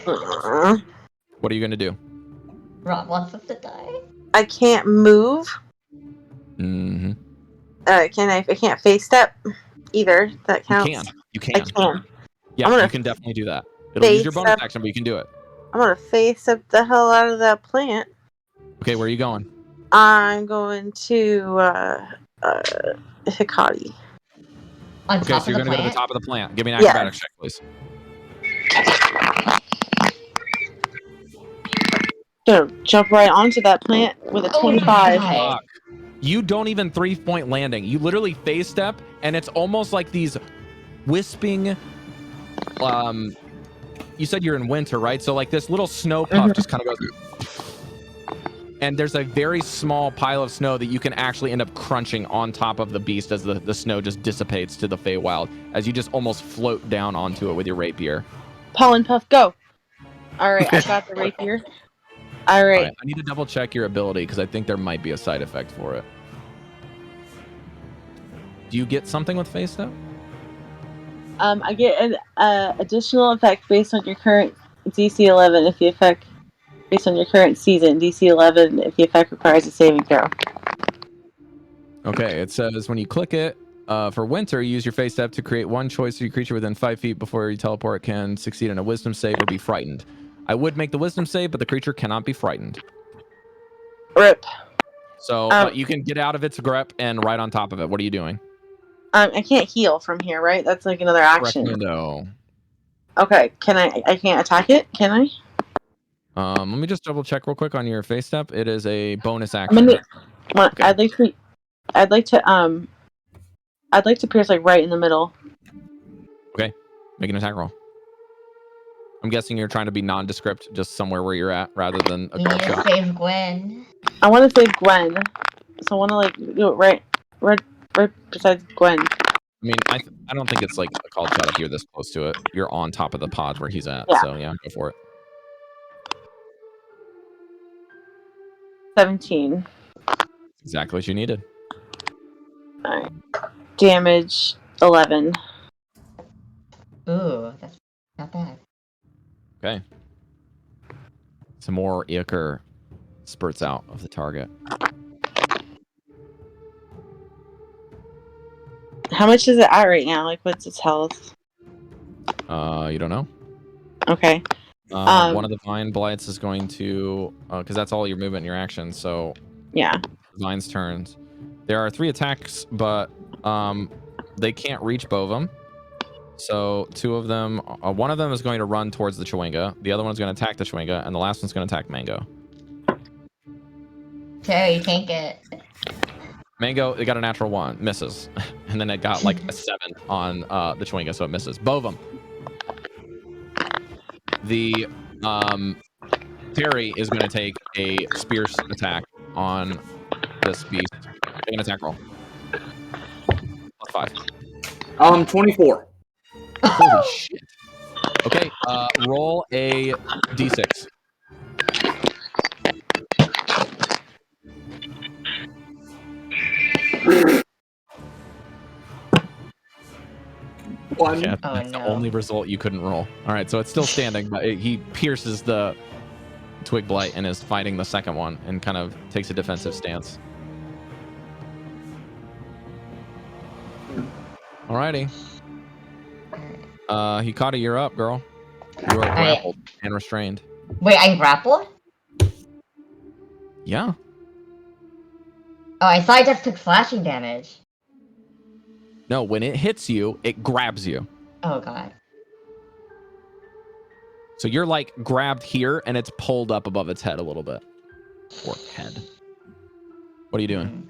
What are you gonna do? Rob wants us to die. I can't move. Mm-hmm. I can't face step either. That counts. You I can. can. Yeah, I'm gonna you can definitely do that. It'll use your bonus step. action, but you can do it. I'm gonna face step the hell out of that plant. Okay, where are you going? I'm going to Hikari. On Okay, top so of you're the going to go to the plant? top of the plant. Give me an Yes. acrobatics check, please. Gonna jump right onto that plant with a Oh my 25. God. Fuck. You don't even 3-point landing. You literally phase step, and it's almost like these wisping. You said you're in winter, right? So like this little snow puff just kind of goes, and there's a very small pile of snow that you can actually end up crunching on top of the beast as the snow just dissipates to the Feywild, as you just almost float down onto it with your rapier. Pollen puff, go. All right, I got the rapier. All All right. right, I need to double check your ability because I think there might be a side effect for it. Do you get something with phase step? I get an additional effect based on your current DC 11 if the effect based on your current season. DC 11 if the effect requires a saving throw. Okay, it says when you click it, for winter, use your phase step to create one choice of your creature within 5 feet before you teleport can succeed in a wisdom save or be frightened. I would make the wisdom save, but the creature cannot be frightened. Rip. So you can get out of its grip and right on top of it. What are you doing? I can't heal from here, right? That's like another action. No. Okay, I can't attack it, can I? Let me just double check real quick on your face step. It is a bonus action. Okay. I'd like to pierce like right in the middle. Okay, make an attack roll. I'm guessing you're trying to be nondescript, just somewhere where you're at, rather than a We called need to shot. save Gwen. I want to save Gwen, so I want to like do it right besides Gwen. I mean, I don't think it's like a called shot if you're this close to it. You're on top of the pods where he's at, Yeah. so yeah, go for it. 17. Exactly what you needed. All right. Damage 11. Ooh, that's not bad. Okay. Some more ichor spurts out of the target. How much is it at right now? Like, what's its health? You don't know? Okay. One of the vine blights is going to, because that's all your movement and your action, so Yeah. Vine's turns. There are 3 attacks, but they can't reach Bovum. So 2 of them, one of them is going to run towards the Chewinga, the other one's going to attack the Chewinga, and the last one's going to attack Mango. Terry, tank it. Mango, it got a natural 1, misses. And then it got like a 7 on the Chewinga, so it misses. Bovum. The Terry is going to take a spear attack on this beast. Make an attack roll. +5. 24. Holy shit. Okay, roll a d6. One. Yeah, Oh, that's no. the only result you couldn't roll. All right, so it's still standing, but he pierces the twig blight and is fighting the second one and kind of takes a defensive stance. Alrighty. Hikari, you're up, girl. You are grappled and restrained. Wait, I'm grappled? Yeah. Oh, I thought I just took slashing damage. No, when it hits you, it grabs you. Oh, God. So you're like grabbed here and it's pulled up above its head a little bit. Or head. What are you doing?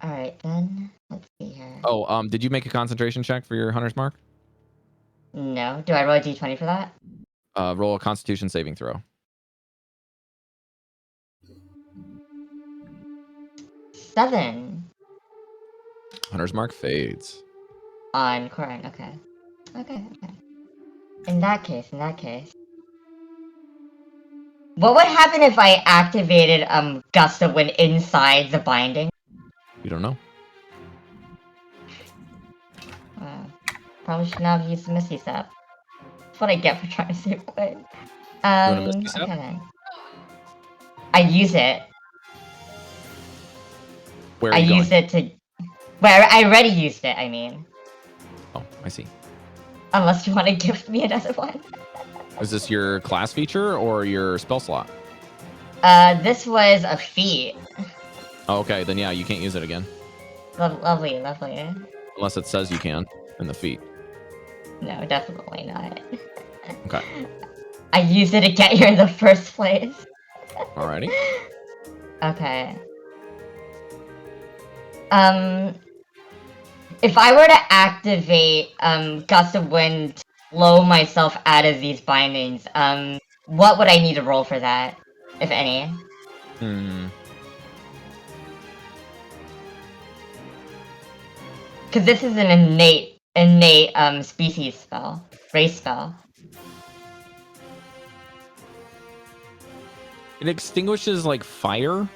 Alright, then. Let's see here. Oh, did you make a concentration check for your hunter's mark? No. Do I roll a d20 for that? Roll a constitution saving throw. 7. Hunter's mark fades. On Corin, okay. Okay. In that case. What would happen if I activated Gust of Wind inside the binding? You don't know. Probably should not have used Misty Step. That's what I get for trying to save Gwen. You want a Misty Step? Okay then. I use it. Where are I you going? used it to. Where I already used it. I mean, Oh, I see. unless you want to give me another one. Is this your class feature or your spell slot? This was a feat. Oh, okay, then yeah, you can't use it again. Lovely, lovely. Unless it says you can in the feat. No, definitely not. Okay. I used it to get here in the first place. Alrighty. Okay. If I were to activate Gust of Wind to blow myself out of these bindings, what would I need to roll for that, if any? Because this is an innate species spell, race spell. It extinguishes like fire.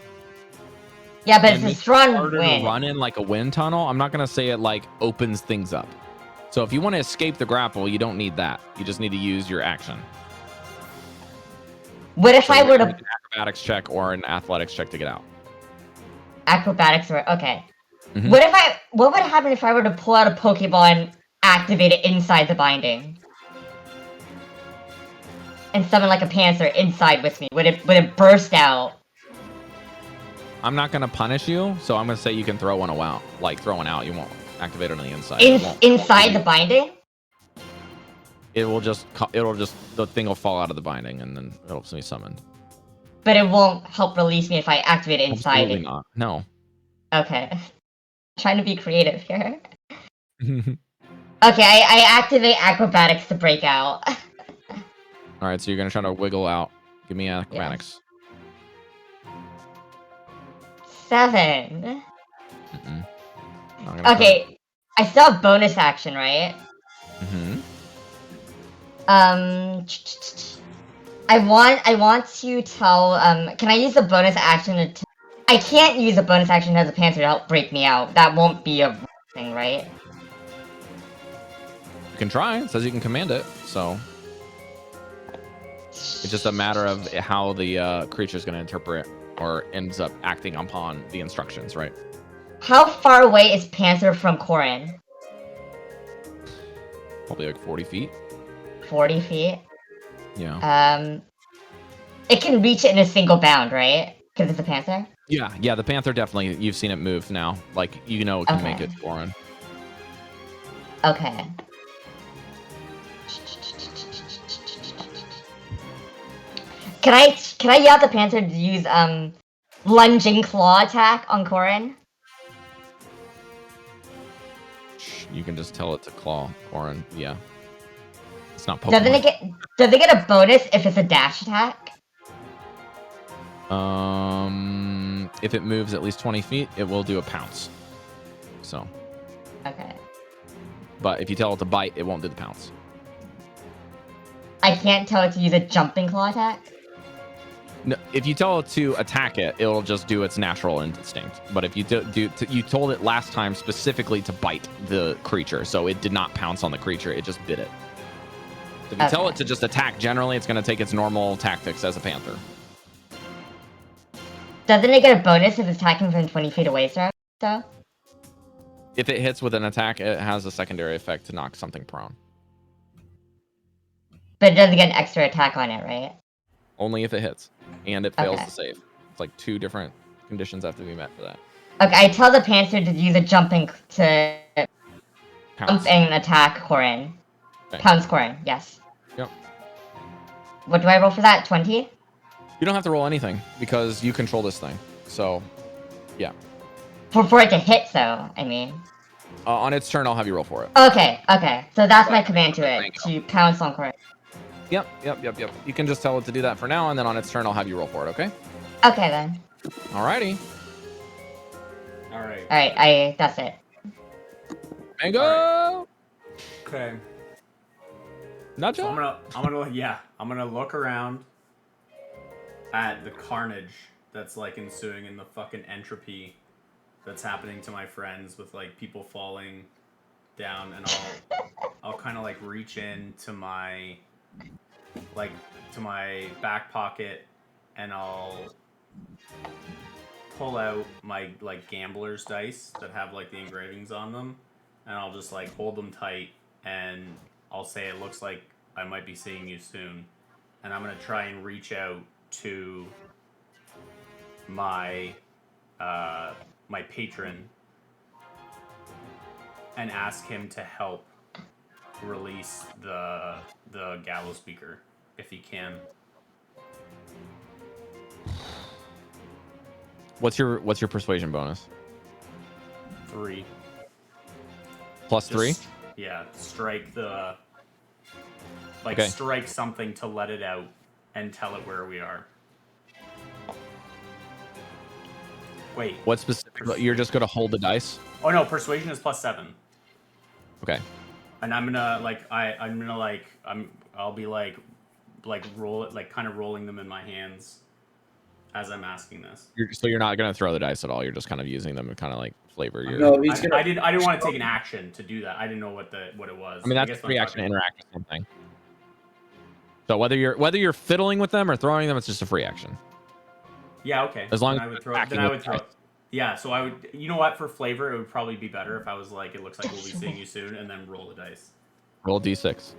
Yeah, but and it's a makes it strong harder wind. to run in like a wind tunnel. I'm not gonna say it like opens things up. So if you want to escape the grapple, you don't need that. You just need to use your action. What if So I you're were gonna to make an acrobatics check or an athletics check to get out. acrobatics or okay? Mhm. What would happen if I were to pull out a Pokeball and activate it inside the binding? And summon like a Panther inside with me? Would it burst out? I'm not gonna punish you, so I'm gonna say you can throw one out. Like throw one out. You won't activate it on the inside. It won't- Inside the binding? It'll just the thing will fall out of the binding and then it'll be summoned. But it won't help release me if I activate it inside Absolutely it. not. No. Okay. Trying to be creative here. Okay, I activate acrobatics to break out. All right, so you're gonna try to wiggle out. Give me acrobatics. 7. Mm-mm. Not gonna Okay, I still have bonus action, right? Mm-hmm. I want to tell, can I use a bonus action to... I can't use a bonus action as a Panther to help break me out. That won't be a thing, right? You can try. It says you can command it, so it's just a matter of how the creature is going to interpret or ends up acting upon the instructions, right? How far away is Panther from Corin? Probably like 40 feet. 40 feet? Yeah. It can reach it in a single bound, right? Because it's a Panther? Yeah, the Panther definitely, you've seen it move now. Like, you know it can make Okay. it foreign. Okay. Can I yell at the Panther to use lunging claw attack on Corin? You can just tell it to claw, Orin. Yeah. It's not Pokemon. Does it get a bonus if it's a dash attack? If it moves at least 20 feet, it will do a pounce. So. Okay. But if you tell it to bite, it won't do the pounce. I can't tell it to use a jumping claw attack? No, if you tell it to attack it, it'll just do its natural instinct. But if you you told it last time specifically to bite the creature, so it did not pounce on the creature, it just bit it. If you tell it to just attack, generally it's going to take its normal tactics as a panther. Doesn't it get a bonus if it's attacking from 20 feet away, so? If it hits with an attack, it has a secondary effect to knock something prone. But it doesn't get an extra attack on it, right? Only if it hits. And it fails to save. It's like 2 different conditions have to be met for that. Okay, I tell the Panther to use a jumping to Pounce. jump and attack Corin. Okay. Pounce Corin, yes. Yep. What do I roll for that? 20? You don't have to roll anything because you control this thing. So, yeah. For it to hit, though, I mean. On its turn, I'll have you roll for it. Okay. So that's my command to it, to pounce on Corin. Yep. You can just tell it to do that for now, and then on its turn, I'll have you roll for it, okay? Okay, then. Alrighty. Alright. That's it. Mango! Right. Okay. Nacho? So I'm gonna look around at the carnage that's like ensuing in the fucking entropy that's happening to my friends with like people falling down, and I'll kind of like reach in to my back pocket, and I'll pull out my like gambler's dice that have like the engravings on them, and I'll just like hold them tight, and I'll say it looks like I might be seeing you soon, and I'm gonna try and reach out to my my patron and ask him to help release the gallows speaker if he can. What's your persuasion bonus? 3. Plus 3? Just, yeah, strike the Okay. strike something to let it out and tell it where we are. Wait. What specific? You're just gonna hold the dice? Oh no, persuasion is plus 7. Okay. And I'm gonna I'll be like roll it, like kind of rolling them in my hands as I'm asking this. So you're not gonna throw the dice at all. You're just kind of using them to kind of like flavor your. No, he's gonna. I didn't want to take an action to do that. I didn't know what it was. I mean, that's guess a free I'm action to talking- interact with something. So whether you're fiddling with them or throwing them, it's just a free action. Yeah, okay. As long then as I would you're throw. attacking Then I with would throw. dice. Yeah, so I would. You know what? For flavor, it would probably be better if I was like, it looks like we'll be seeing you soon, and then roll the dice. Roll d6.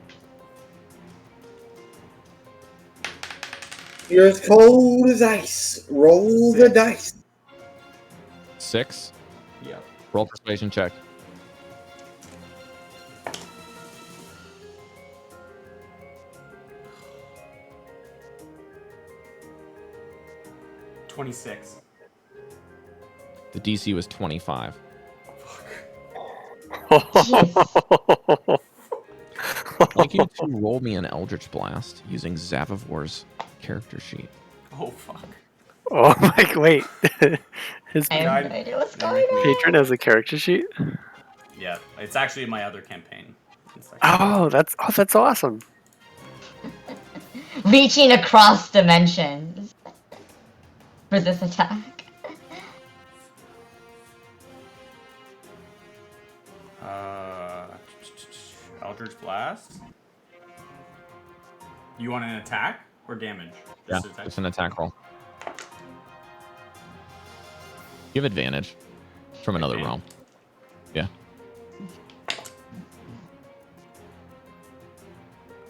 You're as cold as ice. Roll the dice. 6. Yep. Roll persuasion check. $26. The DC was 25. I'd like you to roll me an Eldritch Blast using Zavivor's character sheet. Oh fuck. Oh my, wait. His I have no idea what's going on. patron has a character sheet? Yeah, it's actually my other campaign. Oh, that's awesome. Reaching across dimensions for this attack. Eldritch Blast. You want an attack or damage? Yeah, Just attack? it's an attack roll. You have advantage from another Advantage? realm. Yeah.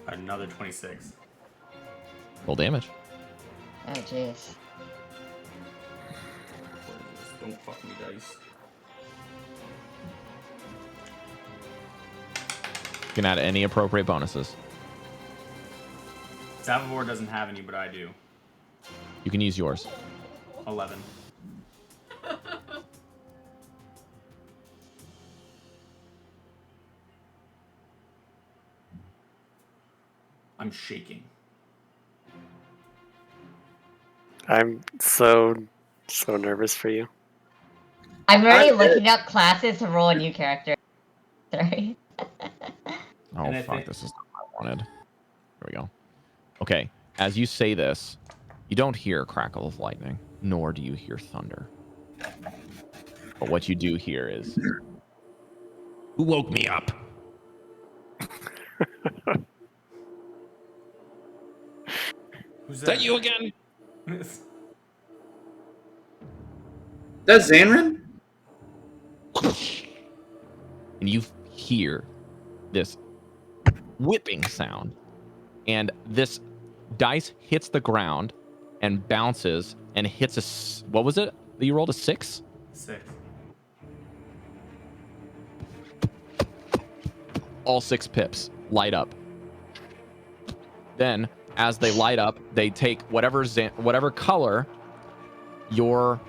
Another 26. Roll damage. Oh jeez. Don't fuck me, dice. You can add any appropriate bonuses. Savivore doesn't have any, but I do. You can use yours. 11. I'm shaking. I'm so nervous for you. I'm already I'm looking up classes to roll a new character. Sorry. Oh, And I fuck. think- This is not what I wanted. There we go. Okay. As you say this, you don't hear a crackle of lightning, nor do you hear thunder. But what you do hear is... Who woke me up? Who's Is that you again? That's Zanrin? And you hear this whipping sound, and this dice hits the ground and bounces and hits what was it that you rolled? A 6? 6. All 6 pips light up. Then as they light up, they take whatever color your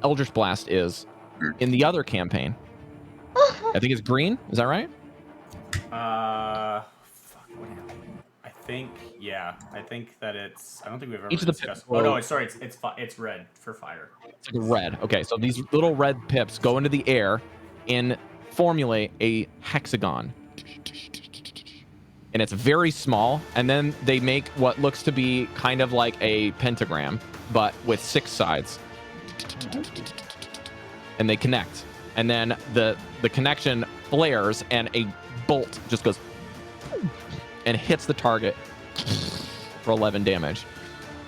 Eldritch Blast is in the other campaign. I think it's green. Is that right? Fuck, what happened? I think that it's. I don't think we've ever Each of the discussed. pips Oh no, will- sorry, it's red for fire. It's like red. Okay, so these little red pips go into the air and formulate a hexagon. And it's very small, and then they make what looks to be kind of like a pentagram, but with 6 sides. And they connect. And then the connection flares, and a bolt just goes and hits the target for 11 damage.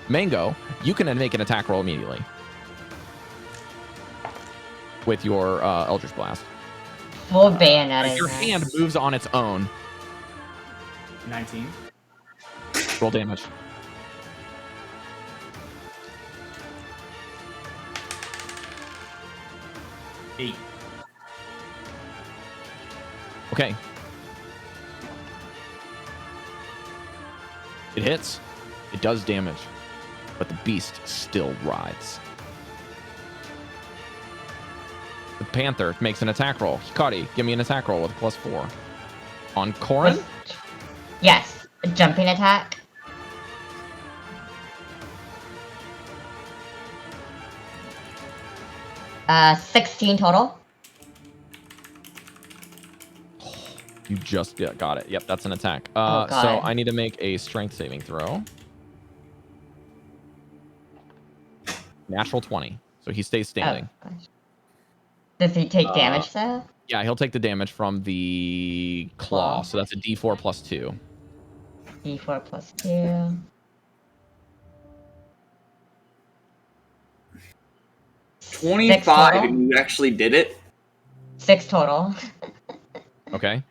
Mango, you can make an attack roll immediately with your Eldritch Blast. Full bayonet. Your hand moves on its own. 19. Roll damage. Eight. Okay. It hits. It does damage. But the beast still rides. The panther makes an attack roll. Hikari, give me an attack roll with a +4. On Corin? Yes. A jumping attack. Uh, 16 total. You just got it. Yep, that's an attack. Oh, God. So I need to make a strength saving throw. Natural 20. So he stays standing. Oh, gosh. Does he take damage though? Yeah, he'll take the damage from the claw. Claw. So that's a D4 plus 2. D4 plus 2. 25, total? and you actually did it? 6 total. Okay.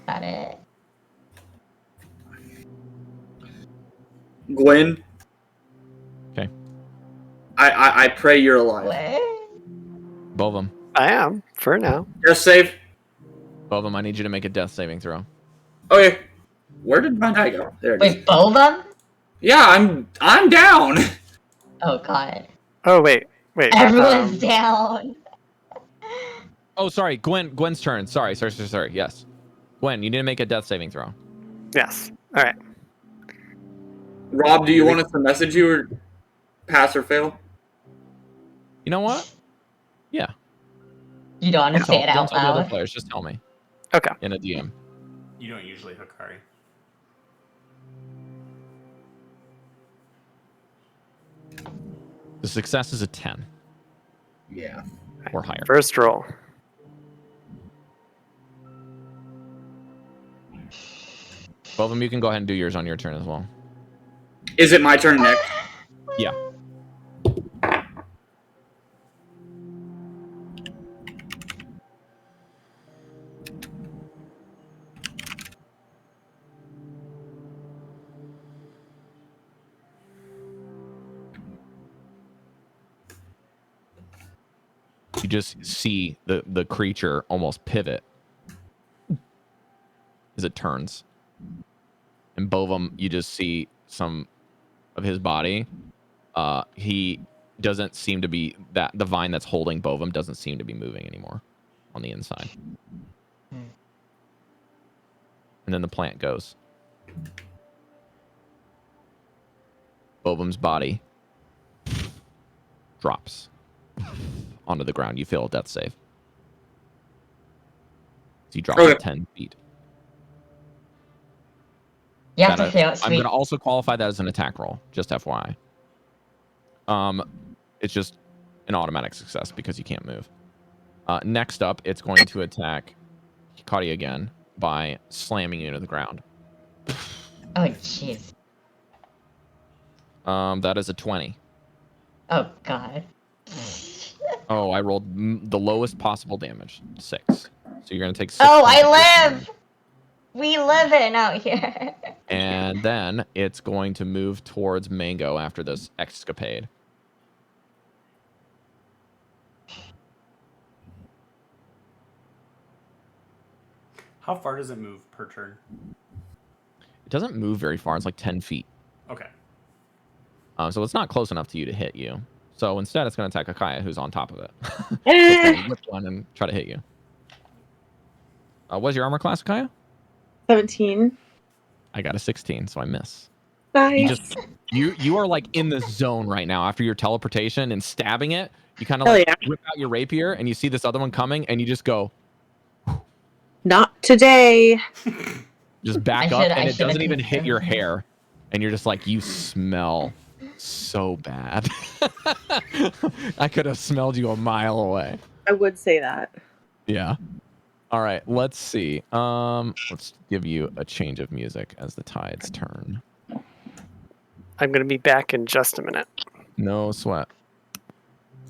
Got it. Gwen? Okay. I pray you're alive. What? Bovum. I am, for now. Just save. Bovum, I need you to make a death saving throw. Okay. Where did my die go? There it is. Wait, both of them? Yeah, I'm down. Oh, God. Oh, wait. Everyone's down. Oh, sorry. Gwen's turn. Sorry. Yes. Gwen, you need to make a death saving throw. Yes. All right. Rob, do you want us to message you or pass or fail? You know what? Yeah. You don't want to say it Don't out tell the other loud. players. Just tell me Okay. in a DM. You don't usually Hikari. The success is a 10 Yeah. or higher. First roll. Both of them, you can go ahead and do yours on your turn as well. Is it my turn next? Yeah. You just see the creature almost pivot as it turns. And Bovum, you just see some of his body. He doesn't seem to be that the vine that's holding Bovum doesn't seem to be moving anymore on the inside. And then the plant goes. Bovum's body drops onto the ground. You fail a death save. So you drop Okay. 10 feet. You have to fail it, I'm sweet. going to also qualify that as an attack roll, just FYI. It's just an automatic success because you can't move. Next up, it's going to attack Hikari again by slamming you into the ground. Oh, jeez. That is a 20. Oh, God. Oh, I rolled the lowest possible damage, 6. So you're going to take 6. Oh, points of I damage. live! We live in out here. And then it's going to move towards Mango after this escapade. How far does it move per turn? It doesn't move very far. It's like 10 feet. Okay. So it's not close enough to you to hit you. So instead, it's going to attack Akaya, who's on top of it. So it's going to whip one and try to hit you. What's your armor class, Akaya? 17. I got a 16, so I miss. Nice. You are like in the zone right now after your teleportation and stabbing it. You kind of Hell like yeah. whip out your rapier and you see this other one coming and you just go, Not today. just back I up and it should've doesn't even hit your considered. hair. And you're just like, you smell so bad. I could have smelled you a mile away. I would say that. Yeah. All right. Let's see. Let's give you a change of music as the tides turn. I'm going to be back in just a minute. No sweat.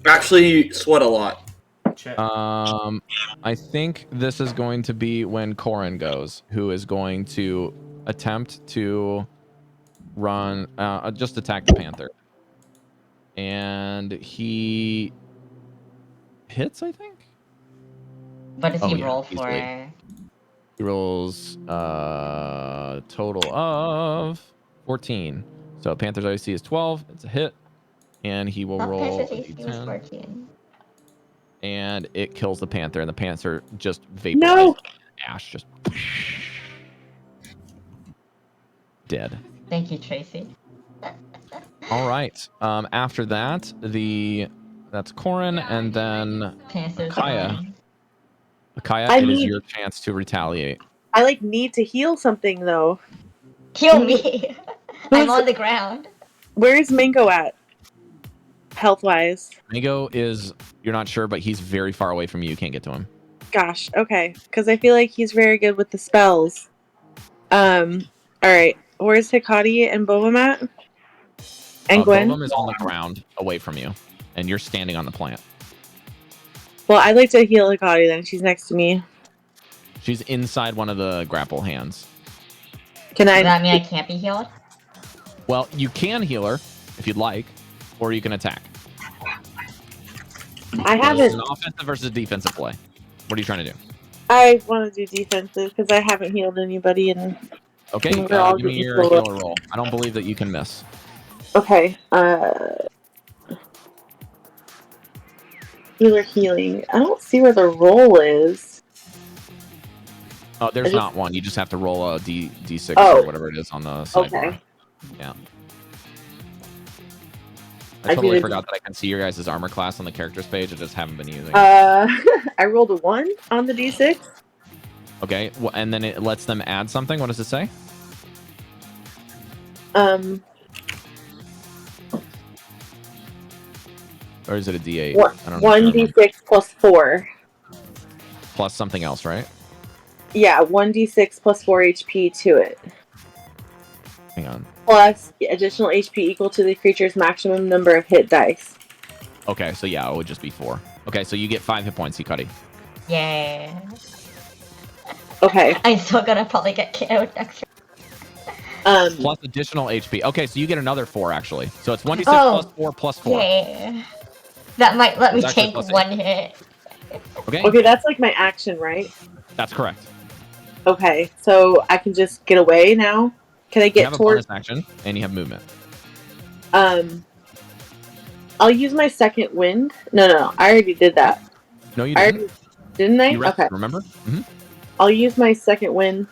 Actually, sweat a lot. Check. I think this is going to be when Corin goes, who is going to attempt to run, just attack the panther. And he hits, I think. What does Oh, he yeah, roll easily. for? He rolls total of 14. So Panther's IC is 12. It's a hit. And he will Thought roll a Panther's AC was d10. 14. And it kills the panther. And the panther just vaporizes. No. Ash just dead. Thank you, Tracy. All right. After that, that's Corin, and then Panther's Kaya. gone. Kaya, I it is need- your chance to retaliate. I like need to heal something though. Kill me! I'm on the ground. Where's Mango at? Health wise. Mango is, you're not sure, but he's very far away from you. You can't get to him. Gosh, okay. Because I feel like he's very good with the spells. Alright. Where's Hikari and Boba at? And Gwen? Bob is on the ground away from you, and you're standing on the plant. Well, I'd like to heal Hikari then. She's next to me. She's inside one of the grapple hands. Can Does I? that mean I can't be healed? Well, you can heal her if you'd like, or you can attack. I It's haven't. an offensive versus defensive play. What are you trying to do? I want to do defensive because I haven't healed anybody. And Okay, We're all give me getting your full. healer roll. I don't believe that you can miss. okay. Healer healing. I don't see where the roll is. Oh, there's I just- not one. You just have to roll a d6 Oh. or whatever it is on the sidebar. Okay. Yeah. I I totally did- forgot that I can see your guys' armor class on the characters page. I just haven't been using it. I rolled a 1 on the d6. Okay, well, and then it lets them add something. What does it say? Or is it a d8? I don't know. 1d6 plus 4. Plus something else, right? Yeah, 1d6 plus 4 HP to it. Hang on. Plus additional HP equal to the creature's maximum number of hit dice. Okay, so yeah, it would just be 4. Okay, so you get 5 hit points, Hikari. Yeah. Okay. I'm still gonna probably get killed next Plus additional HP. Okay, so you get another 4, actually. So it's 1d6 Oh. plus 4 plus 4. Yeah. That might let me It's actually take plus 8. one hit. Okay? Okay, that's like my action, right? That's correct. Okay, so I can just get away now? Can I You get have a towards... bonus action, and you have movement. I'll use my second wind. No, I already did that. No, you I didn't. already... Didn't I? You rested, Okay. remember? I'll use my second wind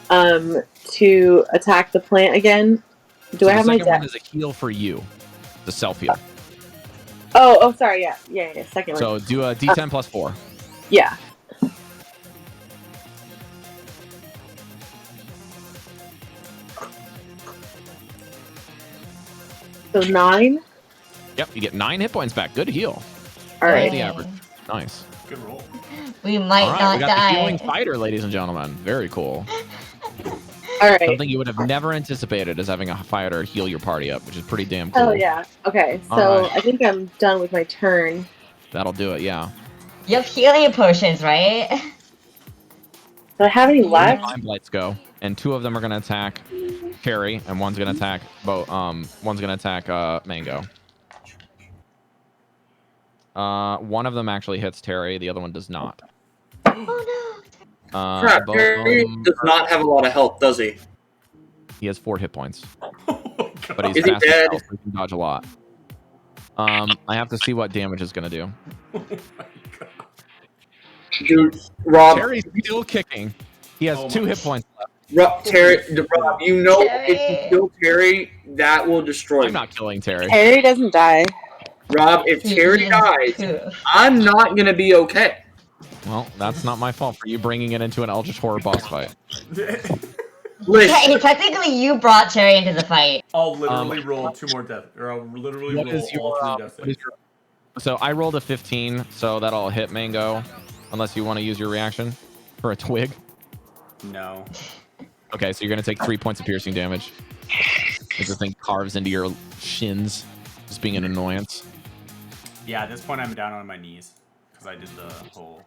to attack the plant again. Do I have my The second one dex? is a heal for you. The self-heal. Oh, sorry, yeah, second So wind. do a d10 plus 4. Yeah. So 9. Yep, you get 9 hit points back. Good heal. All right. the average. Nice. Good roll. We might All right, not we got die. the healing fighter, ladies and gentlemen. Very cool. All right. Something you would have never anticipated is having a fighter heal your party up, which is pretty damn cool. Oh yeah. Okay, so Alright. I think I'm done with my turn. That'll do it, yeah. You have healing potions, right? Do I have any left? Time blights go, and 2 of them are gonna attack Carrie, and one's gonna attack Mango. One of them actually hits Terry, the other one does not. Oh Crap, both Terry of them does not have a lot of health, does he? He has 4 hit points, Oh, God. but he's Is he fast as dead? hell, so he can dodge a lot. I have to see what damage is gonna do. Oh my God. Dude, Rob, Terry's still kicking. He has Oh 2 my- hit points left. Rob, you know if you Terry. kill Terry, that will destroy I'm me. not killing Terry. Harry doesn't die. Rob, if no. Terry dies, I'm not gonna be okay. Well, that's not my fault for you bringing it into an Eldritch Horror boss fight. Listen, Hey, technically you brought Terry into the fight. I'll literally roll 2 more death, or I'll literally What roll is all your, 3 what death is saves. your- So I rolled a 15, so that'll hit Mango. Unless you want to use your reaction for a twig. No. Okay, so you're going to take 3 points of piercing damage. As the thing carves into your shins, just being an annoyance. Yeah, at this point I'm down on my knees because I did the whole.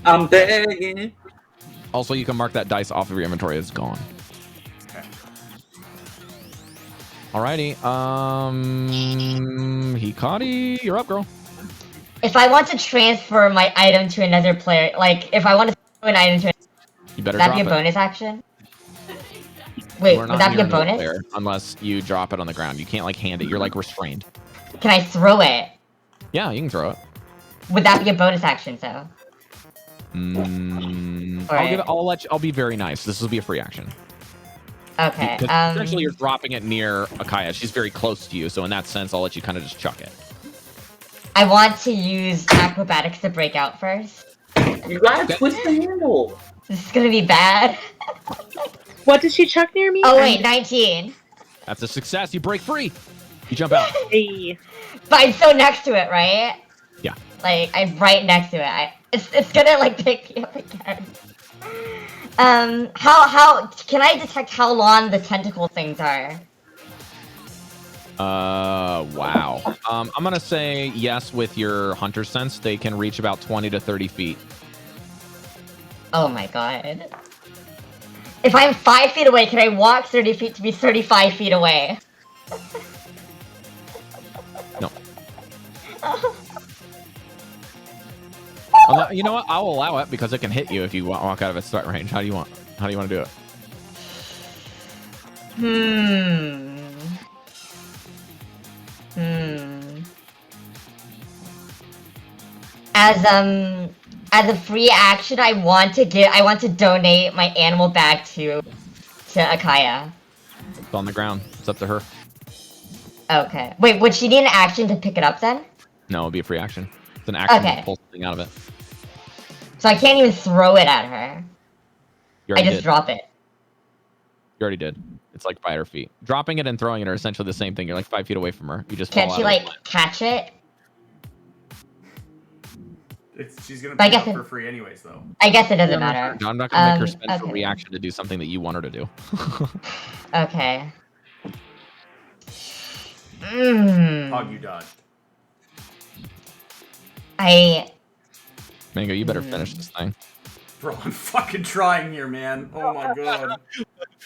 I'm begging. Also, you can mark that dice off of your inventory as gone. Okay. Alrighty. Hikari, you're up, girl. If I want to transfer my item to another player, like if I want to throw an item to, You better would that drop be a it. bonus action? Wait, We're would not that be near a another bonus? player unless you drop it on the ground. You can't like hand it. You're like restrained. Can I throw it? Yeah, you can throw it. Would that be a bonus action, though? Alright. I'll be very nice. This will be a free action. Okay. Because essentially you're dropping it near Akaya. She's very close to you, so in that sense, I'll let you kind of just chuck it. I want to use acrobatics to break out first. You gotta twist the handle. This is gonna be bad. What did she chuck near me? Oh wait, 19. That's a success. You break free. You jump out. Hey. But I'm so next to it, right? Yeah. Like I'm right next to it. It's gonna like pick me up again. How can I detect how long the tentacle things are? Wow. I'm gonna say yes with your hunter sense. They can reach about 20 to 30 feet. Oh my god. If I'm 5 feet away, can I walk 30 feet to be 35 feet away? No. You know what? I'll allow it because it can hit you if you walk out of its threat range. How do you want to do it? As a free action, I want to donate my animal back to Akaya. It's on the ground. It's up to her. Okay. Wait, would she need an action to pick it up then? No, it'll be a free action. It's an action Okay. to pull something out of it. So I can't even throw it at her. You I already just did. drop it. You already did. It's like by her feet. Dropping it and throwing it are essentially the same thing. You're like 5 feet away from her. You just Can't fall she out of like the plant. catch it? She's gonna But I pick it guess up it- for free anyways, though. I guess it doesn't Yeah, matter. I'm not gonna make her spend her okay. reaction to do something that you want her to do. Okay. Pog, you dodged. Mango, you better finish this thing. Bro, I'm fucking trying here, man. Oh my god.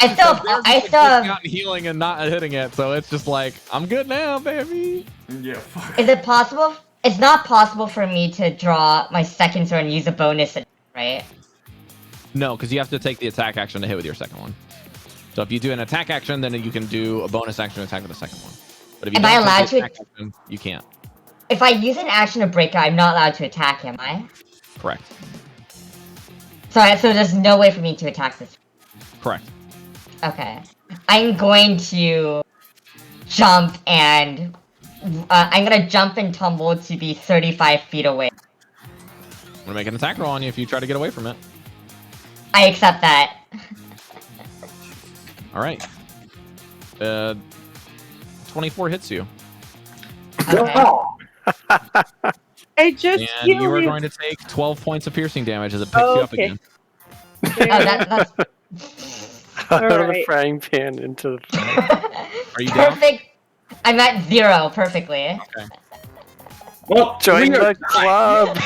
I still have Out healing and not hitting it, so it's just like I'm good now, baby. Yeah, fuck. Is it possible? It's not possible for me to draw my second sword and use a bonus, right? No, because you have to take the attack action to hit with your second one. So if you do an attack action, then you can do a bonus action to attack with the second one. But if you Am don't I take allowed the to- attack action, you can't. If I use an action to break out, I'm not allowed to attack him, am I? Correct. So there's no way for me to attack this. Correct. Okay. I'm going to jump and... I'm gonna jump and tumble to be 35 feet away. I'm gonna make an attack roll on you if you try to get away from it. I accept that. All right. 24 hits you, Okay. I just and you are going to take 12 points of piercing damage as it picks you up Okay. again. Oh, that's Out of the Alright. frying pan into the fire. Are you down? perfect. I'm at 0 perfectly. Okay. Well, Join we are- the club.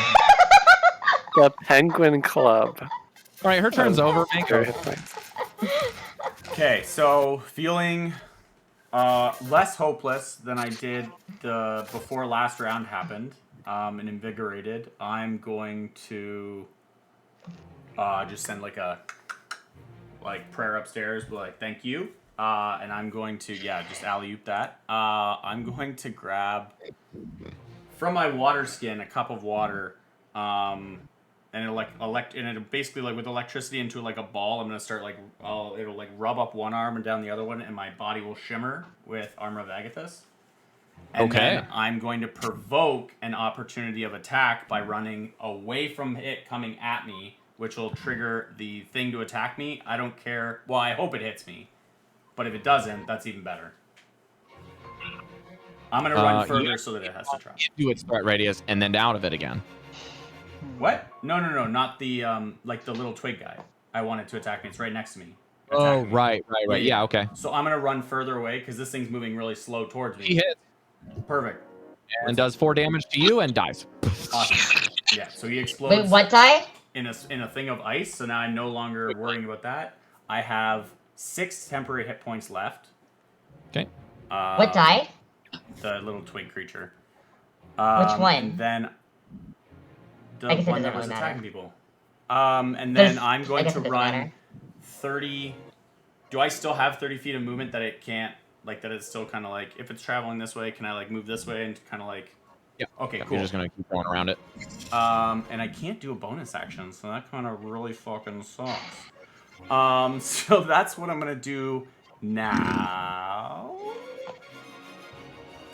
The Penguin Club. All right, her turn's over. Mango. Very nice. Okay, so feeling less hopeless than I did before last round happened, and invigorated. I'm going to just send like a prayer upstairs, be like thank you, and I'm going to just alley-oop that. I'm going to grab from my water skin a cup of water, and it'll basically like with electricity into like a ball. I'm gonna start it'll like rub up one arm and down the other one, and my body will shimmer with Armor of Agathis. And Okay. then I'm going to provoke an opportunity of attack by running away from it coming at me, which will trigger the thing to attack me. I don't care. Well, I hope it hits me, but if it doesn't, that's even better. I'm gonna run further so that it has to try. Do its threat radius and then out of it again. What? No, not the like the little twig guy. I want it to attack me. It's right next to me. Oh, Attacking me. right. Yeah, okay. So I'm gonna run further away because this thing's moving really slow towards He me. hits Perfect. and does 4 damage to you and dies. Awesome. Yeah. So he explodes. Wait, what die? In a thing of ice, so now I'm no longer worrying about that. I have 6 temporary hit points left. Okay. What die? The little twig creature. Which one? And then the I guess it one that doesn't was really attacking matter. people. And then I'm I going guess to it doesn't run matter. 30. Do I still have 30 feet of movement that it can't, like, that it's still kind of like, if it's traveling this way, can I, like, move this way and kind of like. Yeah. Okay, Yeah, cool. You're just going to keep going around it. And I can't do a bonus action, so that kind of really fucking sucks. So that's what I'm gonna do now.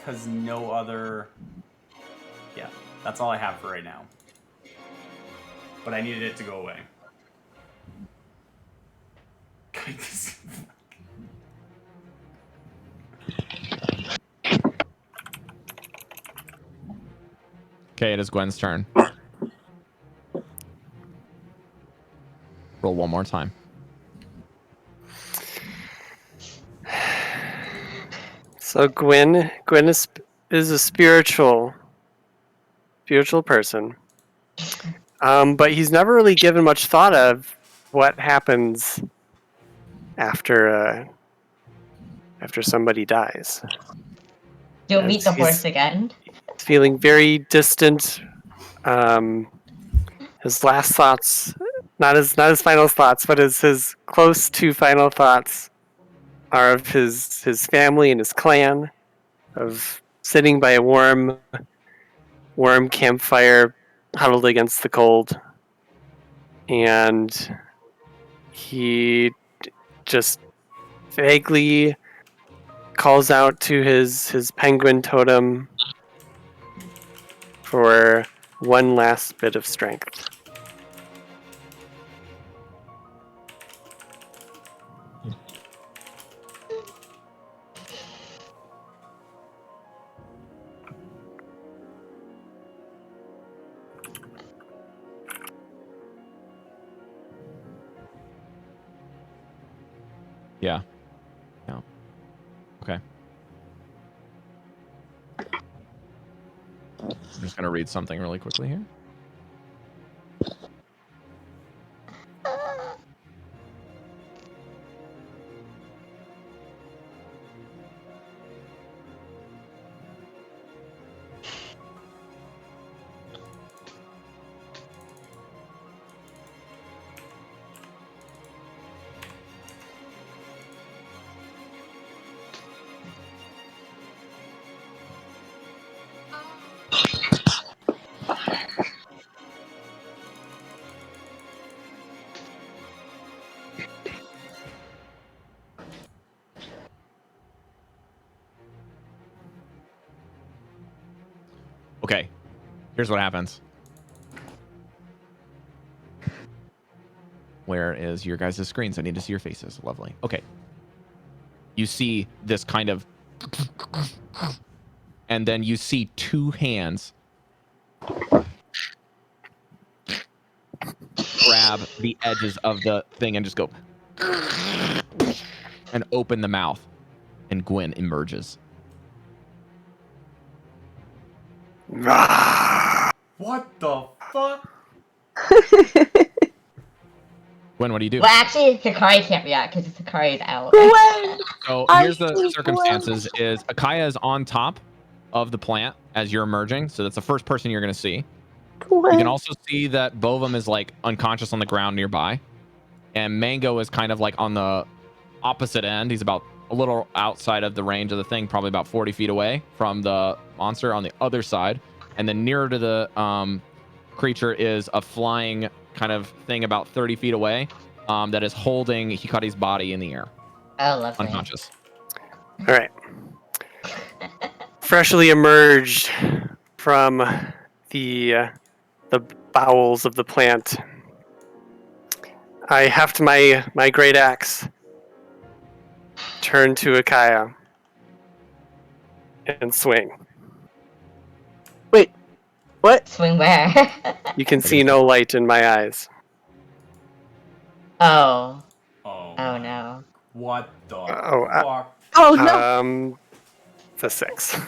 Cause no other. Yeah, that's all I have for right now. But I needed it to go away. Okay, it is Gwen's turn. Roll one more time. So Gwen is a spiritual person, but he's never really given much thought of what happens after somebody dies. You'll meet the He's- horse again. He's feeling very distant. His last thoughts, not his final thoughts, but his close to final thoughts are of his family and his clan, of sitting by a warm campfire, huddled against the cold, and he just vaguely calls out to his penguin totem for one last bit of strength. Yeah. Yeah. Okay. I'm just going to read something really quickly here. Okay. Here's what happens. Where is your guys' screens? I need to see your faces. Lovely. Okay. You see this kind of... And then you see 2 hands grab the edges of the thing and just go... And open the mouth. And Gwen emerges. What the fuck? Gwen, what do you do? Well, actually, Hikari can't react because Hikari is out. Gwen! So I here's the see circumstances: is Akaya is on top of the plant as you're emerging, so that's the first person you're going to see. Gwen. You can also see that Bovum is like unconscious on the ground nearby, and Mango is kind of like on the opposite end. He's about a little outside of the range of the thing, probably about 40 feet away from the monster on the other side, and then nearer to the creature is a flying kind of thing about 30 feet away that is holding Hikari's body in the air, Oh, lovely. unconscious. All right. Freshly emerged from the bowels of the plant, I heft my great axe, turn to Akaya, and swing. Wait, What? Swing where? You can see no light in my eyes. Oh. Oh, Oh my. no. What the Oh, fuck? Oh no! It's a 6.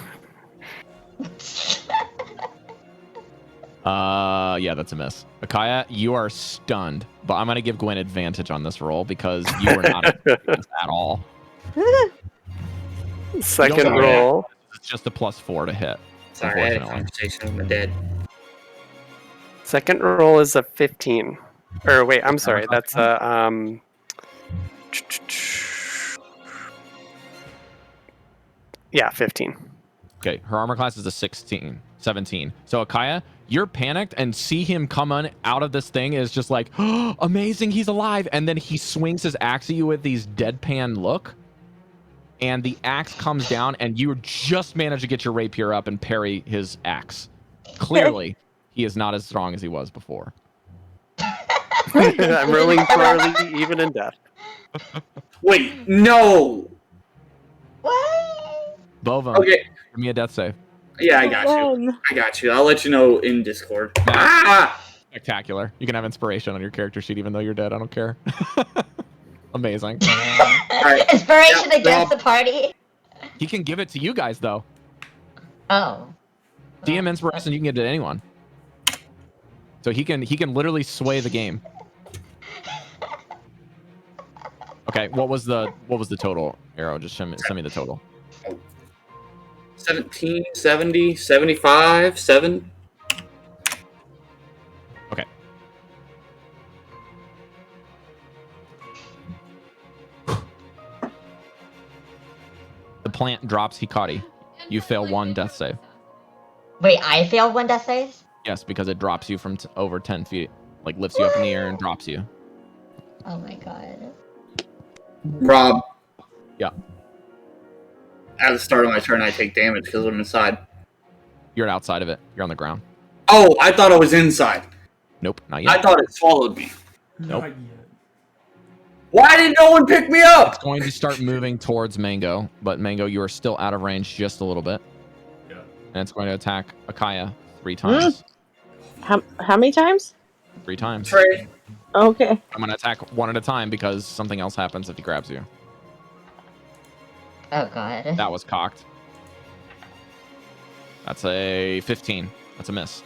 Yeah, that's a miss. Akaya, you are stunned, but I'm gonna give Gwen advantage on this roll because you were not at all. Second don't- roll. It's just a +4 to hit. Sorry, I had a Unfortunately. conversation with my dad. Second roll is a 15. Or wait, I'm sorry. That's a Yeah, 15. Okay, her armor class is a 17. So Akaya, you're panicked and see him come on out of this thing is just like, oh, amazing, he's alive. And then he swings his axe at you with these deadpan look. And the axe comes down and you just manage to get your rapier up and parry his axe. Clearly, he is not as strong as he was before. I'm rolling poorly even in death. Wait, no. What? Bovum, Okay. give me a death save. Yeah, I got you. I got you. I'll let you know in Discord. Ah! Spectacular. You can have inspiration on your character sheet even though you're dead. I don't care. Amazing. Right. Inspiration Yeah, against the party. He can give it to you guys though. Oh. DM inspiration you can give it to anyone. So he can literally sway the game. Okay, what was the total? Arrow, just send me the total. 17, 70, 75, 7. Okay. The plant drops Hikari. You fail 1 death save. Wait, I failed one death save? Yes, because it drops you from over 10 feet. Like lifts you up in the air and drops you. Oh my god. Rob. Yeah. At the start of my turn, I take damage because I'm inside. You're outside of it. You're on the ground. Oh, I thought I was inside. Nope, not yet. I thought it swallowed me. Nope. Not yet. Why didn't no one pick me up? It's going to start moving towards Mango, but Mango, you are still out of range just a little bit. Yeah. And it's going to attack Akaya 3 times. How many times? 3 times. Trey. Okay. I'm going to attack 1 at a time because something else happens if he grabs you. Oh god. That was cocked. That's a 15. That's a miss.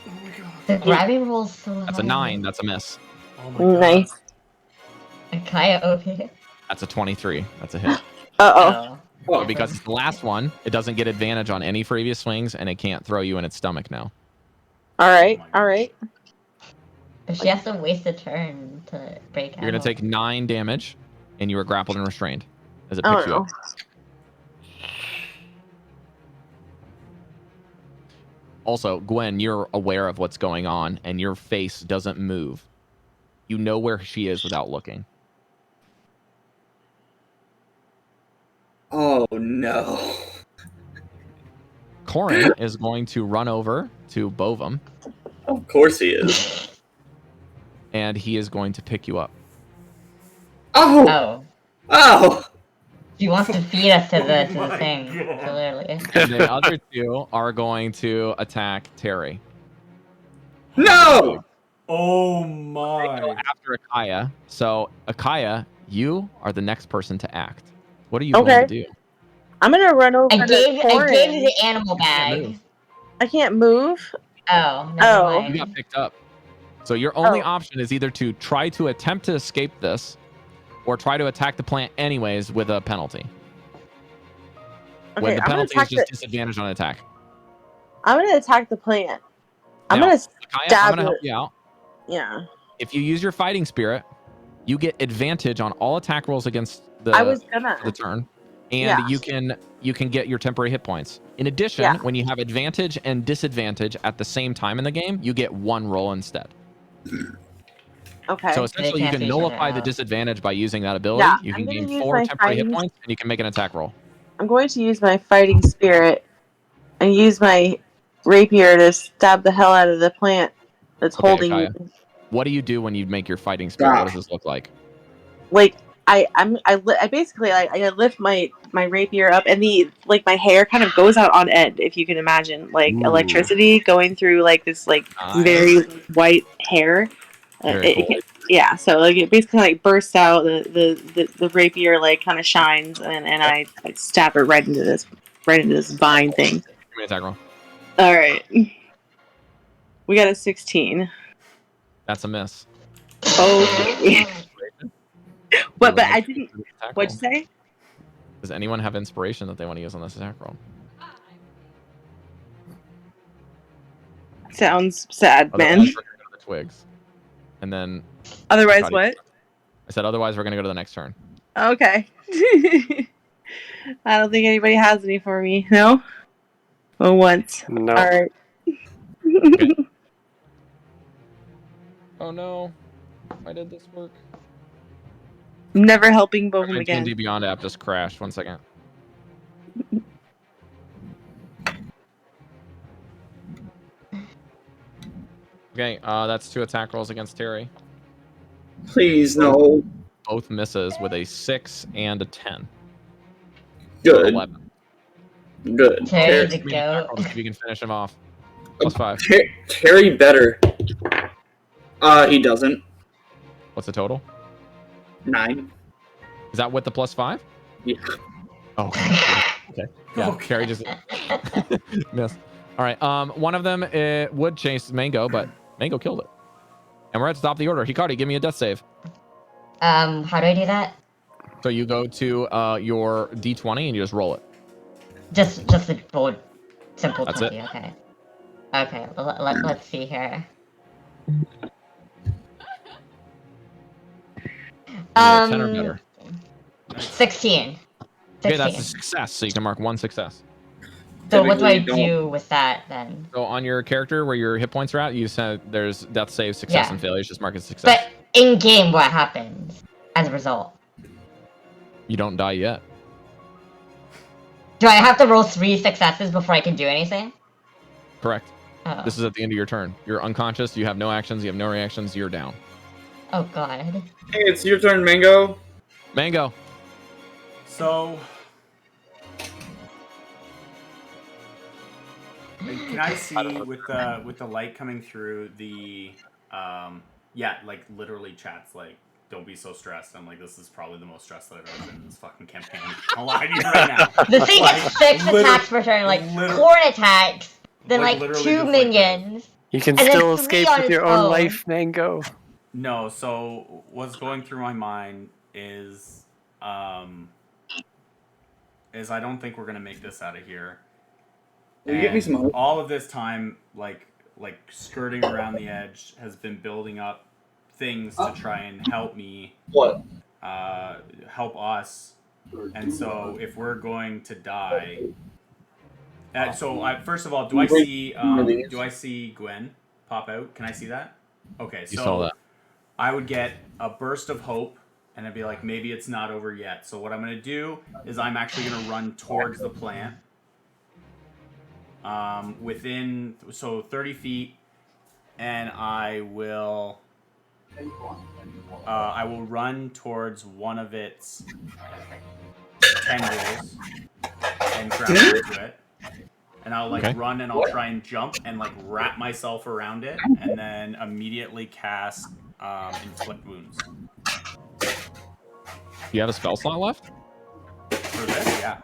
Oh my god. The grabbing roll's so That's a 9. That's a miss. Oh my god. Nice. Akaya okay. That's a 23. That's a hit. Uh-oh. Oh, But because it's the last one, it doesn't get advantage on any previous swings, and it can't throw you in its stomach now. Alright, alright. She has to waste a turn to break out. You're going to take 9 damage, and you are grappled and restrained as it Oh picks you no. up. Also, Gwen, you're aware of what's going on, and your face doesn't move. You know where she is without looking. Oh no. Corin is going to run over to Bovum, Of course he is. and he is going to pick you up. Oh! Oh. Oh! She wants to feed us to the my thing. God. Clearly. And the other 2 are going to attack Terry. No! Oh Go my. after Akaya. So, Akaya, you are the next person to act. What are you going to do? I'm gonna run over I to gave you Corin. the animal can't bag. move. I can't move. Oh, never Oh. mind. You got picked up. So your only Oh. option is either to try to attempt to escape this, or try to attack the plant anyways with a penalty. Okay, When the I'm gonna penalty is attack just the. disadvantage on attack. I'm gonna attack the plant. I'm Now, gonna Akaya, I'm stab gonna help it. you out. Yeah. If you use your fighting spirit, you get advantage on all attack rolls against the I was gonna. the turn, and Yeah. you can get your temporary hit points. In addition, Yeah. when you have advantage and disadvantage at the same time in the game, you get 1 roll instead. Okay. So essentially, you cancel can each other nullify the out. disadvantage by using that ability. Yeah, You I'm can gonna gain use 4 my temporary hit fighting- points, and you can make an attack roll. I'm going to use my fighting spirit and use my rapier to stab the hell out of the plant that's Okay, holding Akaya. me. What do you do when you make your fighting spirit? What does this look like? Like I basically I lift my rapier up, and my hair kind of goes out on end, if you can imagine, like Ooh. electricity going through like this like Nice. very white hair. Very cool. Yeah, so like it basically like bursts out, the rapier like kind of shines, and I stab it right into this vine thing. Give me an attack roll. All right, we got a 16. That's a miss. Okay. But I didn't. What'd you say? Does anyone have inspiration that they want to use on this attack roll? Sounds sad, man. Otherwise, we're gonna go to the twigs. And then Otherwise, what? I said otherwise we're gonna go to the next turn. Okay. I don't think anybody has any for me. No? Well, once. No. Alright. Okay. Oh no. Why did this work? Never helping both of them My again. D&D Beyond app just crashed. 1 second. Okay, that's 2 attack rolls against Terry. Please, no. Both misses with a 6 and a 10. Good. 11. Good. Terry the Give me an attack goat. roll to see if you can finish him off. +5. Terry better. He doesn't. What's the total? 9. Is that with the +5? Yeah. Oh, okay. Yeah, Okay. Terry just missed. All right. One of them would chase Mango, but Mango killed it. And we're at the top of the order. Hikari, give me a death save. How do I do that? So you go to your D20 and you just roll it. Just the bold, simple That's 20. Okay. Okay. Let's see here. Yeah, 10 or better. 16. Okay, that's a success. So you can mark 1 success. So what do I Typically, you do with that then? So on your character where your hit points are at, you said there's death save, success, Yeah. and failures. Just mark it as success. But in game, what happens as a result? You don't die yet. Do I have to roll 3 successes before I can do anything? Correct. Oh, This is at the end of your turn. You're unconscious. You have no actions. You have no reactions. You're down. oh god. Hey, it's your turn, Mango. Mango. So, can I see with the light coming through the yeah, like literally chat's like, don't be so stressed. I'm like, this is probably the most stressed that I've ever been in this fucking campaign. I'll lie to you right now. The thing Like, is 6 attacks per turn, like 4 attacks, then Like, like literally 2 just like minions. You can And then still 3 escape on with its your own own. life, Mango. No, so what's going through my mind is I don't think we're gonna make this out of here. Will you give me And some hope? all of this time, like skirting around the edge, has been building up things to try and help me, What? help us. And so, if we're going to die, first of all, do I see Gwen pop out? Can I see that? Okay, You so saw that. I would get a burst of hope, and I'd be like, maybe it's not over yet. So what I'm gonna do is I'm actually gonna run towards the plant. Within 30 feet, and I will run towards one of its tendrils and grab onto it. And I'll run and I'll try and jump and wrap myself around it, and then immediately cast inflict wounds. You have a spell slot left? For this, yeah.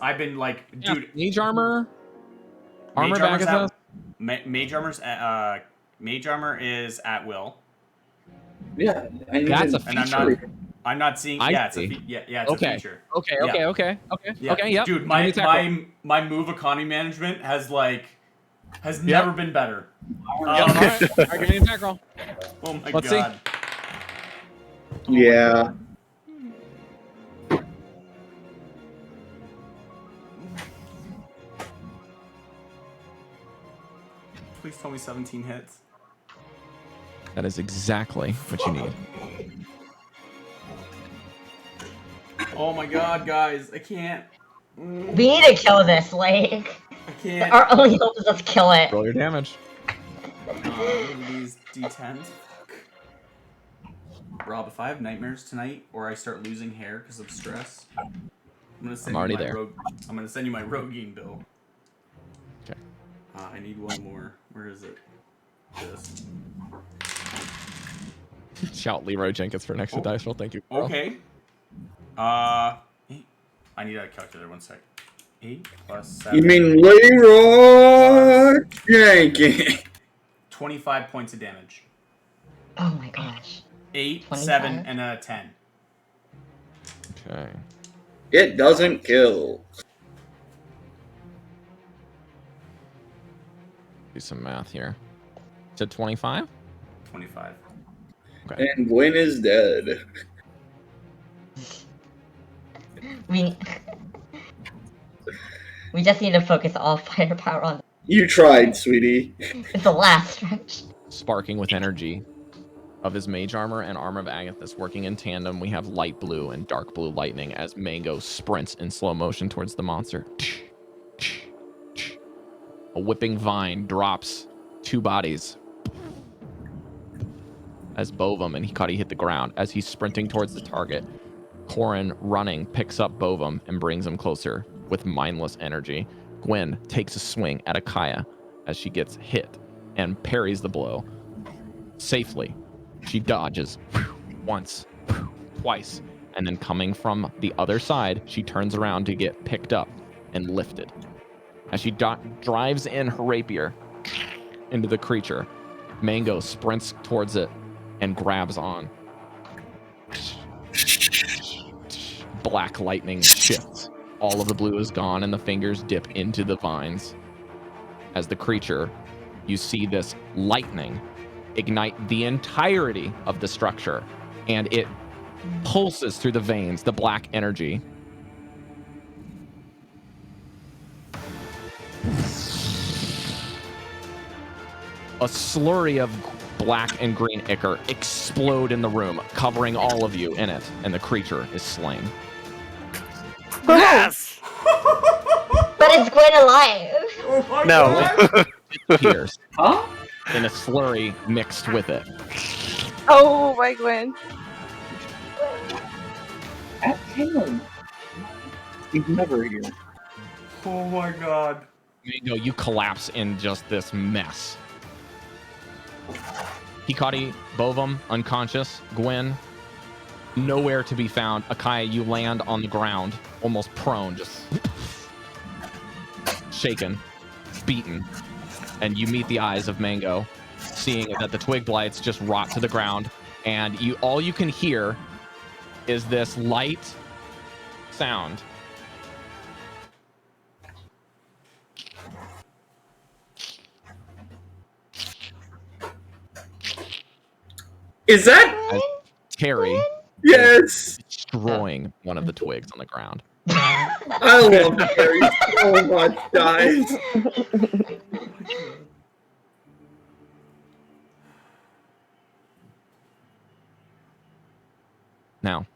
I've been dude. Mage armor. Armor Mage back armor's is at, us. Mage armor is at will. Yeah. That's a And feature. I'm not seeing. I Yeah, see. it's a feature. Okay. Yeah. Okay. Yeah. Yep. Dude, Give me the attack roll. my move economy management has never been better. Yep. All right. All right. Give me an attack roll. Oh my Let's see. god. Yeah. Please tell me 17 hits. That is exactly what you need. Oh my god, guys, I can't. We need to kill this, I can't. our only hope is let's kill it. Roll your damage. What are these D10s? Fuck. Rob, if I have nightmares tonight or I start losing hair because of stress, I'm gonna send already you my there. I'm gonna send you my Rogaine bill. Okay. I need one more. Where is it? This. Shout Leroy Jenkins for next to Oh. dice roll. Thank you. Bro. Okay. I need a calculator. 1 sec. 8 plus 7. You mean Leroy Jenkins? 25 points of damage. Oh my gosh. 8, 25? 7, and a 10. Okay. It doesn't kill. Do some math here. To 25? 25. Okay. And Gwen is dead. We we just need to focus all firepower on You tried, sweetie. it's the last stretch. Sparking with energy of his mage armor and armor of Agathis working in tandem, we have light blue and dark blue lightning as Mango sprints in slow motion towards the monster. A whipping vine drops 2 bodies as Bovum and Hikari hit the ground. As he's sprinting towards the target, Corin, running, picks up Bovum and brings him closer with mindless energy. Gwen takes a swing at Akaya as she gets hit and parries the blow safely. She dodges once, twice, and then coming from the other side, she turns around to get picked up and lifted. As she drives in her rapier into the creature, Mango sprints towards it and grabs on. Black lightning shifts. All of the blue is gone and the fingers dip into the vines. As the creature, you see this lightning ignite the entirety of the structure, and it pulses through the veins, the black energy. A slurry of black and green ichor explode in the room, covering all of you in it, and the creature is slain. Yes. But it's Gwen alive! Oh my No. God. Disappears Huh? in a slurry mixed with it. Oh my Gwen. At him. He's never here. Oh my God. Mango, you collapse in just this mess. Hikari, Bovum, unconscious. Gwen, nowhere to be found. Akaya, you land on the ground, almost prone, just shaken, beaten. And you meet the eyes of Mango, seeing that the twig blights just rot to the ground. And all you can hear is this light sound. Is that? As Terry Yes! destroying one of the twigs on the ground. I love Harry so much, guys. Now,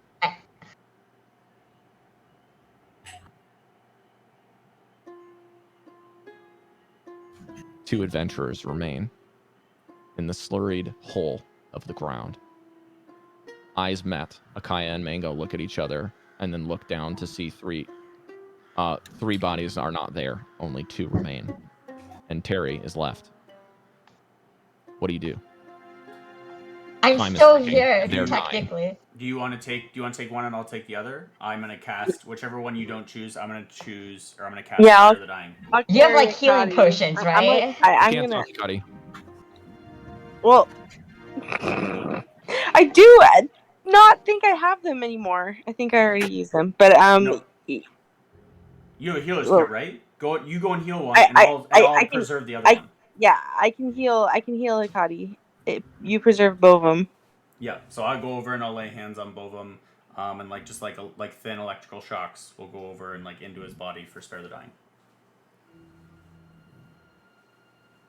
two adventurers remain in the slurried hole of the ground. Eyes met. Akaya and Mango look at each other and then look down to see three bodies are not there. Only 2 remain. And Terry is left. What do you do? I'm Time is still ticking. here, They're dying. technically. Do you want to take one and I'll take the other? I'm gonna cast whichever one you don't choose. I'm gonna cast Yeah, Fear the Dying. I'll You have, carry like, healing Hikari. potions, I'm right? like, I'm Cancel, gonna. Hikari. Well, I do not think I have them anymore. I think I already used them, but No. You have a healer's Well, kit, right? You go and heal one, I- and I'll I can- preserve the other I- one. yeah, I can heal Hikari. You preserve both of them. Yeah, so I'll go over and I'll lay hands on both of them, and like thin electrical shocks will go over and like into his body for Spare the Dying.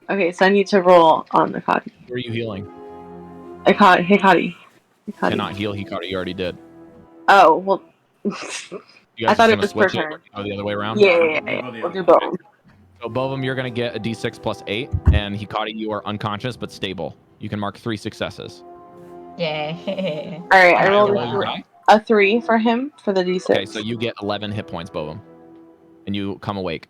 Okay, so I need to roll on Hikari. Who are you healing? Hikari. Cannot heal Hikari. You already did. Oh well. You I guys thought just it gonna was per switch it turn. or go the other way around? Yeah. We'll go the We'll other do way. both. So both of them, you're going to get a d6 plus 8, and Hikari, you are unconscious but stable. You can mark 3 successes. Yay. All right, I Okay, rolled roll your die. a 3 for him for the d6. Okay, so you get 11 hit points, Bovum, and you come awake.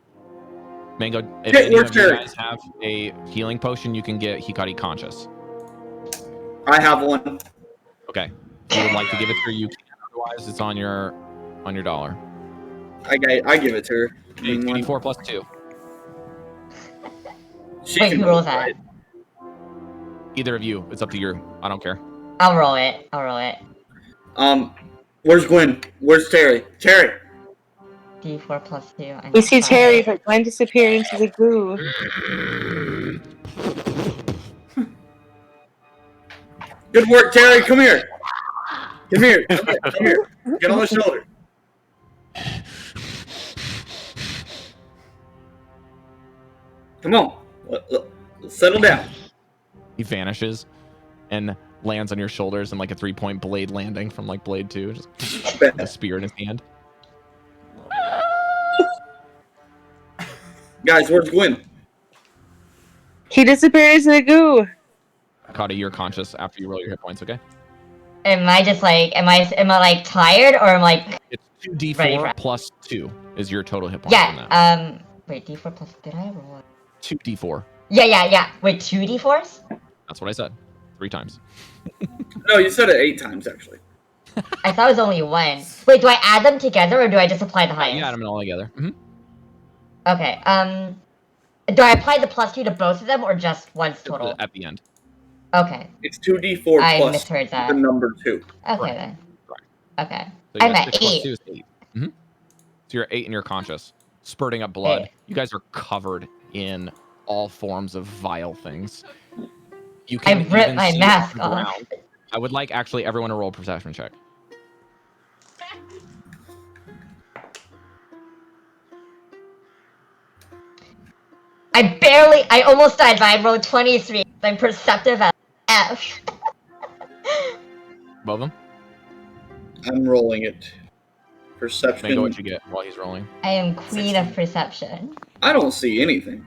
Mango, if Hey, any where's of you Terry? guys have a healing potion, you can get Hikari conscious. I have one. Okay. If you would like to give it to her, you can. Otherwise, it's on your dollar. I give it to her. Okay, 2d4 plus 2. She Wait, can who roll, rolls that? right? Either of you. It's up to you. I don't care. I'll roll it. I'll roll it. Where's Gwen? Where's Terry? Terry. D4 plus 2. We see Terry, but Gwen disappeared into the goo. Good work, Terry. Come here. Come here. Come here. Come here. Get on my shoulder. Come on. Settle down. He vanishes and lands on your shoulders in like a 3-point blade landing from like Blade 2. Just with a spear in his hand. Guys, where's Gwen? He disappeared into the goo. Kata, you're conscious after you roll your hit points, okay? Am I just like, am I like tired or am I like, It's 2d4 Right. plus 2 is your total hit points from that. yeah, wait, D4 plus, did I roll it? 2d4. Yeah. Wait, 2 D4s? That's what I said. 3 times. No, you said it 8 times, actually. I thought it was only 1. Wait, do I add them together or do I just apply the highest? You add them all together. Mm-hmm. Okay, do I apply the plus 2 to both of them or just once total? At the end. Okay, It's 2d4 I plus misheard that. the number 2. okay Correct. then. Correct. Okay. So you I'm got at 6 plus 8. 2 is 8. Mm-hmm. So you're at 8 and you're conscious. Spurting up blood. 8. You guys are covered in all forms of vile things. You I can ripped even my see mask on the off. ground. I would like actually everyone to roll a perception check. I almost died, but I rolled 23. I'm perceptive as F. Both of them? I'm rolling it. Perception. Mango, what you get while he's rolling? I am queen 16. of perception. I don't see anything.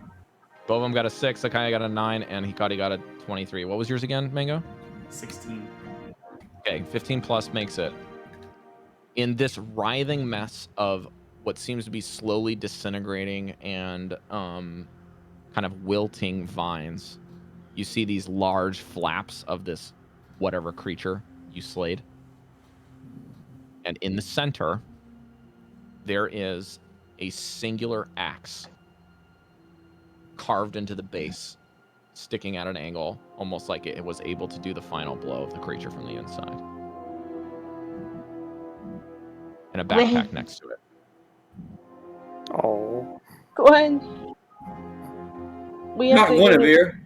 Both of them got a 6, Sakai got a 9, and Hikari got a 23. What was yours again, Mango? 16. Okay, 15 plus makes it. In this writhing mess of what seems to be slowly disintegrating and kind of wilting vines, you see these large flaps of this whatever creature you slayed. And in the center, there is a singular axe carved into the base, sticking at an angle, almost like it was able to do the final blow of the creature from the inside. And a backpack next to it. Oh. Gwen. We have Not to Guinevere.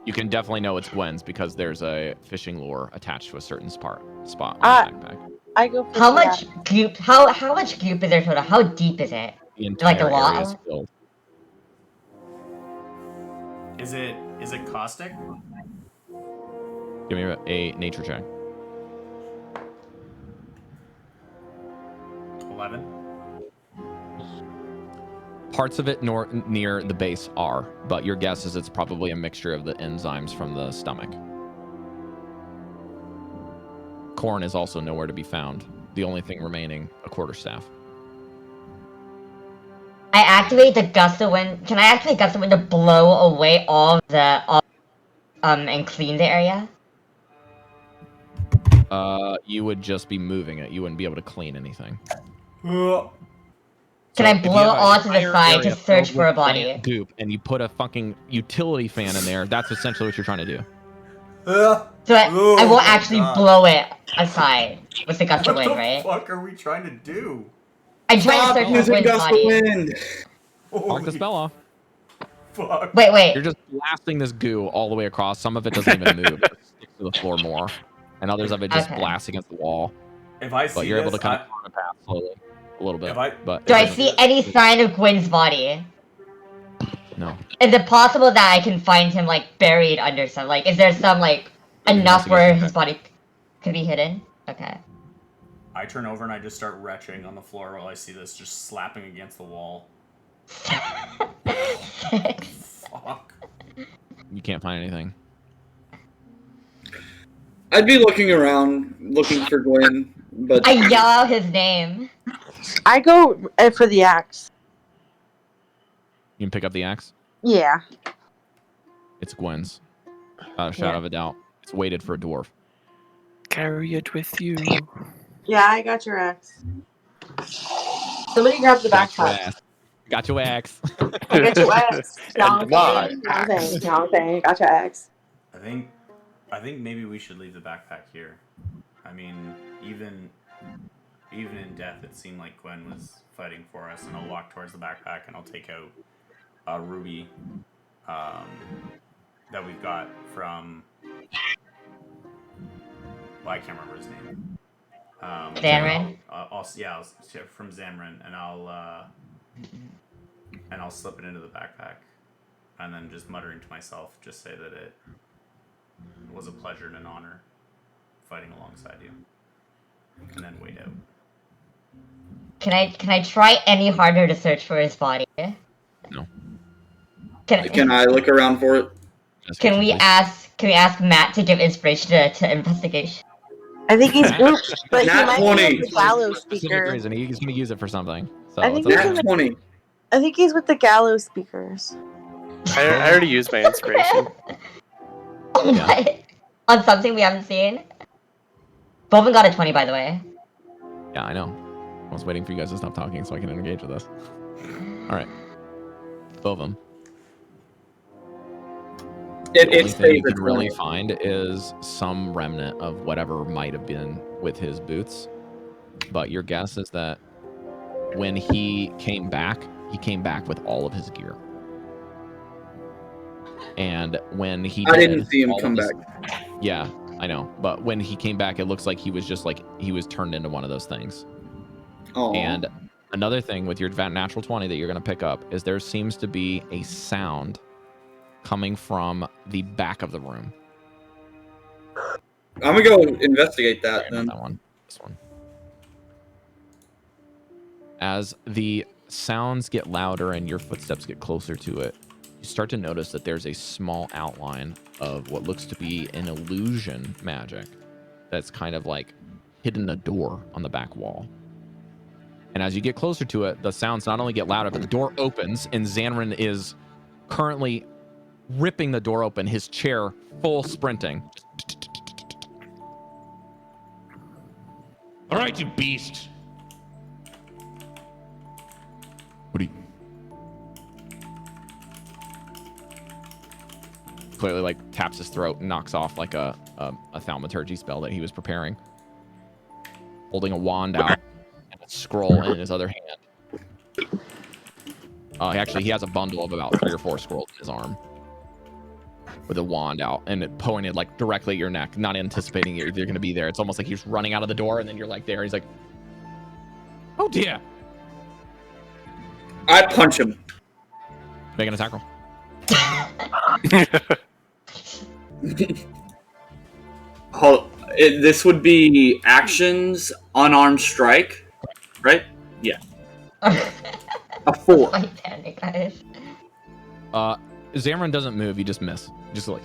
You can definitely know it's Gwen's because there's a fishing lure attached to a certain spot on the backpack. I go for How that. much goop? How much goop is there total? How deep is it? The Like entire a wall? area is filled. Is it caustic? Give me a nature check. 11. Parts of it near the base are, but your guess is it's probably a mixture of the enzymes from the stomach. Corn is also nowhere to be found. The only thing remaining, a quarterstaff. I activate the gust of wind. Can I activate gust of wind to blow away all of the and clean the area? You would just be moving it. You wouldn't be able to clean anything. Can I blow all to the side to search for a body? Plant goop, and you put a fucking utility fan in there. That's essentially what you're trying to do. So I will actually blow it aside with the gust of What wind, the right? fuck are we trying to do? I'm trying to Stop search for using Gwen's gust of body. wind. Mark the Holy spell off. fuck. Wait. You're just blasting this goo all the way across. Some of it doesn't even move. It sticks to the floor more. And others of it just Okay. blasts against the wall. If I see But you're able to this, kind of carve a path slowly. A little bit. If I- but Do it I doesn't- see any sign of Gwen's body? No. Is it possible that I can find him like buried under some? Like, is there some like enough where his body could be hidden? Okay. I turn over and I just start retching on the floor while I see this just slapping against the wall. Fuck. You can't find anything. I'd be looking around, looking for Gwen, but I yell out his name. I go for the axe. You can pick up the axe. Yeah. It's Gwen's. Shadow of a doubt. It's weighted for a dwarf. Carry it with you. Yeah, I got your axe. Somebody grab the Got your backpack. axe. Got your axe. I got your axe. And my Wrong thing. Got your axe. I think maybe we should leave the backpack here. I mean, even in death, it seemed like Gwen was fighting for us, and I'll walk towards the backpack and I'll take out a ruby that we've got from. Well, I can't remember his name. Zanrin? I'll from Zamrin, and I'll slip it into the backpack, and then just muttering to myself, just say that it was a pleasure and an honor fighting alongside you, and then wait out. Can I try any harder to search for his body? No. can I look around for it? Can we ask Matt to give inspiration to investigation? I think he's good, but he Nat might 20. be with the gallows Specific speaker. reason. He's going to use it for something. So I think it's we okay. can- Nat 20. I think he's with the gallows speakers. I already used my inspiration. On something we haven't seen? Bovin got a 20, by the way. Yeah, I know. I was waiting for you guys to stop talking so I can engage with this. All right. Bovum. The only It thing stays you at can really 20. find is some remnant of whatever might have been with his boots. But your guess is that when he came back with all of his gear. And when he I did, didn't see him all of come his- back. Yeah, I know. But when he came back, it looks like he was just like he was turned into one of those things. Oh, And another thing with your natural 20 that you're going to pick up is there seems to be a sound coming from the back of the room. I'm gonna go investigate that Sorry, then. not that one. This one. As the sounds get louder and your footsteps get closer to it, you start to notice that there's a small outline of what looks to be an illusion magic that's kind of like hidden a door on the back wall. And as you get closer to it, the sounds not only get louder, but the door opens, and Zanrin is currently ripping the door open, his chair full sprinting. All right, you beast. What do you... Clearly, like, taps his throat and knocks off, like, a thaumaturgy spell that he was preparing. Holding a wand out and a scroll in his other hand. Actually, he has a bundle of about 3 or 4 scrolls in his arm. With a wand out and it pointed, like, directly at your neck, not anticipating you're going to be there. It's almost like he's running out of the door and then you're, like, there. He's like, oh, dear. I punch him. Make an attack roll. This would be actions, unarmed strike, right? Yeah. A 4. My panic, guys. Zamrin doesn't move. You just miss. Just like,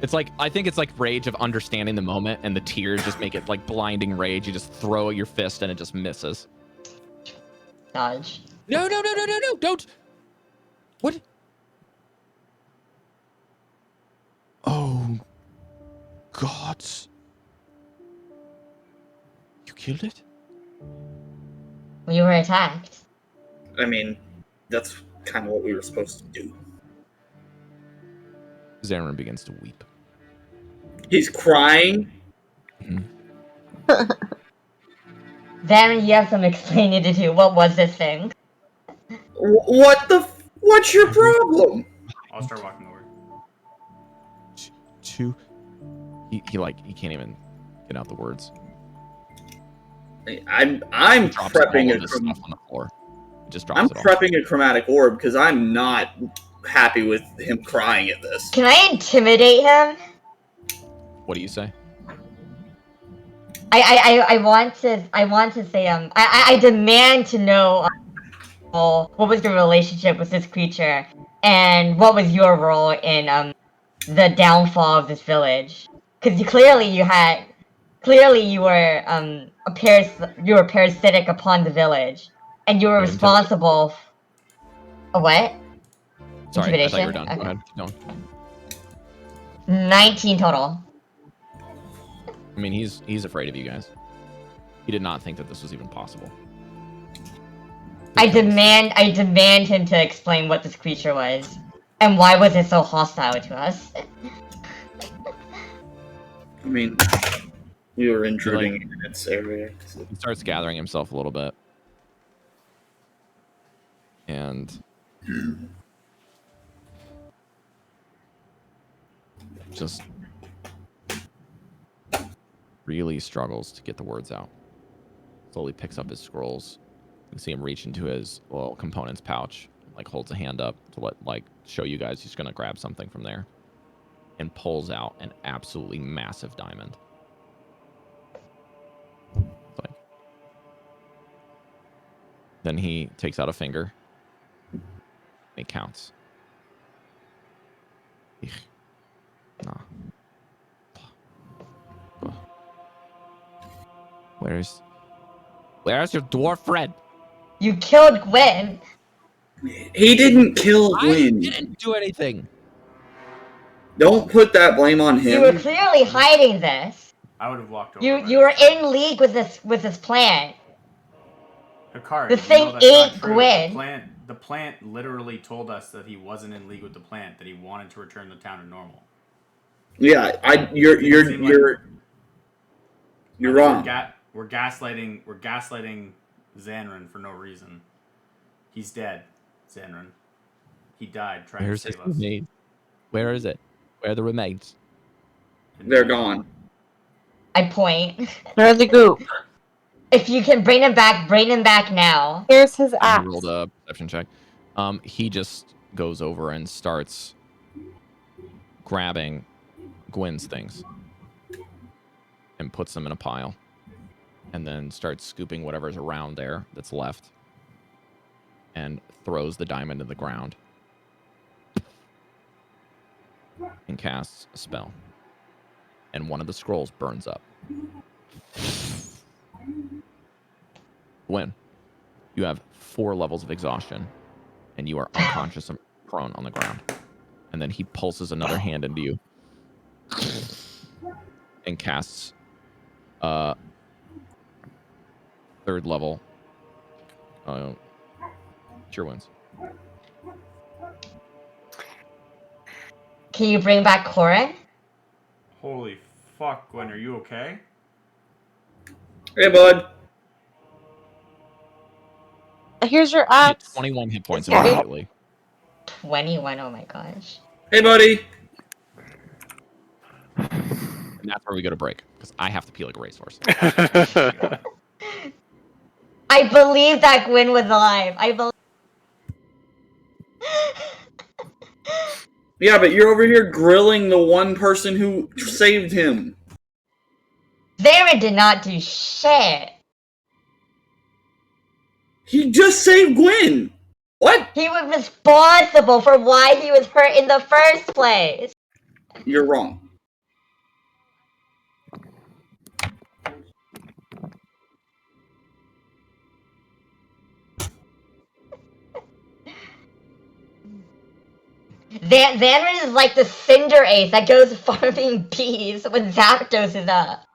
it's like, I think it's like rage of understanding the moment and the tears just make it like blinding rage. You just throw at your fist and it just misses. Dodge. No, don't. What? Oh, God. You killed it? We were attacked. I mean, that's kind of what we were supposed to do. Zamrin begins to weep. He's crying. Darren, you have some explaining to do. What was this thing? What's your problem? I'll start walking over. He can't even get out the words. I'm Drops all prepping of his stuff on the floor. He just drops I'm it all. prepping a chromatic orb because I'm not happy with him crying at this. Can I intimidate him? What do you say? I want to say I demand to know what was your relationship with this creature and what was your role in the downfall of this village, Because you were you were parasitic upon the village, and you were Yeah, responsible. A what? Sorry, I thought you were Intimidation? done. Go Okay. ahead. Keep going. 19 total. I mean, he's afraid of you guys. He did not think that this was even possible. I demand him to explain what this creature was, and why was it so hostile to us. I mean, we were intruding in its area. So. He starts gathering himself a little bit, and just really struggles to get the words out. Slowly picks up his scrolls. You can see him reach into his little components pouch, like holds a hand up to show you guys he's gonna grab something from there, and pulls out an absolutely massive diamond. Then he takes out a finger. And he counts. Nah. Where's your dwarf friend? You killed Gwen. He didn't kill Gwyn. I didn't do anything. Don't put that blame on him. You were clearly hiding this. I would have walked over. You were in league with this plant. Hikari, The thing that's not ate true. Gwen. The plant literally told us that he wasn't in league with the plant, that he wanted to return the town to normal. Yeah, you're wrong. We're gaslighting Xanran for no reason. He's dead, Xanran. He died trying to save us. Remains? Where is it? Where are the remains? They're gone. I point. They're in the goop. If you can bring him back now. Here's his He axe. rolled a perception check. He just goes over and starts grabbing Gwen's things and puts them in a pile, and then starts scooping whatever's around there that's left, and throws the diamond in the ground and casts a spell. And one of the scrolls burns up. Gwen, you have 4 levels of exhaustion, and you are unconscious and prone on the ground. And then he pulses another hand into you and casts 3rd level Cure Wounds. Can you bring back Corin? Holy fuck, Gwen, are you okay? Hey, bud. Here's your You get axe. 21 hit points Yeah. immediately. 21, oh my gosh. Hey, buddy. And that's where we go to break, because I have to pee like a racehorse. I believe that Gwen was alive. I believe. Yeah, but you're over here grilling the one person who saved him. Zara did not do shit. He just saved Gwen. What? He was responsible for why he was hurt in the first place. You're wrong. Xanran is like the Cinder Ace that goes farming bees when Zapdos is up.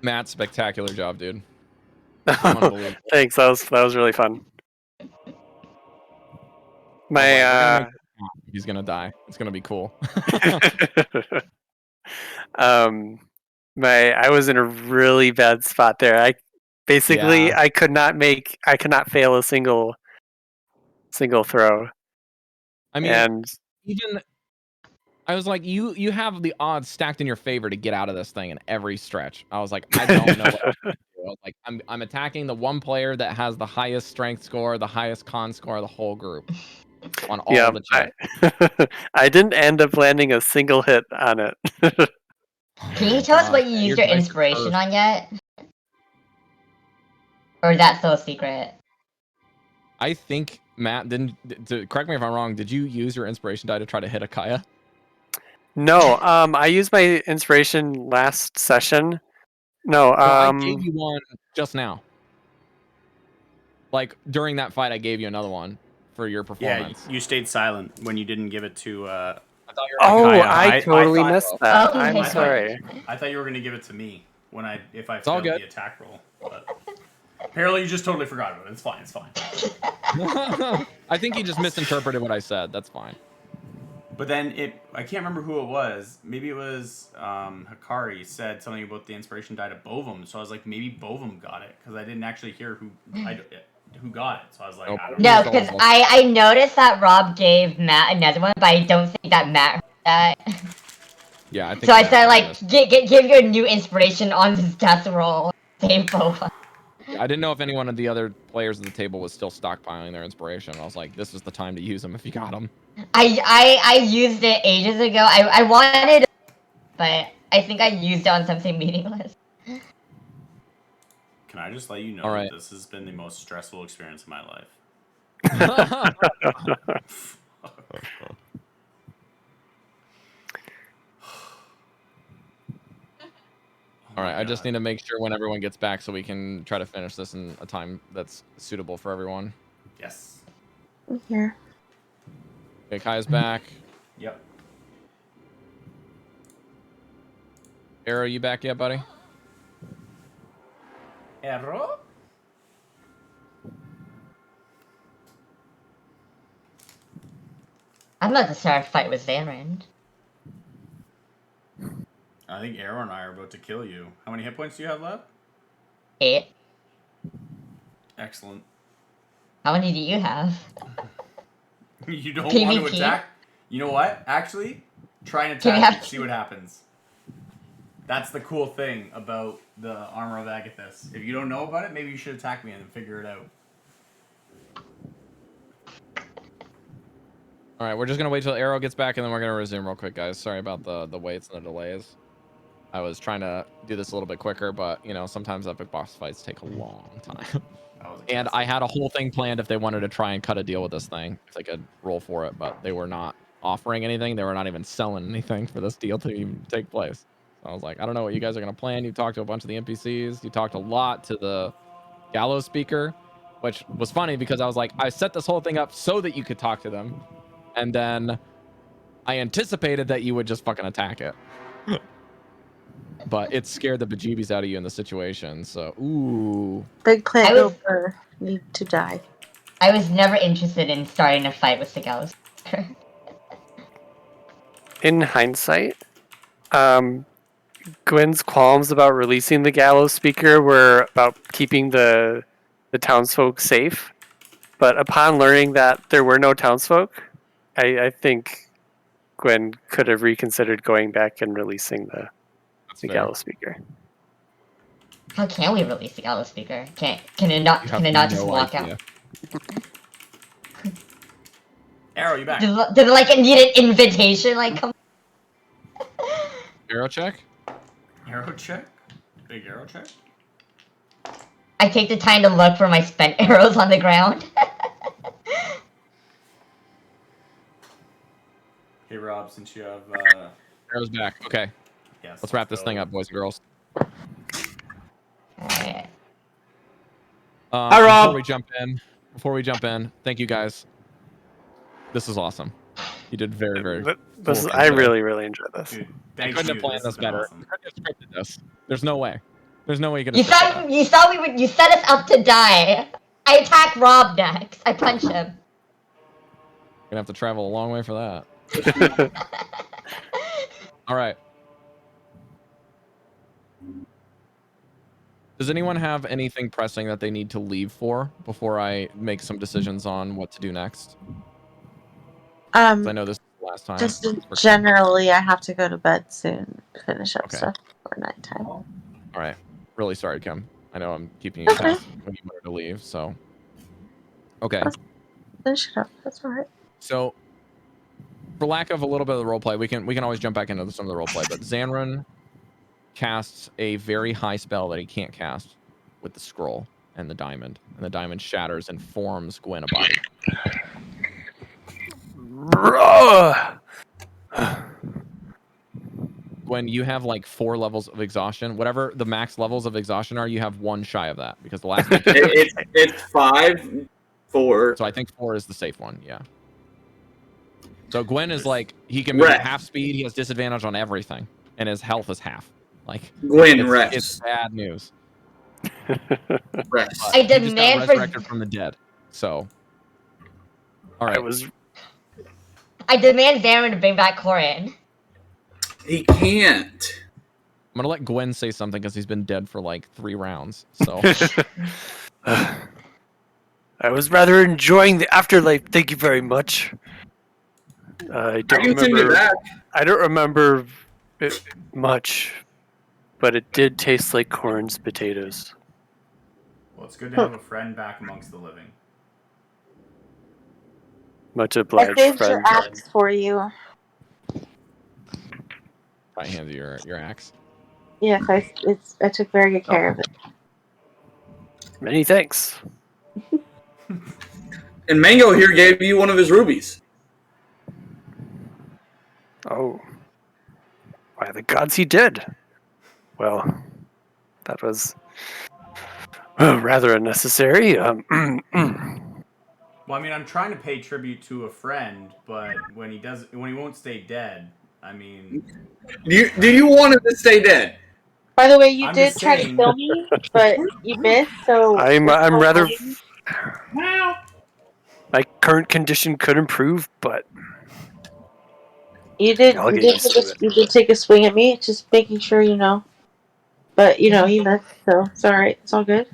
Matt, spectacular job, dude. Unbelievable. Thanks. That was really fun. My He's gonna die. It's gonna be cool. I was in a really bad spot there. I could not fail a single throw. I mean, and even I was like, you have the odds stacked in your favor to get out of this thing in every stretch. I was like, I don't know what else to do. I was like, I'm attacking the one player that has the highest strength score, the highest con score of the whole group on all the checks. I didn't end up landing a single hit on it. Can you tell us what you used your inspiration on yet? Or is that still a secret? I think Matt correct me if I'm wrong. Did you use your inspiration die to try to hit a Kaya? No, I used my inspiration last session. No, I gave you one just now. Like during that fight, I gave you another one for your performance. Yeah, you stayed silent when you didn't give it to. I thought you were oh, Kaya. I totally missed that. Oh, I'm okay. sorry. I thought you were going to give it to me if I all failed good. the attack roll. But apparently, you just totally forgot about it. It's fine. It's fine. I think you just misinterpreted what I said. That's fine. But then I can't remember who it was. Maybe it was Hikari said something about the inspiration die to Bovum. So I was like, maybe Bovum got it because I didn't actually hear who got it. So I was like, I don't know. No, because I noticed that Rob gave Matt another one, but I don't think that Matt heard that. Yeah, I think. So I said, like, give you a new inspiration on this death roll. Save Bovum. I didn't know if anyone of the other players at the table was still stockpiling their inspiration. I was like, this is the time to use them if you got them. I used it ages ago. I wanted it, but I think I used it on something meaningless. Can I just let you know Alright. that this has been the most stressful experience of my life? All right, I just need to make sure when everyone gets back so we can try to finish this in a time that's suitable for everyone. Yes. I'm here. Okay, Kai's back. Yep. Arrow, you back yet, buddy? Arrow? I'm about to start a fight with Xamarin. I think Arrow and I are about to kill you. How many hit points do you have left? 8. Excellent. How many do you have? You don't want to PvP? attack? You know what? Actually, try and attack me. See what happens. That's the cool thing about the Armor of Agathis. If you don't know about it, maybe you should attack me and then figure it out. All right, we're just gonna wait till Arrow gets back and then we're gonna resume real quick, guys. Sorry about the waits and the delays. I was trying to do this a little bit quicker, but you know sometimes epic boss fights take a long time. And I had a whole thing planned if they wanted to try and cut a deal with this thing, if they could roll for it, but they were not offering anything. They were not even selling anything for this deal to even take place. So I was like, I don't know what you guys are gonna plan. You talked to a bunch of the NPCs. You talked a lot to the gallows speaker, which was funny because I was like, I set this whole thing up so that you could talk to them. And then I anticipated that you would just fucking attack it. But it scared the bejeebies out of you in the situation. So, ooh. Big plant over. Need to die. I was never interested in starting a fight with the gallows. In hindsight, Gwen's qualms about releasing the gallows speaker were about keeping the townsfolk safe. But upon learning that there were no townsfolk, I think Gwen could have reconsidered going back and releasing the gallows speaker. How can we release the gallows speaker? Can it not just walk out? Arrow, you back? Does it like need an invitation? Like, come. Arrow check? Arrow check? Big arrow check? I take the time to look for my spent arrows on the ground. Hey Rob, since you have Arrow's back. Okay. Yes. Let's wrap this thing up, boys and girls. Alright. Hi, Rob. Before we jump in, thank you guys. This is awesome. You did very, very I really, really enjoyed this. Dude, I couldn't have planned this better. Awesome. I couldn't have scripted this. There's no way. There's no way you can. You thought you set us up to die. I attack Rob next. I punch him. You're gonna have to travel a long way for that. All right. Does anyone have anything pressing that they need to leave for before I make some decisions on what to do next? 'Cause I know this is the last time. Just generally, I have to go to bed soon. Finish up Okay. stuff for nighttime. All right. Really sorry, Kim. I know I'm keeping you past when you wanted to leave. So. Okay. Finish it up. That's all right. So, for lack of a little bit of the roleplay, we can always jump back into some of the roleplay. But Zanrun casts a very high spell that he can't cast with the scroll and the diamond shatters and forms Gwen a body. Gwen, you have like 4 levels of exhaustion. Whatever the max levels of exhaustion are, you have 1 shy of that because the last. It's 5, 4. So I think 4 is the safe one. Yeah. So Gwen is like he can move at half speed. He has disadvantage on everything, and his health is half. Like Gwen it's bad news. Rest. I He just got demand resurrected from the dead. So. All right. I demand Darren to bring back Corin. He can't. I'm gonna let Gwen say something because he's been dead for like 3 rounds. So. I was rather enjoying the afterlife. Thank you very much. I don't remember it much, but it did taste like Corin's potatoes. Well, it's good to have a friend back amongst the living. Much obliged, I saved friend. your axe for you. I hand you your axe. Yes, I took very good care of it. Many thanks. And Mango here gave you one of his rubies. Oh. Why, the gods he did. Well, that was rather unnecessary. Well, I mean, I'm trying to pay tribute to a friend, but when he won't stay dead, I mean. Do you want him to stay dead? By the way, you I'm did just try to saying. kill me, but you missed. So I'm rather. My current condition could improve, but You did. I'll You get did, used to it. you did take a swing at me. Just making sure you know. But you missed, so it's all right. It's all good.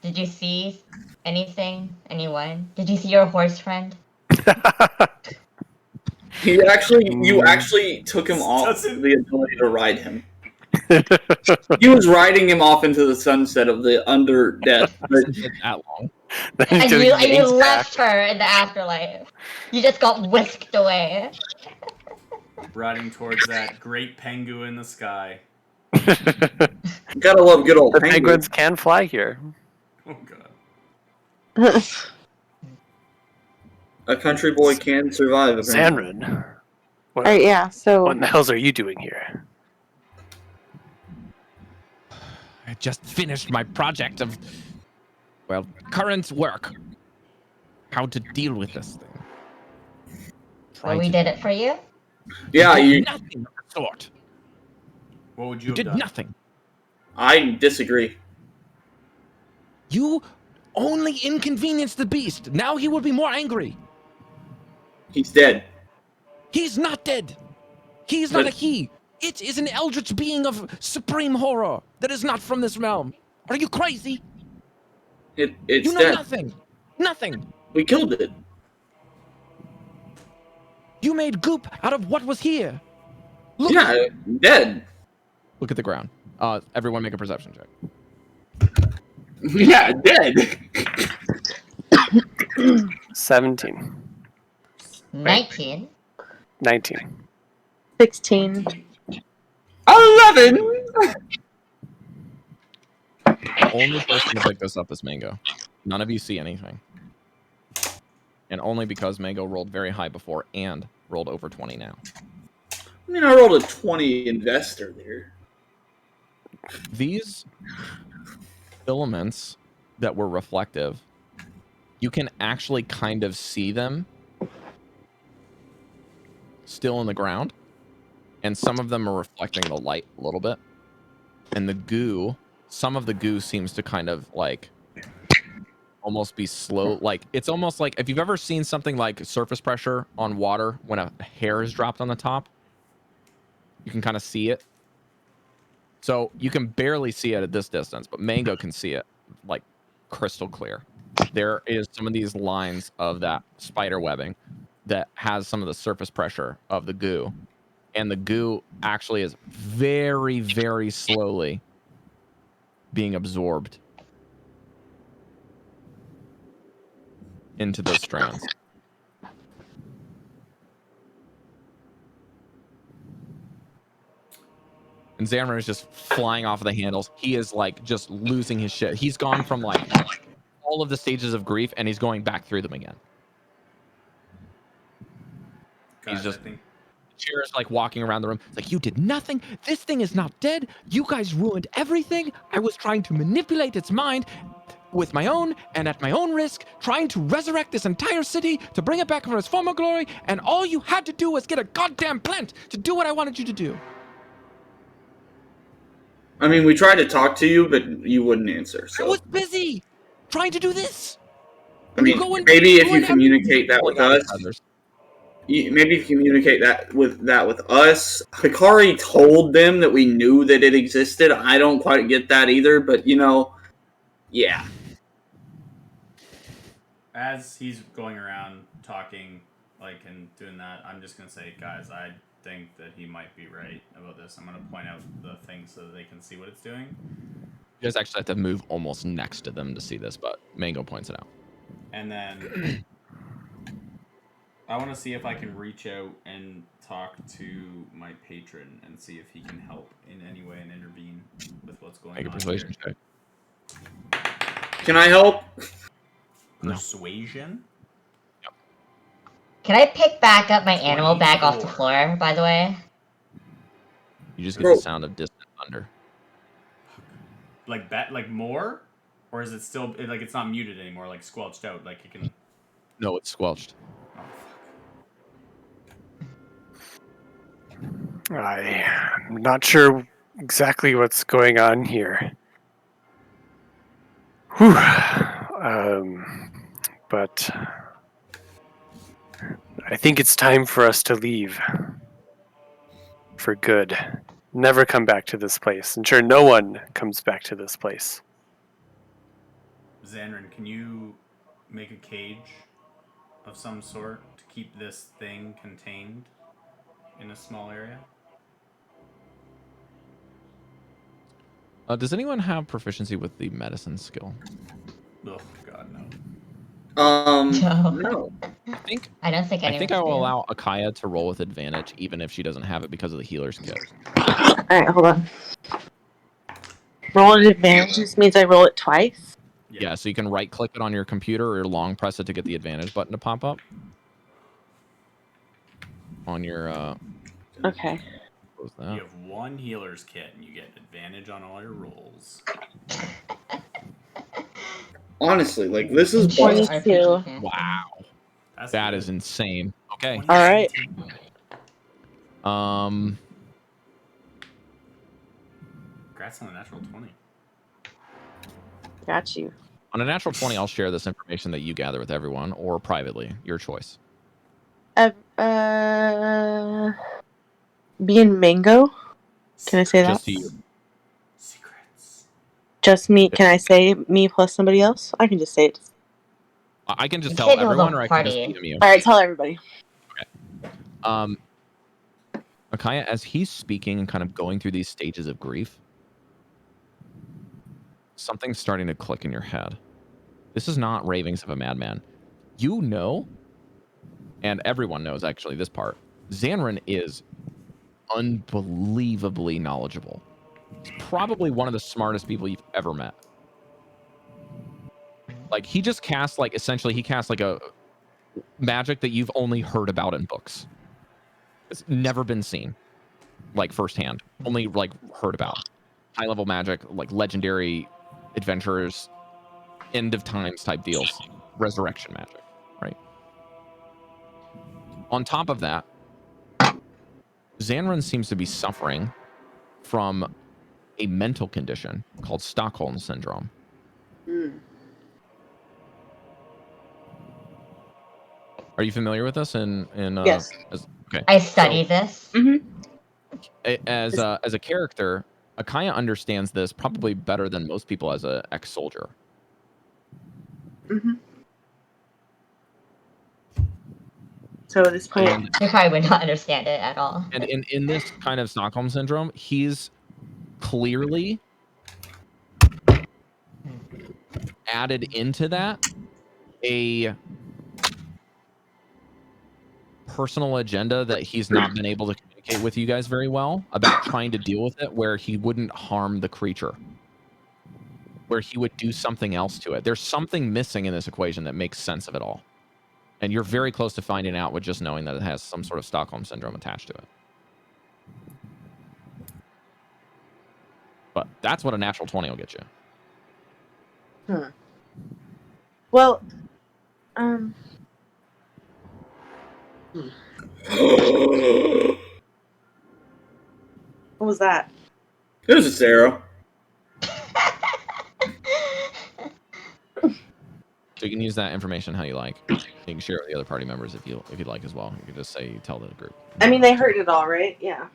Did you see anything? Anyone? Did you see your horse friend? You actually took him off the ability to ride him. He was riding him off into the sunset of the under death. But that long. And you left her in the afterlife. You just got whisked away. Riding towards that great pengu in the sky. Gotta love good old penguins. Penguins can fly here. Oh god. A country boy can survive. Zanrun. Alright, yeah, so What in the hells are you doing here? I just finished my project of, current work. How to deal with this thing. So we did it for you? Yeah, you. Nothing of the sort. What would you You have did done? nothing. I disagree. You only inconvenienced the beast. Now he will be more angry. He's dead. He's not dead. He's not a he. It is an eldritch being of supreme horror that is not from this realm. Are you crazy? It's You know dead. nothing. Nothing. We killed it. You made goop out of what was here. Look. Yeah, dead. Look at the ground. Everyone make a perception check. Yeah, dead. 17. 19. 19. 16. 11. The only person to pick this up is Mango. None of you see anything. And only because Mango rolled very high before and rolled over 20 now. I mean, I rolled a 20 investor there. These filaments that were reflective, you can actually kind of see them still in the ground. And some of them are reflecting the light a little bit. And the goo, some of the goo seems to kind of like almost be slow. Like it's almost like if you've ever seen something like surface pressure on water when a hair is dropped on the top, you can kind of see it. So you can barely see it at this distance, but Mango can see it like crystal clear. There is some of these lines of that spider webbing that has some of the surface pressure of the goo. And the goo actually is very, very slowly being absorbed into those strands. And Xamarin is just flying off of the handles. He is like just losing his shit. He's gone from like all of the stages of grief and he's going back through them again. Guys, He's just I think Cheers like walking around the room. It's like, you did nothing. This thing is not dead. You guys ruined everything. I was trying to manipulate its mind with my own and at my own risk, trying to resurrect this entire city to bring it back from its former glory. And all you had to do was get a goddamn plant to do what I wanted you to do. I mean, we tried to talk to you, but you wouldn't answer. I So was busy trying to do this. I mean, maybe if you communicate that with us, maybe if you communicate that with us. Hikari told them that we knew that it existed. I don't quite get that either, but yeah. as he's going around talking, like, and doing that, I'm just gonna say, guys, I think that he might be right about this. I'm gonna point out the thing so that they can see what it's doing. You guys actually have to move almost next to them to see this, but Mango points it out. And then I want to see if I can reach out and talk to my patron and see if he can help in any way and intervene with what's going Make a on persuasion here. check. Can I help? No. Persuasion? Can I pick back up my animal bag off the 24. floor, by the way? You just get Bro. the sound of distant thunder. Like more? Or is it still, like, it's not muted anymore, like squelched out, like it can... No, it's squelched. Oh, fuck. I'm not sure exactly what's going on here. Whew. But I think it's time for us to leave. For good. Never come back to this place. Ensure no one comes back to this place. Xandrin, can you make a cage of some sort to keep this thing contained in a small area? Does anyone have proficiency with the medicine skill? Oh, God, no. No. I don't think I think anyone's I will do. allow Akaya to roll with advantage, even if she doesn't have it because of the healer's kit. Alright, hold on. Roll at advantage just means I roll it twice. Yeah, so you can right-click it on your computer or long press it to get the advantage button to pop up. On your, Okay. close You that. have one healer's kit and you get advantage on all your rolls. Honestly, like, this is Enjoy Twenty- the 22. RPG campaign. Wow, That's that good. is insane. Okay. All right. Congrats on the natural 20. Got you. On a natural 20, I'll share this information that you gather with everyone, or privately, your choice. Being Mango? Can I say that? Just to you. Secrets. Just me? Can I say me plus somebody else? I can just say it. I can just You tell can't do a everyone, little or I can just party. DM you. Alright, tell everybody. Akaya, as he's speaking and kind of going through these stages of grief, something's starting to click in your head. This is not ravings of a madman. You know, and everyone knows actually this part, Xanrin is unbelievably knowledgeable. He's probably one of the smartest people you've ever met. Like, he just casts, like, essentially, he casts, like, a magic that you've only heard about in books. It's never been seen, like, firsthand. Only, like, heard about. High-level magic, like, legendary adventurers, end of times type deals. Resurrection magic, right? On top of that, Xanrin seems to be suffering from a mental condition called Stockholm syndrome. Mm. Are you familiar with this? Yes. Okay. I study this. As a character, Akaya understands this probably better than most people as a ex-soldier. Mm-hmm. So at this point, And, You probably would not understand it at all. and in this kind of Stockholm syndrome, he's clearly added into that a personal agenda that he's not been able to communicate with you guys very well about trying to deal with it, where he wouldn't harm the creature, where he would do something else to it. There's something missing in this equation that makes sense of it all. And you're very close to finding out with just knowing that it has some sort of Stockholm syndrome attached to it. But that's what a natural 20 will get you. well, what was that? It was just arrow. So you can use that information how you like. You can share it with the other party members if you'd like as well. You can just say you tell the group. I mean, they heard it all, right? Yeah.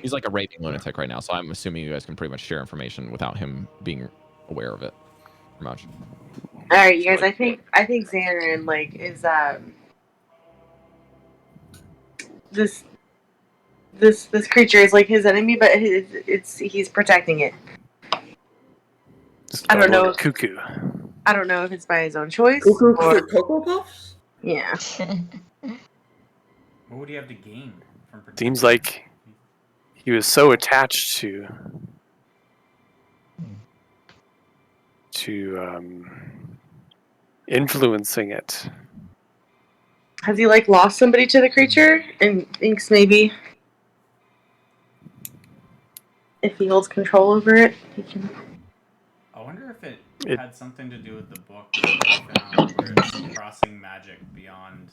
He's like a raving lunatic right now, so I'm assuming you guys can pretty much share information without him being aware of it much. All right, you guys. I think Xanarin is this creature is like his enemy, but he's protecting it. I don't know. Cuckoo. I don't know if it's by his own choice. Cuckoo or... for Cocoa Puffs? Yeah. What would he have to gain from protecting? Seems like he was so attached to influencing it. Has he lost somebody to the creature and thinks maybe if he holds control over it, he can. I wonder if it had something to do with the book that I found, where it's crossing magic beyond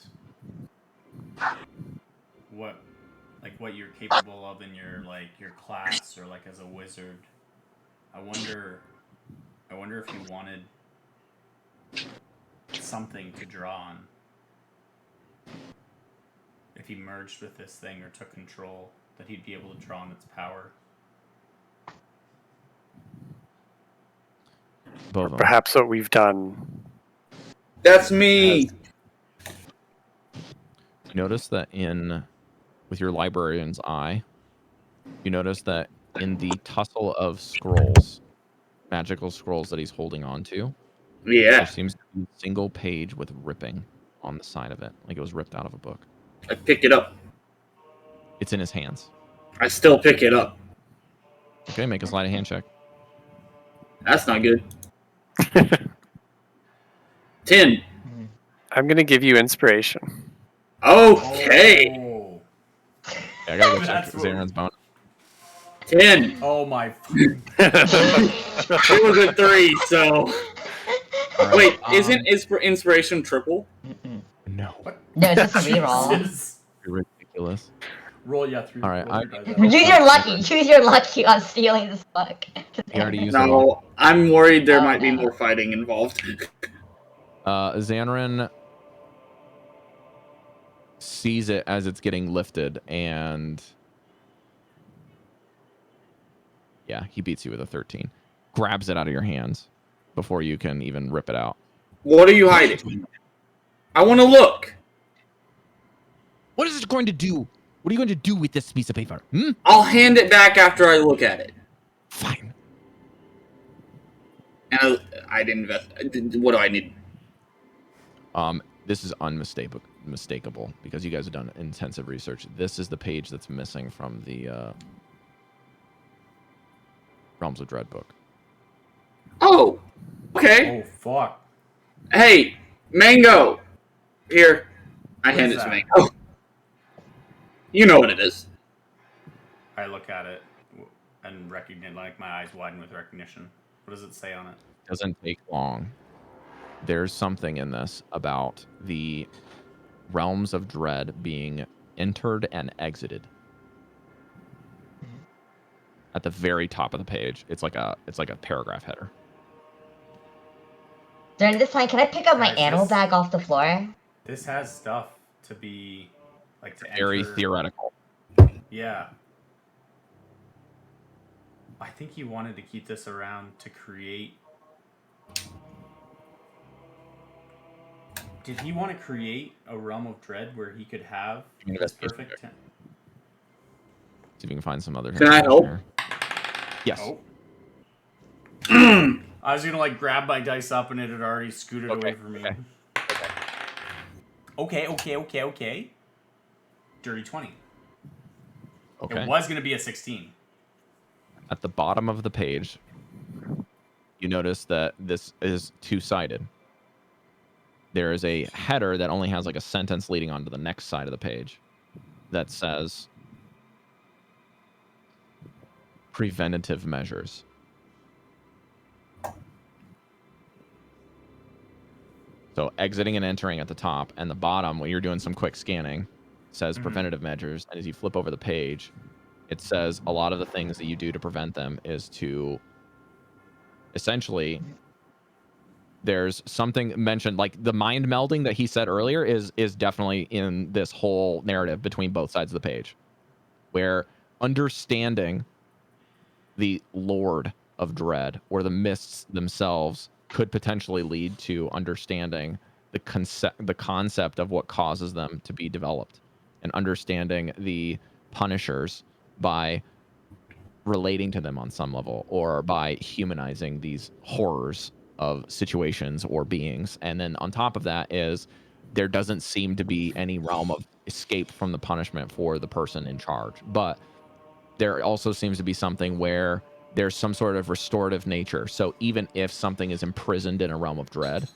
what you're capable of in your your class or as a wizard. I wonder if you wanted something to draw on. If he merged with this thing or took control, that he'd be able to draw on its power. Perhaps what we've done. That's me. Notice that with your librarian's eye, you notice that in the tussle of scrolls, magical scrolls that he's holding on to, Yeah. there seems to be a single page with ripping on the side of it, like it was ripped out of a book. I pick it up. It's in his hands. I still pick it up. Okay, make a sleight of hand check. That's not good. 10. I'm going to give you inspiration. Okay. Oh, Yeah, I gotta go check That's Zaren's bone. 10. oh my. It was a 3, so. Right, Wait, isn't inspiration triple? No. No, it's just a reroll. Jesus. Ridiculous. Roll, yeah, through. All right, Choose your lucky. Choose your lucky on stealing this book. He already used it all. No, I'm worried there might be no. more fighting involved. Xanrin sees it as it's getting lifted, and yeah, he beats you with a 13. Grabs it out of your hands before you can even rip it out. What are you hiding? I want to look. What is it going to do? What are you going to do with this piece of paper? I'll hand it back after I look at it. Fine. And I didn't invest. What do I need? This is unmistakable because you guys have done intensive research. This is the page that's missing from the Realms of Dread book. Oh, okay. Oh fuck. Hey, Mango. Here. I hand it is to that? Mango. You know what it is. I look at it and recognize, my eyes widen with recognition. What does it say on it? Doesn't take long. There's something in this about the Realms of Dread being entered and exited. At the very top of the page, it's like a paragraph header. During this time, can I pick up my Guys, animal this- bag off the floor? This has stuff to be like to Very enter. theoretical. Yeah. I think he wanted to keep this around to create. Did he want to create a realm of dread where he could have Give me an this investigation perfect? check. See if we can find some other. Can I help? here. Yes. Oh. I was gonna like grab my dice up and it had already scooted away from me. Okay. Dirty 20. Okay. It was gonna be a 16. At the bottom of the page, you notice that this is two-sided. There is a header that only has like a sentence leading onto the next side of the page that says preventative measures. So exiting and entering at the top, and the bottom, when you're doing some quick scanning, says preventative measures. And as you flip over the page, it says a lot of the things that you do to prevent them is to essentially, there's something mentioned, like the mind melding that he said earlier is definitely in this whole narrative between both sides of the page, where understanding the Lord of Dread or the mists themselves could potentially lead to understanding the concept of what causes them to be developed, and understanding the punishers by relating to them on some level, or by humanizing these horrors of situations or beings. And then on top of that is there doesn't seem to be any realm of escape from the punishment for the person in charge, but there also seems to be something where there's some sort of restorative nature. So even if something is imprisoned in a realm of dread,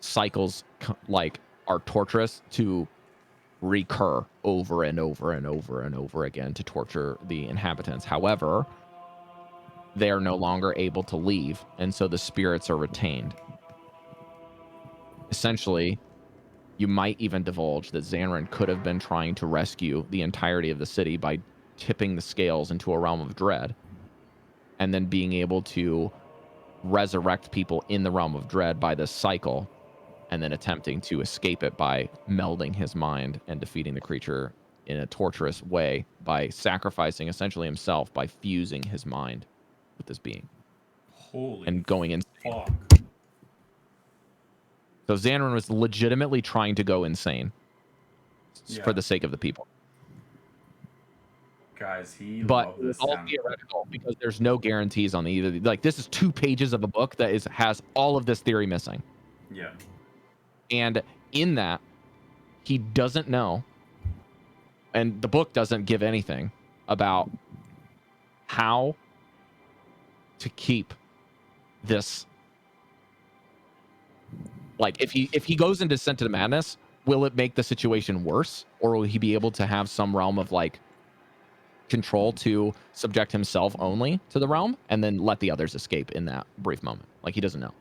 cycles like are torturous to recur over and over and over and over again to torture the inhabitants. However, they are no longer able to leave, and so the spirits are retained. Essentially, you might even divulge that Xanran could have been trying to rescue the entirety of the city by tipping the scales into a realm of dread, and then being able to resurrect people in the realm of dread by this cycle, and then attempting to escape it by melding his mind and defeating the creature in a torturous way by sacrificing essentially himself by fusing his mind with this being. Holy And going in. fuck. So Xanran was legitimately trying to go insane for the sake of the people. Guys, he But loved it was this all sound. theoretical because there's no guarantees on either. Like, this is 2 pages of a book that has all of this theory missing. Yeah. And in that, he doesn't know, and the book doesn't give anything about how to keep this. Like, if he goes into Descent to the Madness, will it make the situation worse, or will he be able to have some realm of like control to subject himself only to the realm and then let the others escape in that brief moment? Like, he doesn't know.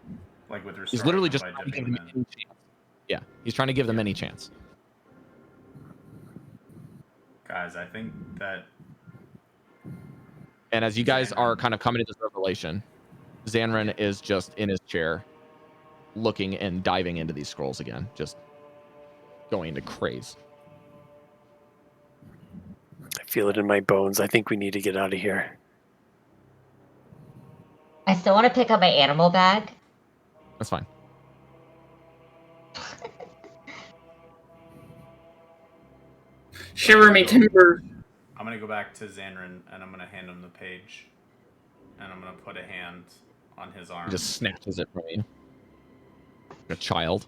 Like with He's literally just by trying to give dipping them them any chance. Yeah, he's trying to give them any chance. Guys, I think that And as you guys are kind of coming to this revelation, Xanran is just in his chair, looking and diving into these scrolls again, just going into craze. I feel it in my bones. I think we need to get out of here. I still want to pick up my animal bag. That's fine. Shiver me timbers. I'm gonna go back to Xanran and I'm gonna hand him the page, and I'm gonna put a hand on his arm. He just snatches it from you. Like a child.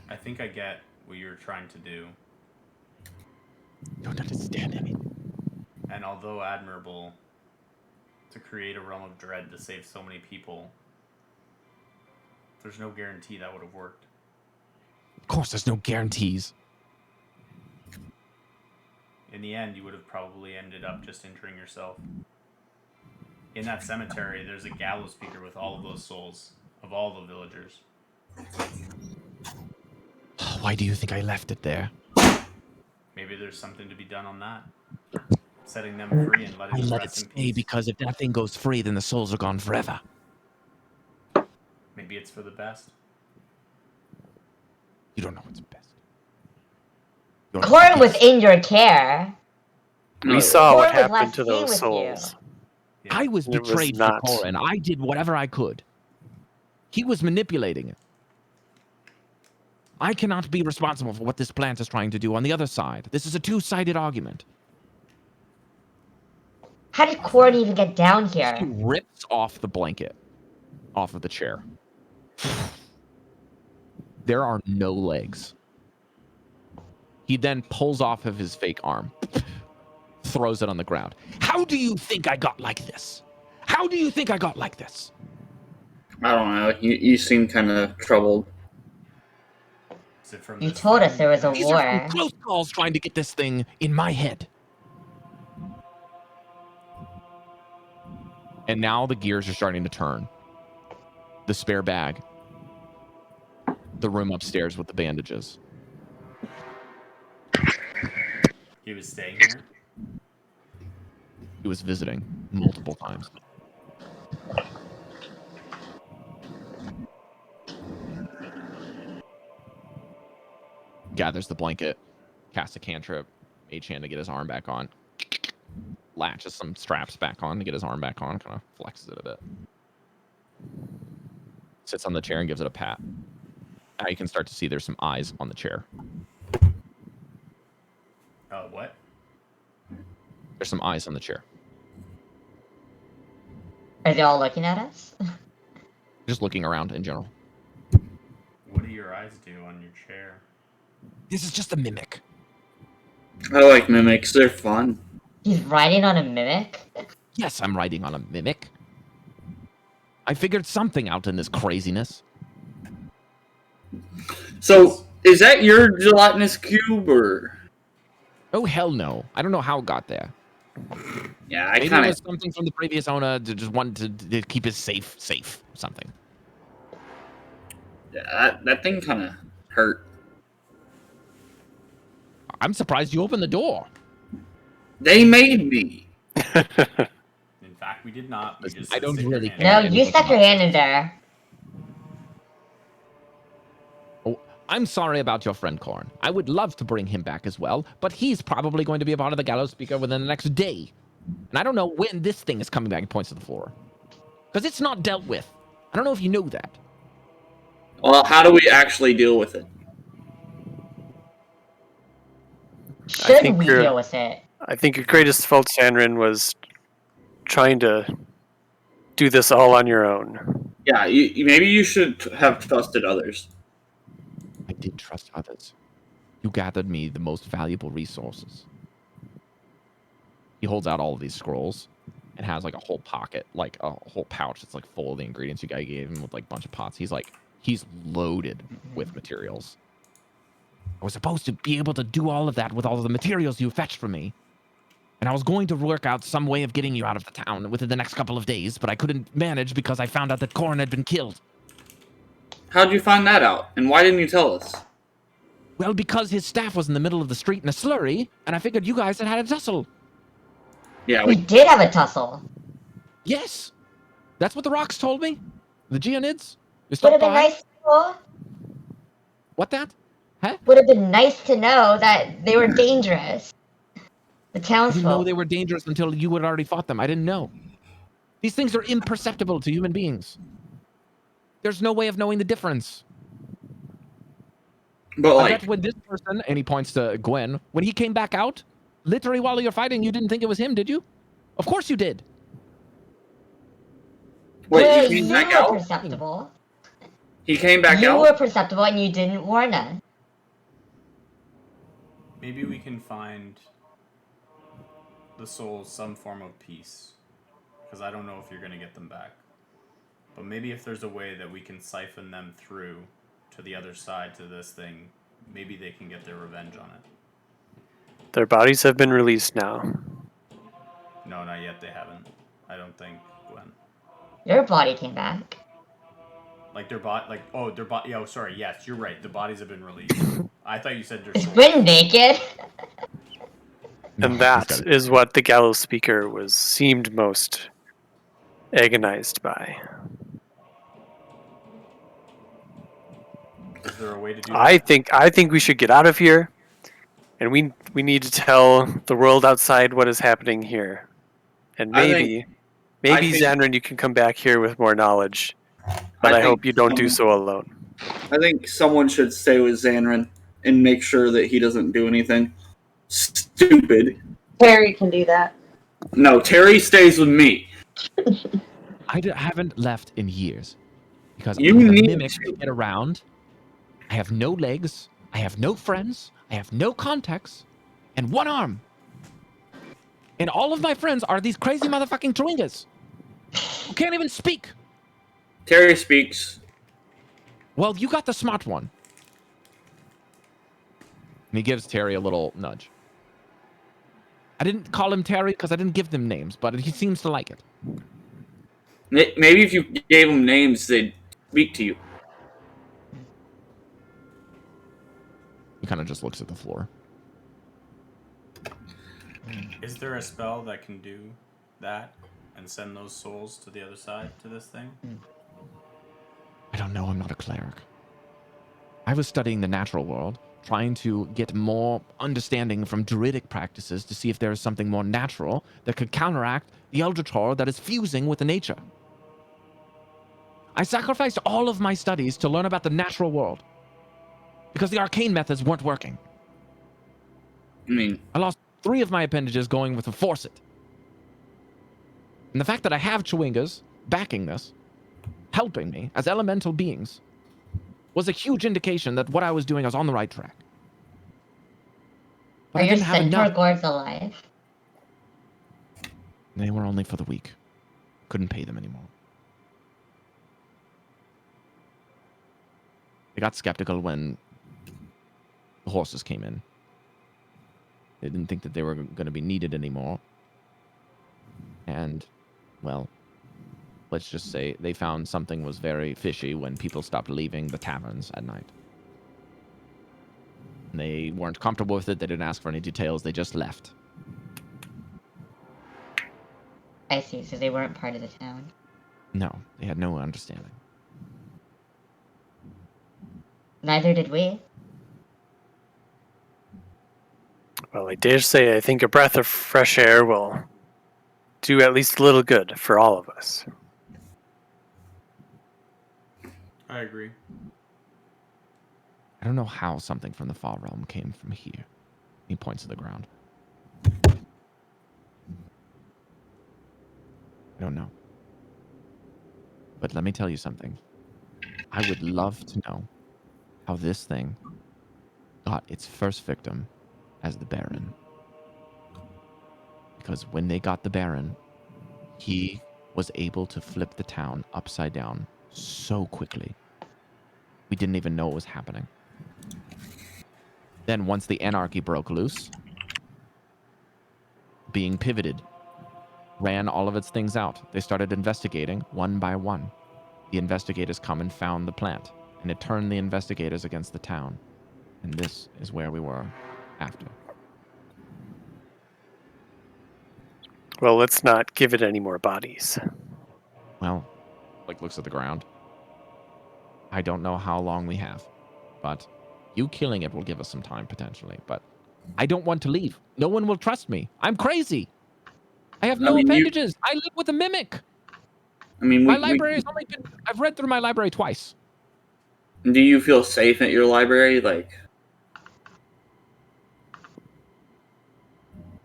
I think I get what you're trying to do, Don't understand anything. and although admirable to create a realm of dread to save so many people, there's no guarantee that would have worked. Of course, there's no guarantees. In the end, you would have probably ended up just injuring yourself. In that cemetery, there's a gallows speaker with all of those souls of all the villagers. Why do you think I left it there? Maybe there's something to be done on that. Setting them free and letting I them let it rest in stay peace. because if that thing goes free, then the souls are gone forever. Maybe it's for the best. You don't know what's best. Corin was in your care. We saw what Corin was happened last to seen those with souls. Yeah. I was It was betrayed for not. Corin. I did whatever I could. He was manipulating it. I cannot be responsible for what this plant is trying to do on the other side. This is a two-sided argument. How did Corin even get down He here? rips off the blanket off of the chair. There are no legs. He then pulls off of his fake arm, throws it on the ground. How do you think I got like this? How do you think I got like this? I don't know. You seem kind of troubled. Is it from You this told us thing? there was a These are some war. close calls trying to get this thing in my head. And now the gears are starting to turn. The spare bag. The room upstairs with the bandages. He was staying here. He was visiting multiple times. Gathers the blanket, casts a cantrip, Mage Hand to get his arm back on. Latches some straps back on to get his arm back on, kind of flexes it a bit. Sits on the chair and gives it a pat. Now you can start to see there's some eyes on the chair. What? There's some eyes on the chair. Are they all looking at us? Just looking around in general. What do your eyes do on your chair? This is just a mimic. I like mimics. They're fun. He's riding on a mimic? Yes, I'm riding on a mimic. I figured something out in this craziness. So, is that your gelatinous cube, or? Oh, hell no. I don't know how it got there. Yeah, I Maybe it kind was of. something from the previous owner to just wanted to keep it safe, something. Yeah, that thing kind of hurt. I'm surprised you opened the door. They made me. In fact, we did not. We just I said don't stick your really hand No, in. you stuck your hand in there. Oh, I'm sorry about your friend Corn. I would love to bring him back as well, but he's probably going to be a part of the gallows speaker within the next day. And I don't know when this thing is coming back and points to the floor. Because it's not dealt with. I don't know if you know that. Well, how do we actually deal with it? Should think we you're- deal with it? I think your greatest fault, Sandrin, was trying to do this all on your own. Yeah, maybe you should have trusted others. I did trust others. You gathered me the most valuable resources. He holds out all of these scrolls and has like a whole pocket, like a whole pouch that's like full of the ingredients you guys gave him with like a bunch of pots. He's loaded with materials. I was supposed to be able to do all of that with all of the materials you fetched from me. And I was going to work out some way of getting you out of the town within the next couple of days, but I couldn't manage because I found out that Corn had been killed. How'd you find that out? And why didn't you tell us? Well, because his staff was in the middle of the street in a slurry, and I figured you guys had a tussle. Yeah, We did have a tussle. Yes. That's what the rocks told me. The Geonids. They Would stopped have been by. nice to know. What that? Huh? Would have been nice to know that they were dangerous. The I didn't know townsfolk. they were dangerous until you had already fought them. I didn't know. These things are imperceptible to human beings. There's no way of knowing the difference. but I like, bet when this person, and he points to Gwen, when he came back out, literally while you're fighting, you didn't think it was him, did you? Of course you did. wait, Well, he came you back were out? perceptible. He came back You out? were perceptible and you didn't warn us. Maybe we can find the souls some form of peace. Because I don't know if you're going to get them back. But maybe if there's a way that we can siphon them through to the other side to this thing, maybe they can get their revenge on it. Their bodies have been released now. No, not yet. They haven't. I don't think, Gwen. Your body came back. Like their body, like their body. Oh, sorry. Yes, you're right. The bodies have been released. I thought you said their Is souls. Gwen naked? No, And he's that got it. is what the gallows speaker seemed most agonized by. Is there a way to do I that? think we should get out of here, and we need to tell the world outside what is happening here. And maybe I think- Xanran, you can come back here with more knowledge. But I hope you don't do so alone. I think someone should stay with Xanran and make sure that he doesn't do anything stupid. Terry can do that. No, Terry stays with me. Haven't left in years because You I'm the need mimic to. to get around. I have no legs. I have no friends. I have no contacts, and one arm. And all of my friends are these crazy motherfucking Chewingas who can't even speak. Terry speaks. Well, you got the smart one. And he gives Terry a little nudge. I didn't call him Terry because I didn't give them names, but he seems to like it. Maybe if you gave them names, they'd speak to you. He kind of just looks at the floor. Is there a spell that can do that and send those souls to the other side to this thing? I don't know. I'm not a cleric. I was studying the natural world, trying to get more understanding from druidic practices to see if there is something more natural that could counteract the Eldritch that is fusing with the nature. I sacrificed all of my studies to learn about the natural world because the arcane methods weren't working. I mean, I lost 3 of my appendages going with the Forcet. And the fact that I have Chewingas backing this, helping me as elemental beings, was a huge indication that what I was doing was on the right track. But Are I your didn't have centaur enough. guards alive? They were only for the week. Couldn't pay them anymore. They got skeptical when the horses came in. They didn't think that they were going to be needed anymore. And, well, let's just say they found something was very fishy when people stopped leaving the taverns at night. And they weren't comfortable with it. They didn't ask for any details. They just left. I see, so they weren't part of the town. No, they had no understanding. Neither did we. Well, I dare say I think a breath of fresh air will do at least a little good for all of us. I agree. I don't know how something from the Fall Realm came from here. He points to the ground. I don't know. But let me tell you something. I would love to know how this thing got its first victim as the Baron. Because when they got the Baron, he was able to flip the town upside down so quickly. We didn't even know it was happening. Then once the anarchy broke loose, being pivoted, ran all of its things out. They started investigating one by one. The investigators come and found the plant, and it turned the investigators against the town. And this is where we were after. Well, let's not give it any more bodies. Well, looks at the ground. I don't know how long we have, but you killing it will give us some time potentially. But I don't want to leave. No one will trust me. I'm crazy. I have no appendages. I live with a mimic. My library has only been... I've read through my library twice. Do you feel safe at your library?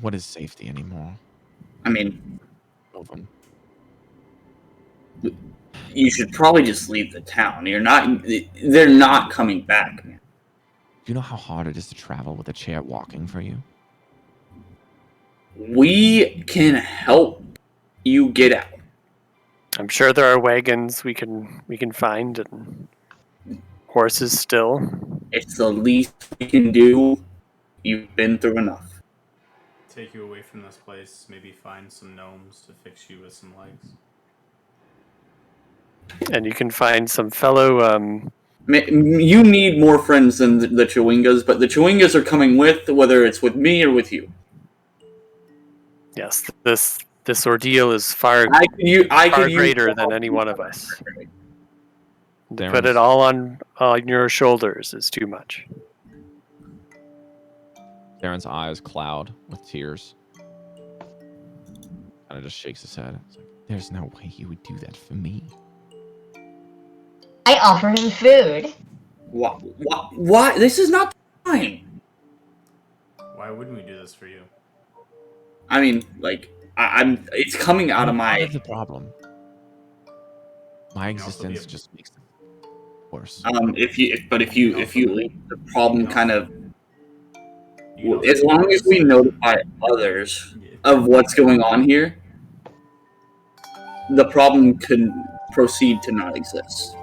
What is safety anymore? I mean, Both of them. you should probably just leave the town. They're not coming back, man. Do you know how hard it is to travel with a chair walking for you? We can help you get out. I'm sure there are wagons we can find and horses still. It's the least we can do. You've been through enough. Take you away from this place, maybe find some gnomes to fix you with some legs. And you can find some fellow... You need more friends than the Chewingas, but the Chewingas are coming with, whether it's with me or with you. Yes, this ordeal is far I could use greater than any one of us. To Darren's- put it all on your shoulders is too much. Darren's eyes cloud with tears. Kind of just shakes his head. It's like, there's no way you would do that for me. I offer him food. What? This is not the time. Why wouldn't we do this for you? I mean, like, I'm. It's coming out of Part my. of the problem. My You can also be existence a- just makes it worse. If you leave the problem kind of. You can also As be long as we a- notify others Yeah. of what's going on here, the problem can proceed to not exist.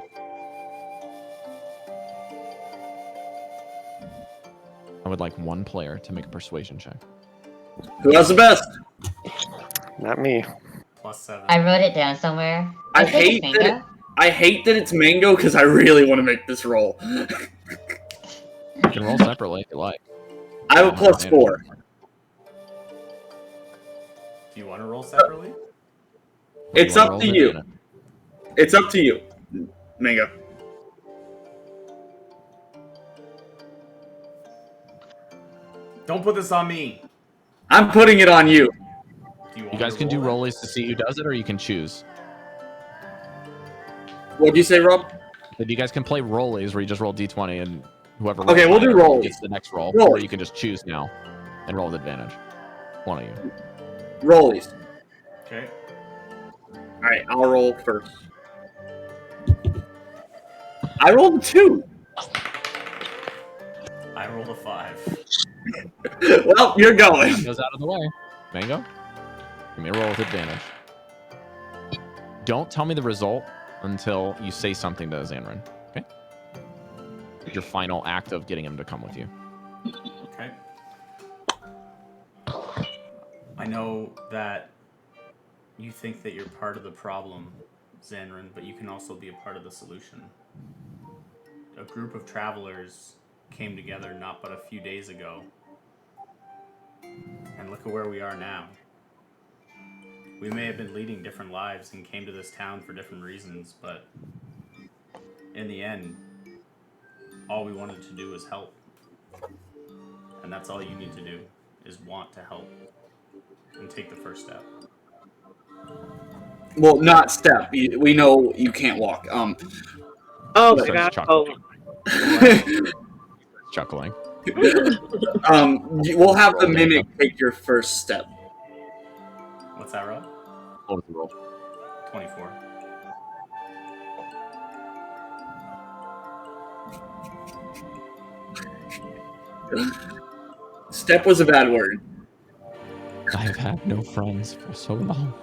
I would like one player to make a persuasion check. Who has the best? Not me. +7. I wrote it down somewhere. I think it's hate that Mango. I hate that it's Mango because I really want to make this roll. You can roll separately if you like. I have a +4. Do you want to roll separately? It's wanna up roll to with you. advantage? It's up to you, Mango. Don't put this on me. I'm putting it on you. Do you want You guys me can to do roll rollies to see who does it, or you can choose. What'd you say, Rob? But you guys can play rollies where you just roll d20 and whoever Okay, rolls we'll do higher rollies. gets the next roll, Rollies. or you can just choose now and roll with advantage. One of you. Rollies. Okay. All right, I'll roll first. I rolled a 2. I rolled a 5. Well, you're going. That goes out of the way. Mango, give me a roll with advantage. Don't tell me the result until you say something to Xanran. Okay? Your final act of getting him to come with you. Okay. I know that you think that you're part of the problem, Xanran, but you can also be a part of the solution. A group of travelers came together not but a few days ago. And look at where we are now. We may have been leading different lives and came to this town for different reasons, but in the end, all we wanted to do was help. And that's all you need to do, is want to help. And take the first step. Well, not step. We know you can't walk. Oh He my starts god. chuckling. Chuckling. We'll have the mimic take your first step. What's that, Rob? What was the roll? 24. Step was a bad word. I have had no friends for so long.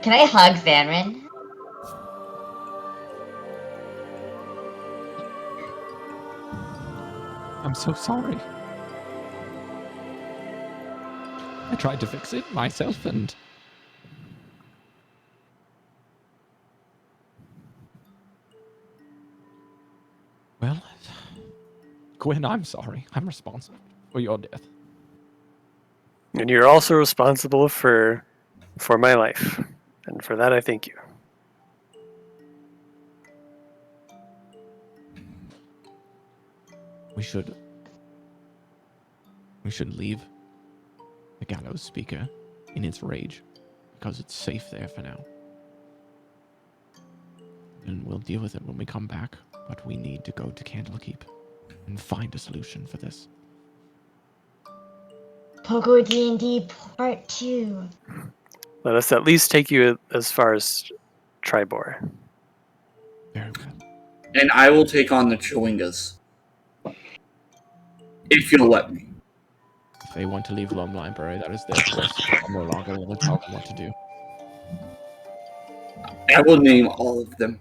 Can I hug Xanran? I'm so sorry. I tried to fix it myself and... Well, Gwen, I'm sorry. I'm responsible for your death. And you're also responsible for my life. And for that I thank you. We should leave the gallows speaker in its rage, because it's safe there for now. And we'll deal with it when we come back, but we need to go to Candlekeep and find a solution for this. PoGo DnD Part 2. Let us at least take you as far as Tribor. Very well. And I will take on the Chewingas. If you'll let me. If they want to leave Lone Library, that is their choice. I'm no longer able to tell them what to do. I will name all of them.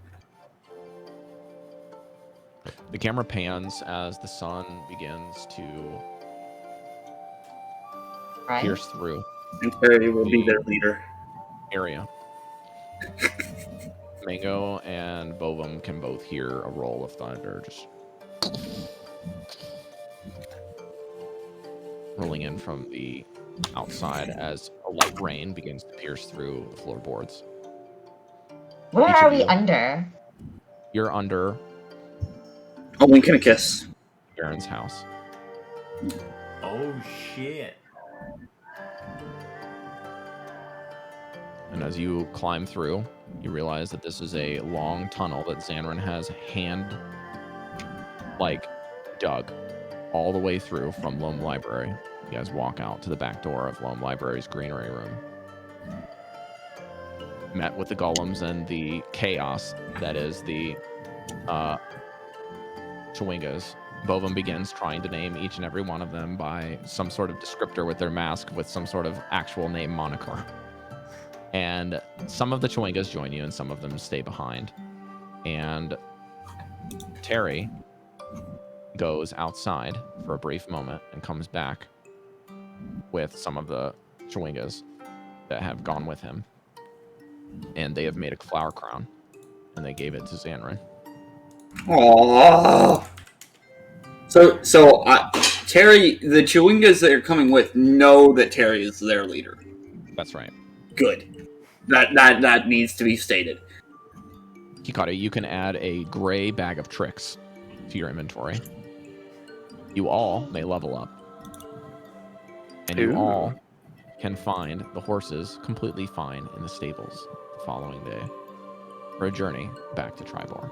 The camera pans as the sun begins to Right? pierce through And Terry will be their leader. area. Mango and Bovum can both hear a roll of thunder. Just rolling in from the outside as a light rain begins to pierce through the floorboards. Where Each are of we you. under? You're under A wink and a kiss. Baron's house. Oh shit. And as you climb through, you realize that this is a long tunnel that Xanran has dug all the way through from Loam Library. You guys walk out to the back door of Loam Library's greenery room. Met with the golems and the chaos that is the Chewingas. Bovum begins trying to name each and every one of them by some sort of descriptor with their mask with some sort of actual name moniker. And some of the Chewingas join you and some of them stay behind. And Terry goes outside for a brief moment and comes back with some of the Chewingas that have gone with him. And they have made a flower crown and they gave it to Xanran. Aww. So Terry, the Chewingas that are coming with know that Terry is their leader. That's right. Good. That needs to be stated. Hikari, you can add a gray bag of tricks to your inventory. You all may level up. And you Ooh. all can find the horses completely fine in the stables the following day for a journey back to Tribor.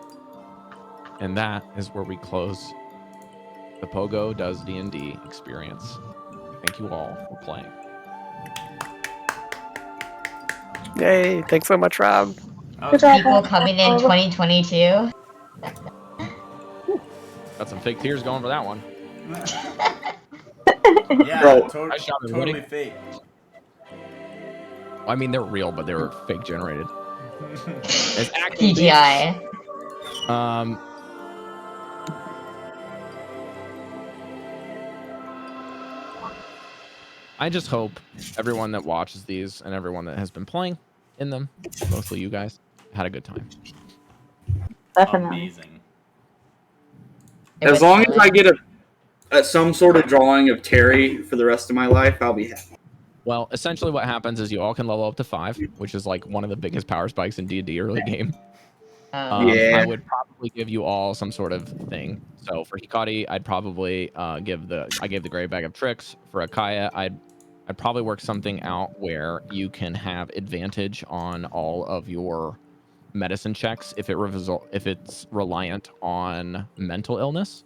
And that is where we close the PoGo Does D&D experience. Thank you all for playing. Yay! Thanks so much, Rob. Good job. People coming in 2022. Got some fake tears going for that one. Yeah, Bro. Nice job, totally everybody. fake. I mean, they're real, but they were fake generated. It's actually CGI. I just hope everyone that watches these and everyone that has been playing in them, mostly you guys, had a good time. Definitely. Amazing. It As was long as fun. I get some sort of drawing of Terry for the rest of my life, I'll be happy. Well, essentially what happens is you all can level up to 5, which is like one of the biggest power spikes in D&D early game. Yeah. I would probably give you all some sort of thing. So for Hikari, I'd probably I gave the gray bag of tricks. For Akaya, I'd probably work something out where you can have advantage on all of your medicine checks if it's reliant on mental illness.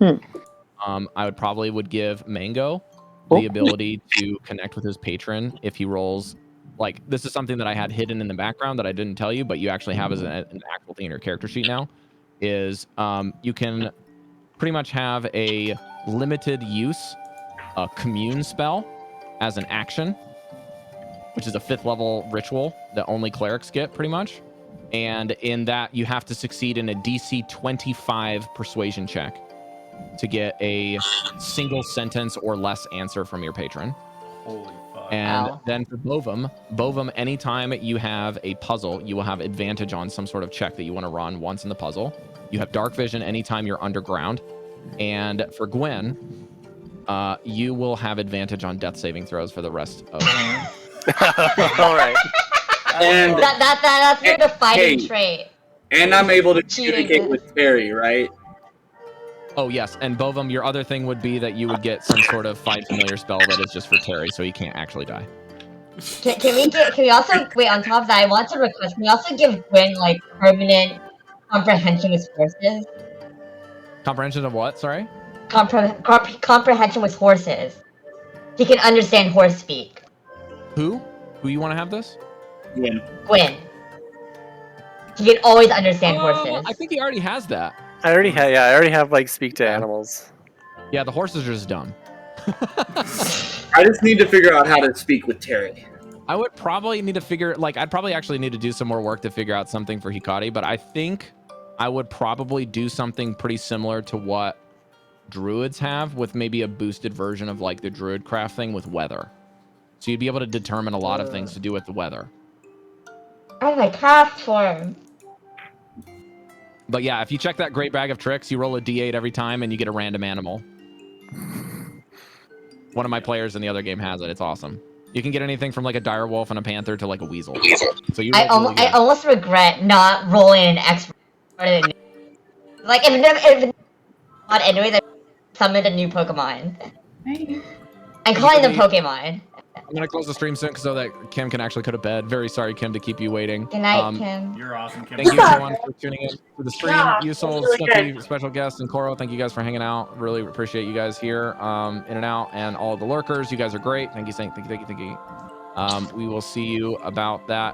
I would give Mango the ability to connect with his patron if he rolls. Like, this is something that I had hidden in the background that I didn't tell you, but you actually have as an actual thing in your character sheet now, is you can pretty much have a limited use commune spell as an action, which is a 5th level ritual that only clerics get, pretty much. And in that, you have to succeed in a DC 25 persuasion check to get a single sentence or less answer from your patron. Holy fuck. And Wow. then for Bovum, anytime you have a puzzle, you will have advantage on some sort of check that you want to run once in the puzzle. You have dark vision anytime you're underground. And for Gwen, you will have advantage on death saving throws for the rest of All right. And That's for the fighting Hey. trait. and I'm able to Cheating. communicate with Terry, right? Oh, yes. And Bovum, your other thing would be that you would get some sort of find familiar spell that is just for Terry, so he can't actually die. Can we also wait on top of that? I want to request. Can we also give Gwen like permanent comprehension with horses? Comprehension of what? Sorry? Comprehension with horses. He can understand horse speak. Who? Who you want to have this? Yeah. Gwen. He can always understand horses. I think he already has that. I already have like speak to animals. Yeah, the horses are just dumb. I just need to figure out how to speak with Terry. I would probably need to I'd probably actually need to do some more work to figure out something for Hikari, but I think I would probably do something pretty similar to what druids have, with maybe a boosted version of like the druid craft thing with weather. So you'd be able to determine a lot of things to do with the weather. I have a craft form. But yeah, if you check that great bag of tricks, you roll a d8 every time and you get a random animal. One of my players in the other game has it. It's awesome. You can get anything from like a dire wolf and a panther to like a weasel. So you I rolled really I good. almost regret not rolling an expert. Like if not anyway, I summoned a new Pokemon. I'm calling them Pokemon. I'm gonna close the stream soon so that Kim can actually go to bed. Very sorry, Kim, to keep you waiting. Good night, Kim. You're awesome, Kim. Thank you everyone for tuning in to the stream. Yeah, Yusol, really Snooky, good. special guest, and Koro, thank you guys for hanging out. Really appreciate you guys here, in and out, and all the lurkers. You guys are great. Thank you, thank you. We will see you about that.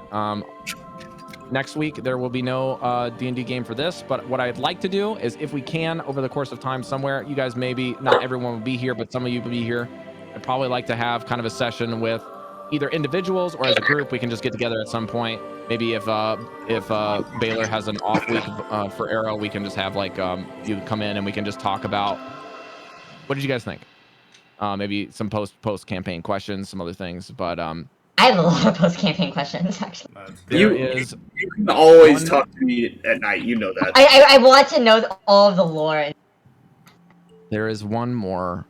Next week there will be no D&D game for this, but what I'd like to do is, if we can, over the course of time somewhere, you guys maybe, not everyone will be here, but some of you will be here. I'd probably like to have kind of a session with either individuals or as a group. We can just get together at some point. Maybe if Baylor has an off week for Arrow, we can just have like you come in and we can just talk about, what did you guys think? Maybe some post campaign questions, some other things, but I have a lot of post-campaign questions, actually. there You is can always one- talk to me at night. You know that. I want to know all of the lore. there is one more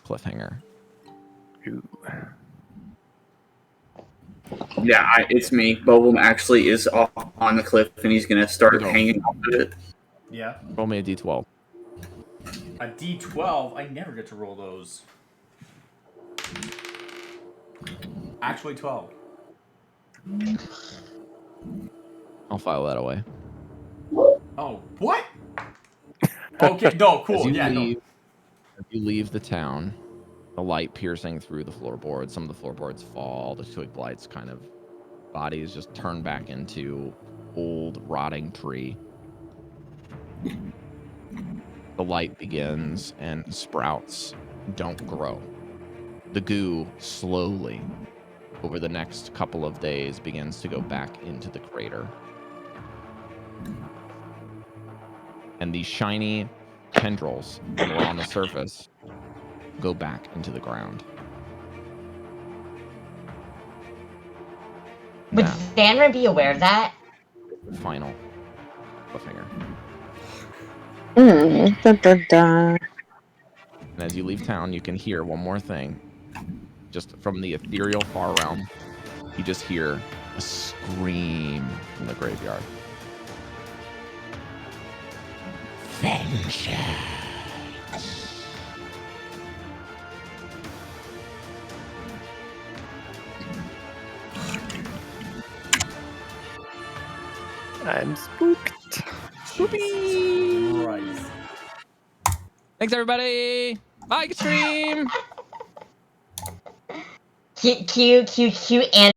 cliffhanger. Yeah, it's me. Bobum actually is off on the cliff, and he's gonna start No. hanging off of it. Yeah. Roll me a d12. A D12. I never get to roll those. Actually, 12. I'll file that away. Oh, what? Okay, no, As cool. you Yeah, leave, as you leave the town, the light piercing through the floorboards, some of the floorboards fall, the twig blights kind of bodies just turn back into old rotting tree. The light begins and sprouts don't grow. The goo slowly, over the next couple of days, begins to go back into the crater. And these shiny tendrils that were on the surface go back into the ground. Would That Sandra be aware of that? final cliffhanger. Dun, dun, dun. And as you leave town, you can hear one more thing. Just from the ethereal far realm, you just hear a scream from the graveyard. Vengeance. I'm spooked. Christ. Thanks, everybody. Bye, stream. Cute, and